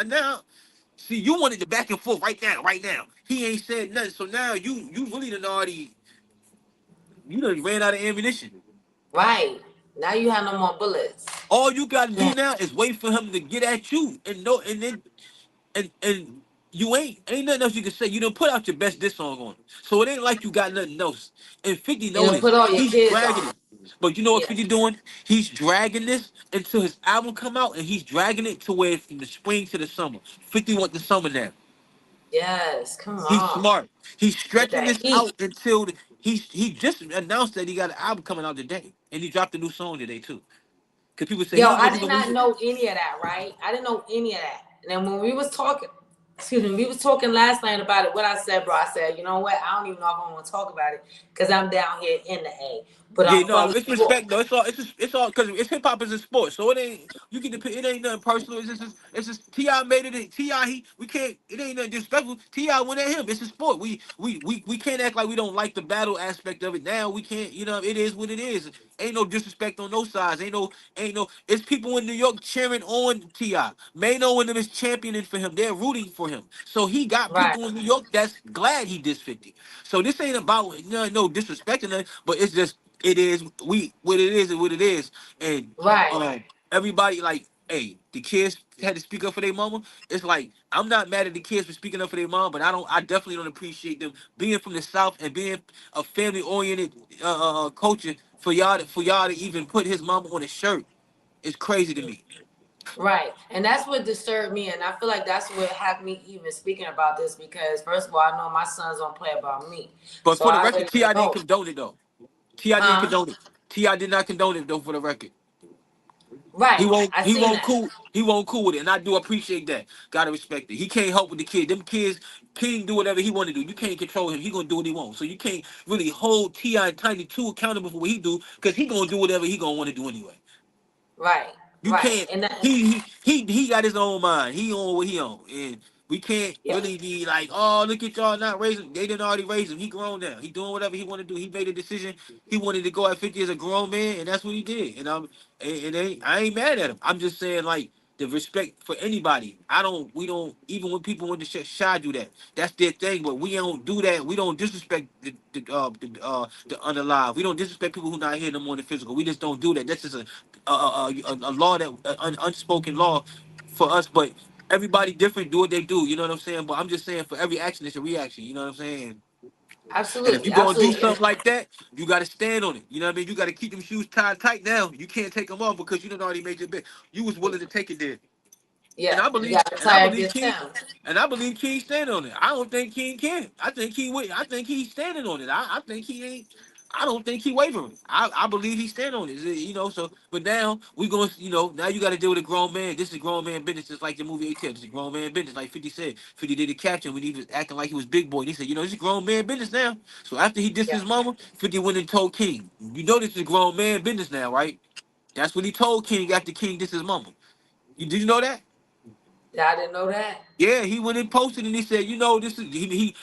Now, see, you wanted the back and forth right now, right now. He ain't said nothing. So now you really done already, you done ran out of ammunition. Right. Now you have no more bullets. All you gotta do Yeah. now is wait for him to get at you and know, and then and you ain't nothing else you can say. You done put out your best diss song on him. So it ain't like you got nothing else. And 50 You don't noticed put all your he's kids dragging on. it. But you know what Yeah. 50 doing? He's dragging this until his album come out and he's dragging it to where from the spring to the summer. 50 want the summer now. Yes. Come He's on. smart. He's With stretching that this heat. out until he just announced that he got an album coming out today. And he dropped a new song today too. Cause people say he Yo, don't know I if he did gonna release not it. know any of that, right? I didn't know any of that. And then when we was talking, excuse me, we was talking last night about it. What I said, bro, I said, you know what? I don't even know if I want to talk about it because I'm down here in the A. But Yeah, I'm no, from it's New York. respect though. It's all because it's hip hop is a sport, so it ain't you can depend. It ain't nothing personal. It's just Ti made it. Ti we can't. It ain't nothing disrespectful. Ti went at him. It's a sport. We can't act like we don't like the battle aspect of it. Now we can't. You know, it is what it is. Ain't no disrespect on no sides. Ain't no. It's people in New York cheering on Ti. Mano and them is championing for him. They're rooting for him. So he got Right. people in New York that's glad he did 50. So this ain't about no disrespecting it, but it's just it is we what it is and what it is. And Right. everybody like, hey, the kids had to speak up for their mama. It's like I'm not mad at the kids for speaking up for their mom, but I definitely don't appreciate them being from the South and being a family oriented culture for y'all to even put his mama on a shirt. It's crazy to me. Right. And that's what disturbed me. And I feel like that's what had me even speaking about this because, first of all, I know my sons don't play about me. But So for the I record, already Ti didn't know. condone it though. Ti didn't Huh? condone it. Ti did not condone it though. For the record, he Right. won't. I He seen won't that. cool. He won't cool with it, and I do appreciate that. Gotta respect it. He can't help with the kid. Them kids, King do whatever he want to do. You can't control him. He gonna do what he wants. So you can't really hold Ti and Tiny too accountable for what he do, because he gonna do whatever he gonna want to do anyway. Right. You Right. can't. And that, He got his own mind. He on what he on, and we can't yeah. really be like, oh, look at y'all not raising. They didn't already raise him. He grown now. He doing whatever he want to do. He made a decision. He wanted to go at 50 as a grown man, and that's what he did. I ain't mad at him. I'm just saying like the respect for anybody. I don't. We don't even when people want to shy do that. That's their thing. But we don't do that. We don't disrespect the unalive. We don't disrespect people who not here no more than physical. We just don't do that. That's just a law that an unspoken law for us. But everybody different. Do what they do. You know what I'm saying? But I'm just saying for every action, it's a reaction. You know what I'm saying? And if Absolutely. you gonna do Absolutely. And something like that, you gotta stand on it. You know what I mean? You gotta keep them shoes tied tight now. You can't take them off because you done already made your bet. You was willing to take it there. And yeah, I you believe, got to and I tie up believe your King, Timbs. and I believe King stand on it. I don't think King can. I think he's standing on it. I think he ain't. I don't think he wavering. I believe he stand on it. You know. So, but now we going. Now you got to deal with a grown man. This is grown man business, just like the movie ATL. This is grown man business, like 50 said. 50 did the caption when he was acting like he was big boy. And he said, this is grown man business now. So after he dissed Yeah. his mama, 50 went and told King, this is grown man business now, right? That's what he told King after King dissed his mama. Did you know that? Yeah, I didn't know that. Yeah, he went and posted and he said, this is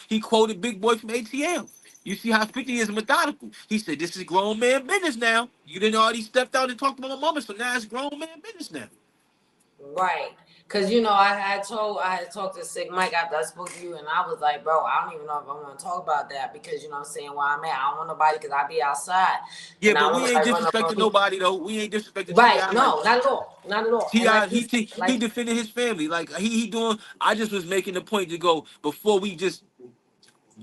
he quoted Big Boy from ATL. You see how 50 is methodical. He said, this is grown man business now. You didn't already stepped out and talked about my mama, so now it's grown man business now. Right. Cause I had talked to Sig Mike after I spoke to you, and I was like, bro, I don't even know if I want to talk about that because you know what I'm saying where I'm at. I don't want nobody because I be outside, Yeah, and I but don't we want ain't nobody running up on disrespecting me. nobody though. We ain't disrespecting Right? Ti like No, not at all, not at all. And Ti. like you said, He like defended his family like he doing. I just was making the point to go before we just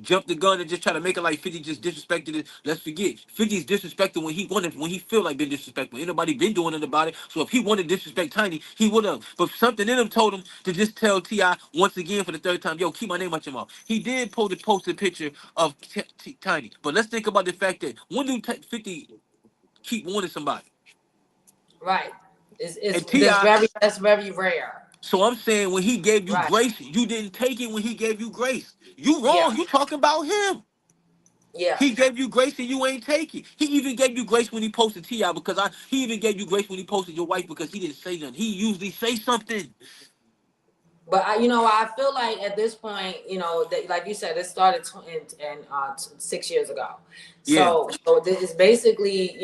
jump the gun and just try to make it like 50 just disrespected it. Let's forget. 50's disrespected when he feel like being disrespectful. Ain't nobody been doing it about it. So if he wanted to disrespect Tiny, he would have. But something in him told him to just tell T.I. once again for the third time, yo, keep my name out your mouth. He did post a picture of Tiny. But let's think about the fact that when do 50 keep wanting somebody? right, And that's T.I. very rare. So I'm saying when he gave you Right. grace, you didn't take it when he gave you grace. You Yeah. wrong. You talking about him. Yeah. He gave you grace and you ain't take it. He even gave you grace when he posted Ti because he even gave you grace when he posted your wife because he didn't say nothing. He usually say something. But I feel like at this point, that, like you said, it started 6 years ago. Yeah. So this is basically,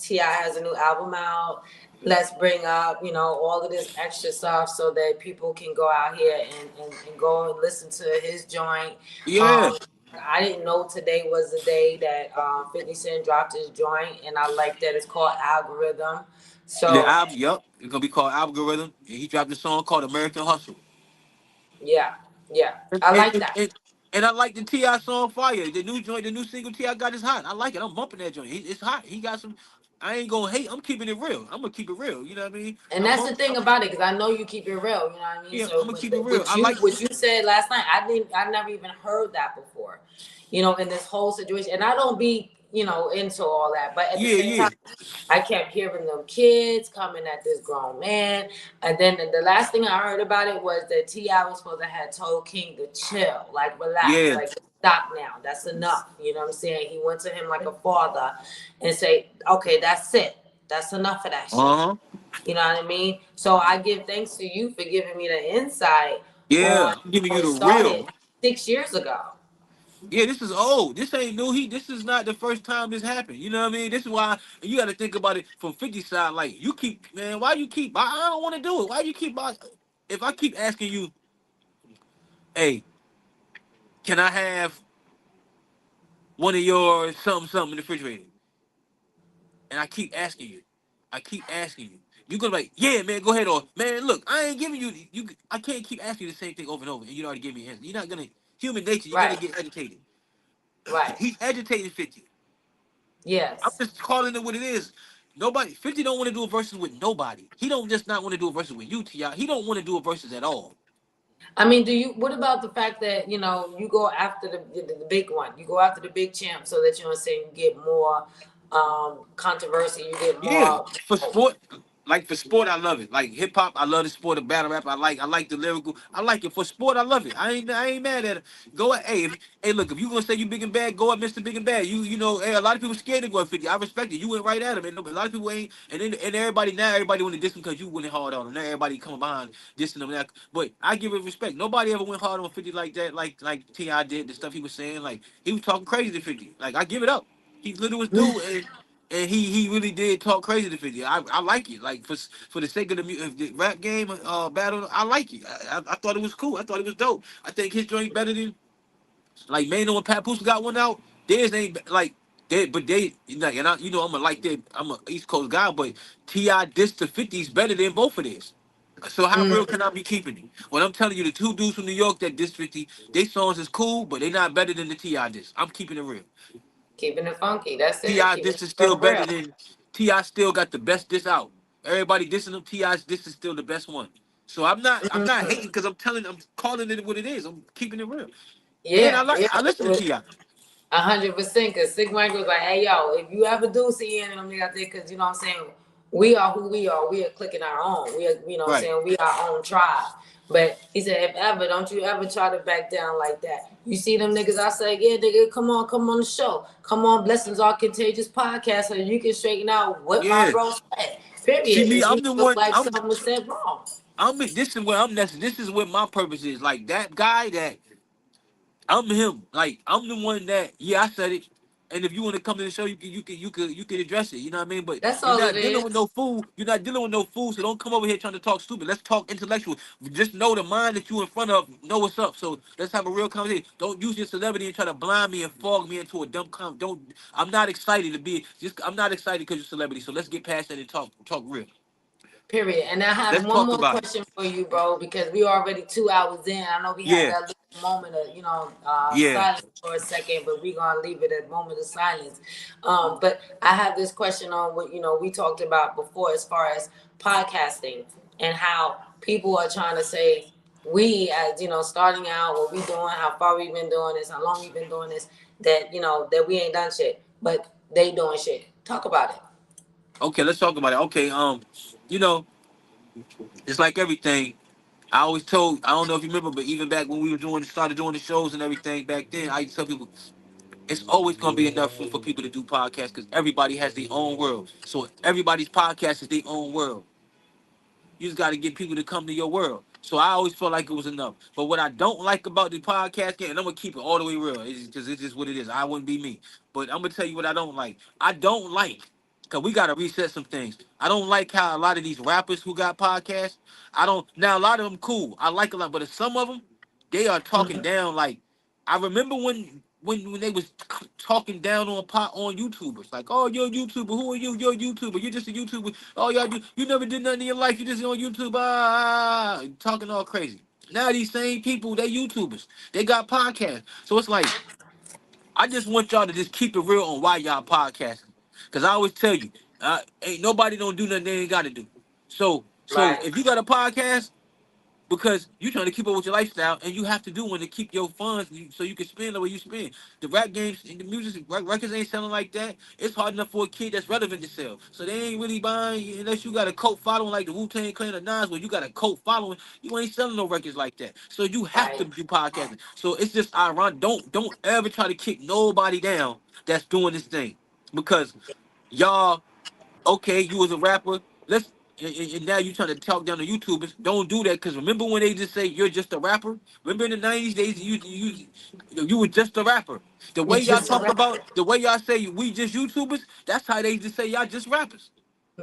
Ti has a new album out. Let's bring up, all of this extra stuff so that people can go out here and go and listen to his joint. Yeah. Um, I didn't know today was the day that 50 Cent dropped his joint, and I like that it's called Algorithm. The So album, yup. It's gonna be called Algorithm. And he dropped a song called American Hustle. yeah, yeah, And, I and, like and, that. and, and I like the Ti song Fire. The new joint, the new single Ti got is hot. I like it. I'm bumping that joint. It's hot. He got some. I ain't gonna hate. I'm keeping it real. I'm gonna keep it real. You know what I mean? And that's the thing about it, because I know you keep it real. You know what I mean. Yeah, I'm So, gonna but, keep it real. but I you, like. what you said last night, I never even heard that before. In this whole situation, and I don't be, into all that. But at the Yeah, same time, yeah, I kept hearing them kids coming at this grown man, and then the last thing I heard about it was that Ti was supposed to have told King to chill, like relax, yeah. like stop now, that's enough. You know what I'm saying? He went to him like a father and say, okay, that's it, that's enough of that shit. Uh huh. You know what I mean? So I give thanks to you for giving me the insight on Yeah. I'm giving how you it the real. started 6 years ago. Yeah, this is old. This ain't new. This is not the first time this happened. You know what I mean? This is why you got to think about it from 50 side. Like you keep, man, why you keep? I don't want to do it. Why you keep? If I keep asking you, hey, can I have one of your something in the refrigerator? And I keep asking you. You gonna be like, yeah, man, go ahead. Or man, look, I ain't giving you. I can't keep asking you the same thing over and over, and you already gave me an answer. You're not gonna human nature. You're gonna Right. get agitated. Right. He's agitated 50. I'm Yes. just calling it what it is. Nobody 50 don't want to do a versus with nobody. He don't just not want to do a versus with you, Ti. He don't want to do a versus at all. I mean, do you? What about the fact that you go after the big one? You go after the big champ so that you get more controversy. You get Yeah, more. for sport, like for sport, I love it. Like hip hop, I love the sport of battle rap. I like the lyrical. I like it for sport. I love it. I ain't mad at it. Go at hey, hey, look, if you gonna say you big and bad, go at Mr. Big and Bad. You know, hey, a lot of people scared to go at 50. I respect it. You went right at him, and a lot of people ain't. And everybody now, everybody want to diss him because you went hard on him. Now everybody coming behind dissing him. Now, but I give it respect. Nobody ever went hard on 50 like that, like Ti did. The stuff he was saying, like he was talking crazy to 50. Like I give it up. He literally was dude, and he really did talk crazy to 50. I like it. Like for the sake of the rap game battle, I like it. I thought it was cool. I thought it was dope. I think his joint better than like Mano and Papoose got one out. Theirs ain't like they, but they like and I'm a like that. I'm a East Coast guy, but Ti diss to 50 is better than both of theirs. So how real Mm, can I be keeping it? When I'm telling you the two dudes from New York that diss 50, they songs is cool, but they not better than the Ti diss. I'm keeping it real. keeping it funky. That's it. Ti Keeping this it is still so better real. than Ti still got the best diss out. Everybody dissing him. Ti's this is still the best one. So I'm not Mm, hating because I'm calling it what it is. I'm keeping it real. And yeah. Yeah. I listen to Ti. 100%. Cause Sig Mike was like, "Hey, yo, if you ever do see any of them niggas out there, cause you know what I'm saying, we are who we are. We are clicking our own. We are, what I'm Right. saying, we our own tribe." But he said, if ever, don't you ever try to back down like that. You see them niggas, I say, yeah, nigga, come on the show. Come on, Blessings Are Contagious podcast so you can straighten out what my Yeah. bro said. Period. See me, If you I'm the feel one. like something was said wrong. This is where I'm. This is what my purpose is. Like that guy that I'm him. Like I'm the one that I said it. And if you want to come to the show, you can address it. You know what I mean? But That's you're all it not dealing with is. no fool. You're not dealing with no fool. So don't come over here trying to talk stupid. Let's talk intellectual. Just know the mind that you in front of. Know what's up. So let's have a real conversation. Don't use your celebrity and try to blind me and fog me into a dumb comment. Don't. I'm not excited to be. Just I'm not excited because you're a celebrity. So let's get past that and talk real. Period. And I have Let's one talk more about it. question for you, bro, because we already 2 hours in. I know we had Yeah. that little moment of, Yeah. silence for a second, but we're gonna leave it a moment of silence. But I have this question on what we talked about before, as far as podcasting and how people are trying to say we, as starting out, what we doing, how far we've been doing this, how long we've been doing this, that we ain't done shit, but they doing shit. Talk about it. Okay. Let's talk about it. Okay. You know, it's like everything. I always told, I don't know if you remember, but even back when we were started doing the shows and everything back then, I used to tell people, it's always going to be enough room for people to do podcasts because everybody has their own world. So everybody's podcast is their own world. You just got to get people to come to your world. So I always felt like it was enough. But what I don't like about the podcast game, and I'm gonna keep it all the way real, because it's just what it is. I wouldn't be me. But I'm gonna tell you what I don't like. I don't like, cause we gotta reset some things. I don't like how a lot of these rappers who got podcasts. I don't now a lot of them cool. I like a lot, but some of them, they are talking Mhm. down like I remember when they was talking down on YouTubers, like, oh, you're a YouTuber. Who are you? You're a YouTuber. You're just a YouTuber. Oh, y'all do. You never did nothing in your life. You just on YouTube. Talking all crazy. Now these same people, they YouTubers. They got podcasts. So it's like I just want y'all to just keep it real on why y'all podcasting. Cause I always tell you, ain't nobody don't do nothing they ain't got to do. So Right. if you got a podcast, because you're trying to keep up with your lifestyle and you have to do one to keep your funds so you can spend the way you spend. The rap games and the music records ain't selling like that. It's hard enough for a kid that's relevant to sell. So they ain't really buying unless you got a cult following like the Wu-Tang Clan or Nas, where you got a cult following, you ain't selling no records like that. So you have to Right. do podcasting. So it's just ironic. Don't ever try to kick nobody down that's doing this thing. Because y'all, okay, you was a rapper. and now you trying to talk down the YouTubers. Don't do that, because remember when they just say you're just a rapper? Remember in the '90s days you were just a rapper. The You way y'all just a talk rapper. about, the way y'all say we just YouTubers, that's how they just say y'all just rappers.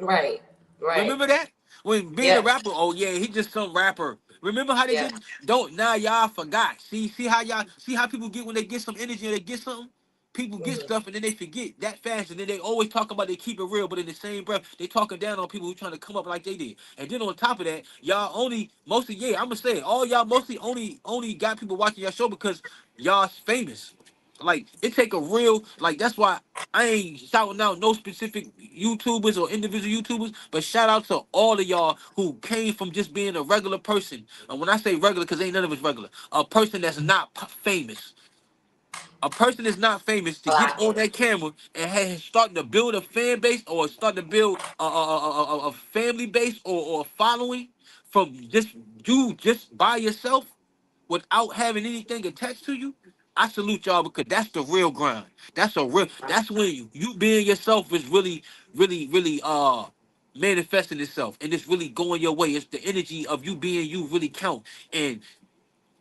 Right. Right. Remember that? When being a Yep. rapper, oh yeah, he just some rapper. Remember how they Yep. did? Don't now y'all forgot. See how y'all see how people get when they get some energy and they get something. People get Hmm. stuff and then they forget that fast, and then they always talk about they keep it real, but in the same breath they talking down on people who trying to come up like they did. And then on top of that, y'all only mostly I'm gonna say it, all y'all mostly only got people watching your show because y'all famous. Like it take a real like that's why I ain't shouting out no specific YouTubers or individual YouTubers, but shout out to all of y'all who came from just being a regular person. And when I say regular, because ain't none of us regular, a person that's not famous. A person is not famous to get Black on it. that camera and starting to build a fan base or starting to build a family base or a following from just you just by yourself without having anything attached to you. I salute y'all because that's the real grind. That's a real. That's when you being yourself is really manifesting itself and it's really going your way. It's the energy of you being you really count. And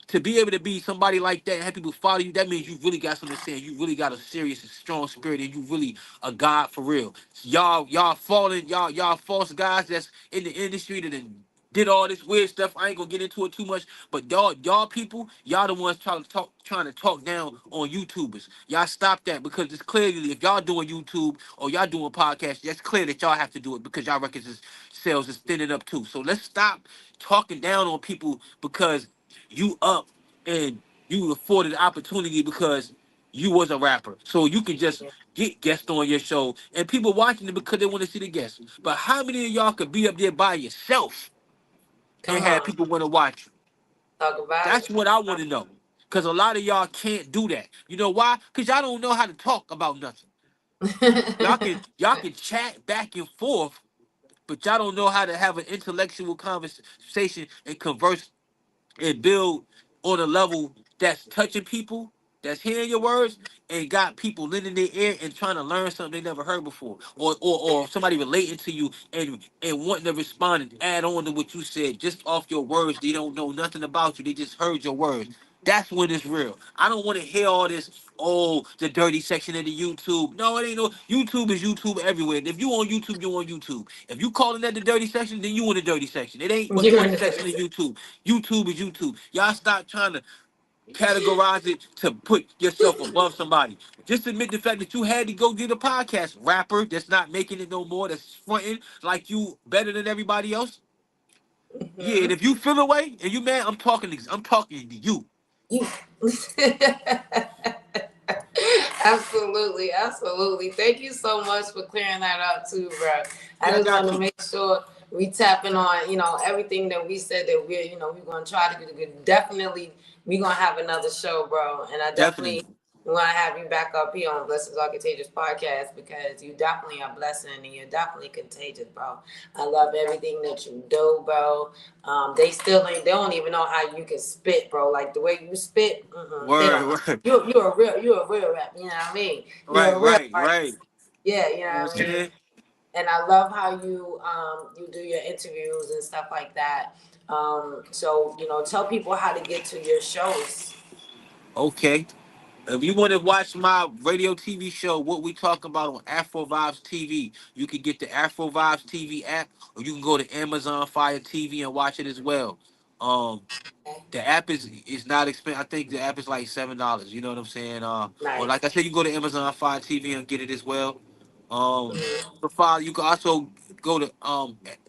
to be able to be somebody like that and have people follow you, that means you really got something to say. You really got a serious and strong spirit, and you really a god for real. Y'all fallen, y'all false guys that's in the industry that did all this weird stuff. I ain't gonna get into it too much, but y'all people, y'all the ones trying to talk down on YouTubers. Y'all stop that because it's clearly if y'all doing YouTube or y'all doing podcasts, that's clear that y'all have to do it because y'all records is sales is thinning up too. So let's stop talking down on people because you up and you afforded the opportunity because you was a rapper. So you can just get guests on your show and people watching it because they want to see the guests. But how many of y'all could be up there by yourself and Come have on. people want to watch you? Talk about That's it. what I want to know. Cause a lot of y'all can't do that. You know why? Cause y'all don't know how to talk about nothing. Y'all can chat back and forth, but y'all don't know how to have an intellectual conversation and converse and build on a level that's touching people, that's hearing your words, and got people lending their ear and trying to learn something they never heard before, or somebody relating to you and wanting to respond and add on to what you said just off your words. They don't know nothing about you. They just heard your words. That's when it's real. I don't want to hear all this. Oh, the dirty section of the YouTube. No, it ain't no. YouTube is YouTube everywhere. If you on YouTube, you on YouTube. If you calling that the dirty section, then you in the dirty section. It ain't a You dirty want section of to YouTube. YouTube is YouTube. Y'all stop trying to categorize it to put yourself above somebody. Just admit the fact that you had to go get a podcast rapper that's not making it no more, that's fronting like you better than everybody else. Yeah, and hmm if you feel away and you mad, I'm talking to you. you. Absolutely, absolutely. Thank you so much for clearing that up too, bro. I Yeah, I just want got to you. make sure we tapping on, everything that we said that we're gonna try to do. Definitely, we're gonna have another show, bro. And I definitely Definitely. want to have you back up here on Blessings Are Contagious podcast because you definitely are blessing and you're definitely contagious, bro. I love everything that you do, bro. They don't even know how you can spit, bro. Like the way you spit, they don't know. Word, word. You're a real rap. You know what I mean? You're Right, a real right, right. artist. Yeah, you know You know what what I I'm mean. saying? And I love how you do your interviews and stuff like that. So tell people how to get to your shows. Okay. If you want to watch my radio TV show, what we talk about on Afro Vibes TV, you can get the Afro Vibes TV app, or you can go to Amazon Fire TV and watch it as well. Um, Okay. the app is not expensive. I think the app is like $7. You know what I'm saying? Or Nice. like I said, you go to Amazon Fire TV and get it as well. Mhm. The file you can also go to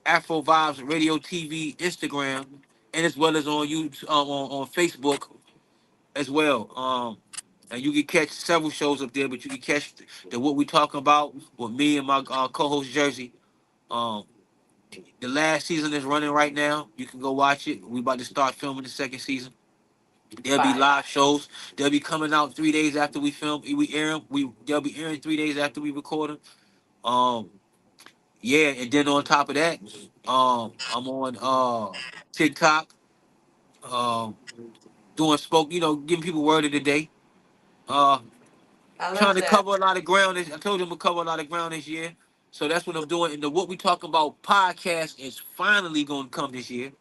Afro Vibes Radio TV Instagram, and as well as on YouTube on Facebook as well. And you can catch several shows up there, but you can catch the what we talking about with me and my co-host Jersey. Um, the last season is running right now. You can go watch it. We about to start filming the second season. There'll be Fire. live shows. They'll be coming out 3 days after we film. We air them. They'll be airing 3 days after we record them. Um, yeah, and then on top of that, I'm on TikTok, um, doing spoke. Giving people word of the day. Uh, I Trying love to that. cover a lot of ground. I told you I'm gonna cover a lot of ground this year. So that's what I'm doing. And the What We Talk About podcast is finally going to come this year.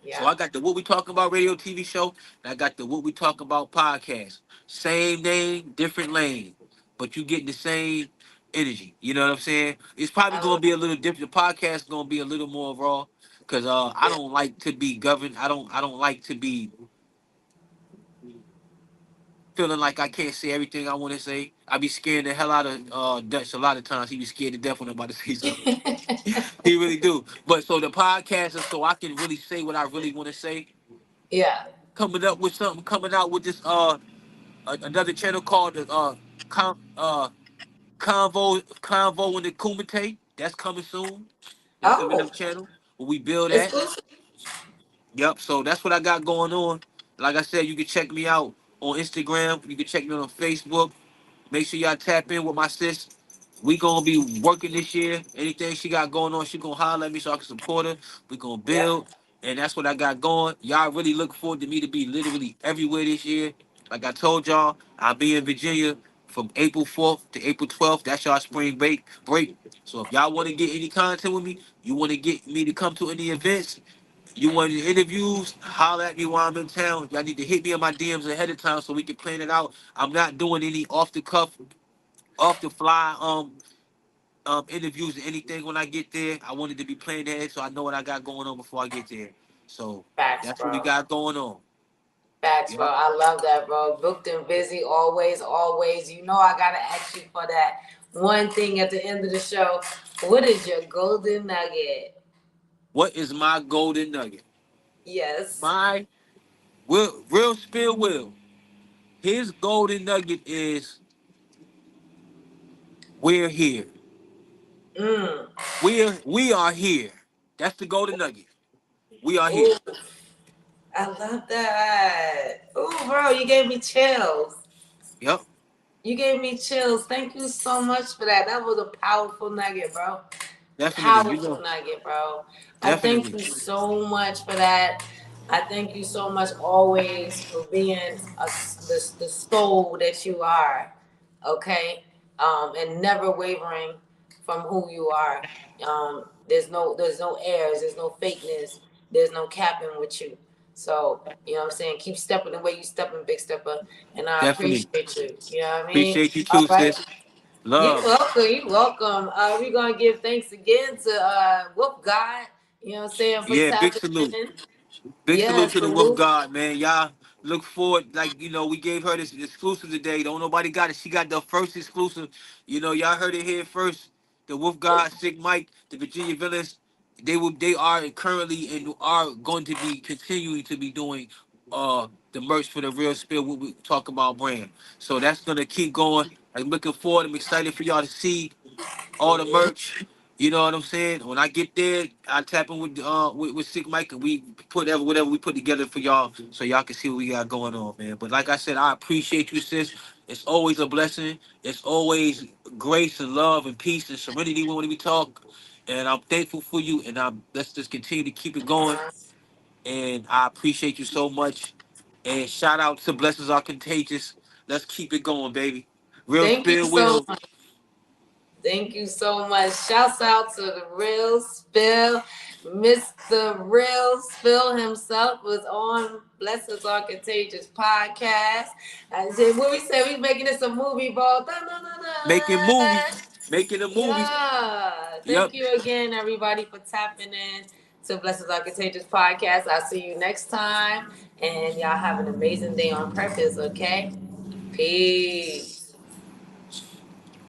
So Yeah, I got the What We Talk About radio TV show, and I got the What We Talk About podcast. Same name, different lane, but you getting the same energy. You know what I'm saying? It's probably I going love to be a little different. The podcast is going to be a little more raw, cause I it. don't like to be governed. I don't like to be feeling like I can't say everything I want to say. I be scared the hell out of Dutch a lot of times. He be scared to death when I'm about to say something. He really do. But so the podcast is so I can really say what I really want to say. Yeah. Coming up with something, coming out with this another channel called the Convo in the Kumite. That's coming soon. That's another Oh, channel where we build that. exclusive. Yep. So that's what I got going on. Like I said, you can check me out on Instagram. You can check me on Facebook. Make sure y'all tap in with my sis. We gonna be working this year. Anything she got going on, she gonna holler at me so I can support her. We gonna Yep. build, and that's what I got going. Y'all really look forward to me to be literally everywhere this year. Like I told y'all, I'll be in Virginia from April 4th to April 12th. That's y'all spring break. So if y'all want to get any content with me, you want to get me to come to any events, you want any interviews, holler at me while I'm in town. Y'all need to hit me on my DMs ahead of time so we can plan it out. I'm not doing any off the cuff, off the fly interviews or anything when I get there. I wanted to be planned ahead so I know what I got going on before I get there. So Facts, that's what we bro. got going on. Facts, bro. Yep. I love that, bro. Booked and busy, always, always. You know, I gotta ask you for that one thing at the end of the show. What is your golden nugget? What is my golden nugget? Yes. My real spill will. His golden nugget is we're here. Mm. We are here. That's the golden nugget. We are here. Ooh, I love that. Ooh, bro, you gave me chills. Yep. You gave me chills. Thank you so much for that. That was a powerful nugget, bro. Definitely. You Powerful know. nugget, bro. I thank Definitely. you so much for that. I thank you so much always for being the soul that you are, okay? And never wavering from who you are. There's no airs, there's no fakeness, there's no capping with you. So, you know what I'm saying? Keep stepping the way you stepping, big stepper. And I Definitely. appreciate you. You know what I mean? Appreciate you All too, right. sis. You Love. welcome. You welcome. We're gonna give thanks again to Whoop God. You know what I'm saying, for Yeah, big tapping salute. in. Big Yeah, salute to the Wolf salute. God, man. Y'all look forward. Like, we gave her this exclusive today. Don't nobody got it. She got the first exclusive. Y'all heard it here first. The Wolf God, Sick Mike, the Virginia Villains, they are currently and are going to be continuing to be doing the merch for the Real Spill what we talk about brand. So that's gonna keep going. I'm looking forward. I'm excited for y'all to see all the Mhm. merch. You know what I'm saying? When I get there, I tap in with Sick Mike and we put whatever we put together for y'all so y'all can see what we got going on, man. But like I said, I appreciate you, sis. It's always a blessing. It's always grace and love and peace and serenity when we talk. And I'm thankful for you. And let's just continue to keep it going. And I appreciate you so much. And shout out to Blessings Are Contagious. Let's keep it going, baby. Real Thank you spill so will. much. Thank you so much. Shouts out to the Real Spill. Mr. Real Spill himself was on Blessings Are Contagious podcast. I said, what we said, we making this a movie, bro. Da, da, da, Making da. movies. Making a movie. Yeah. Yep. Thank you again, everybody, for tapping in to Blessings Are Contagious podcast. I'll see you next time. And y'all have an amazing day on purpose, okay? Peace.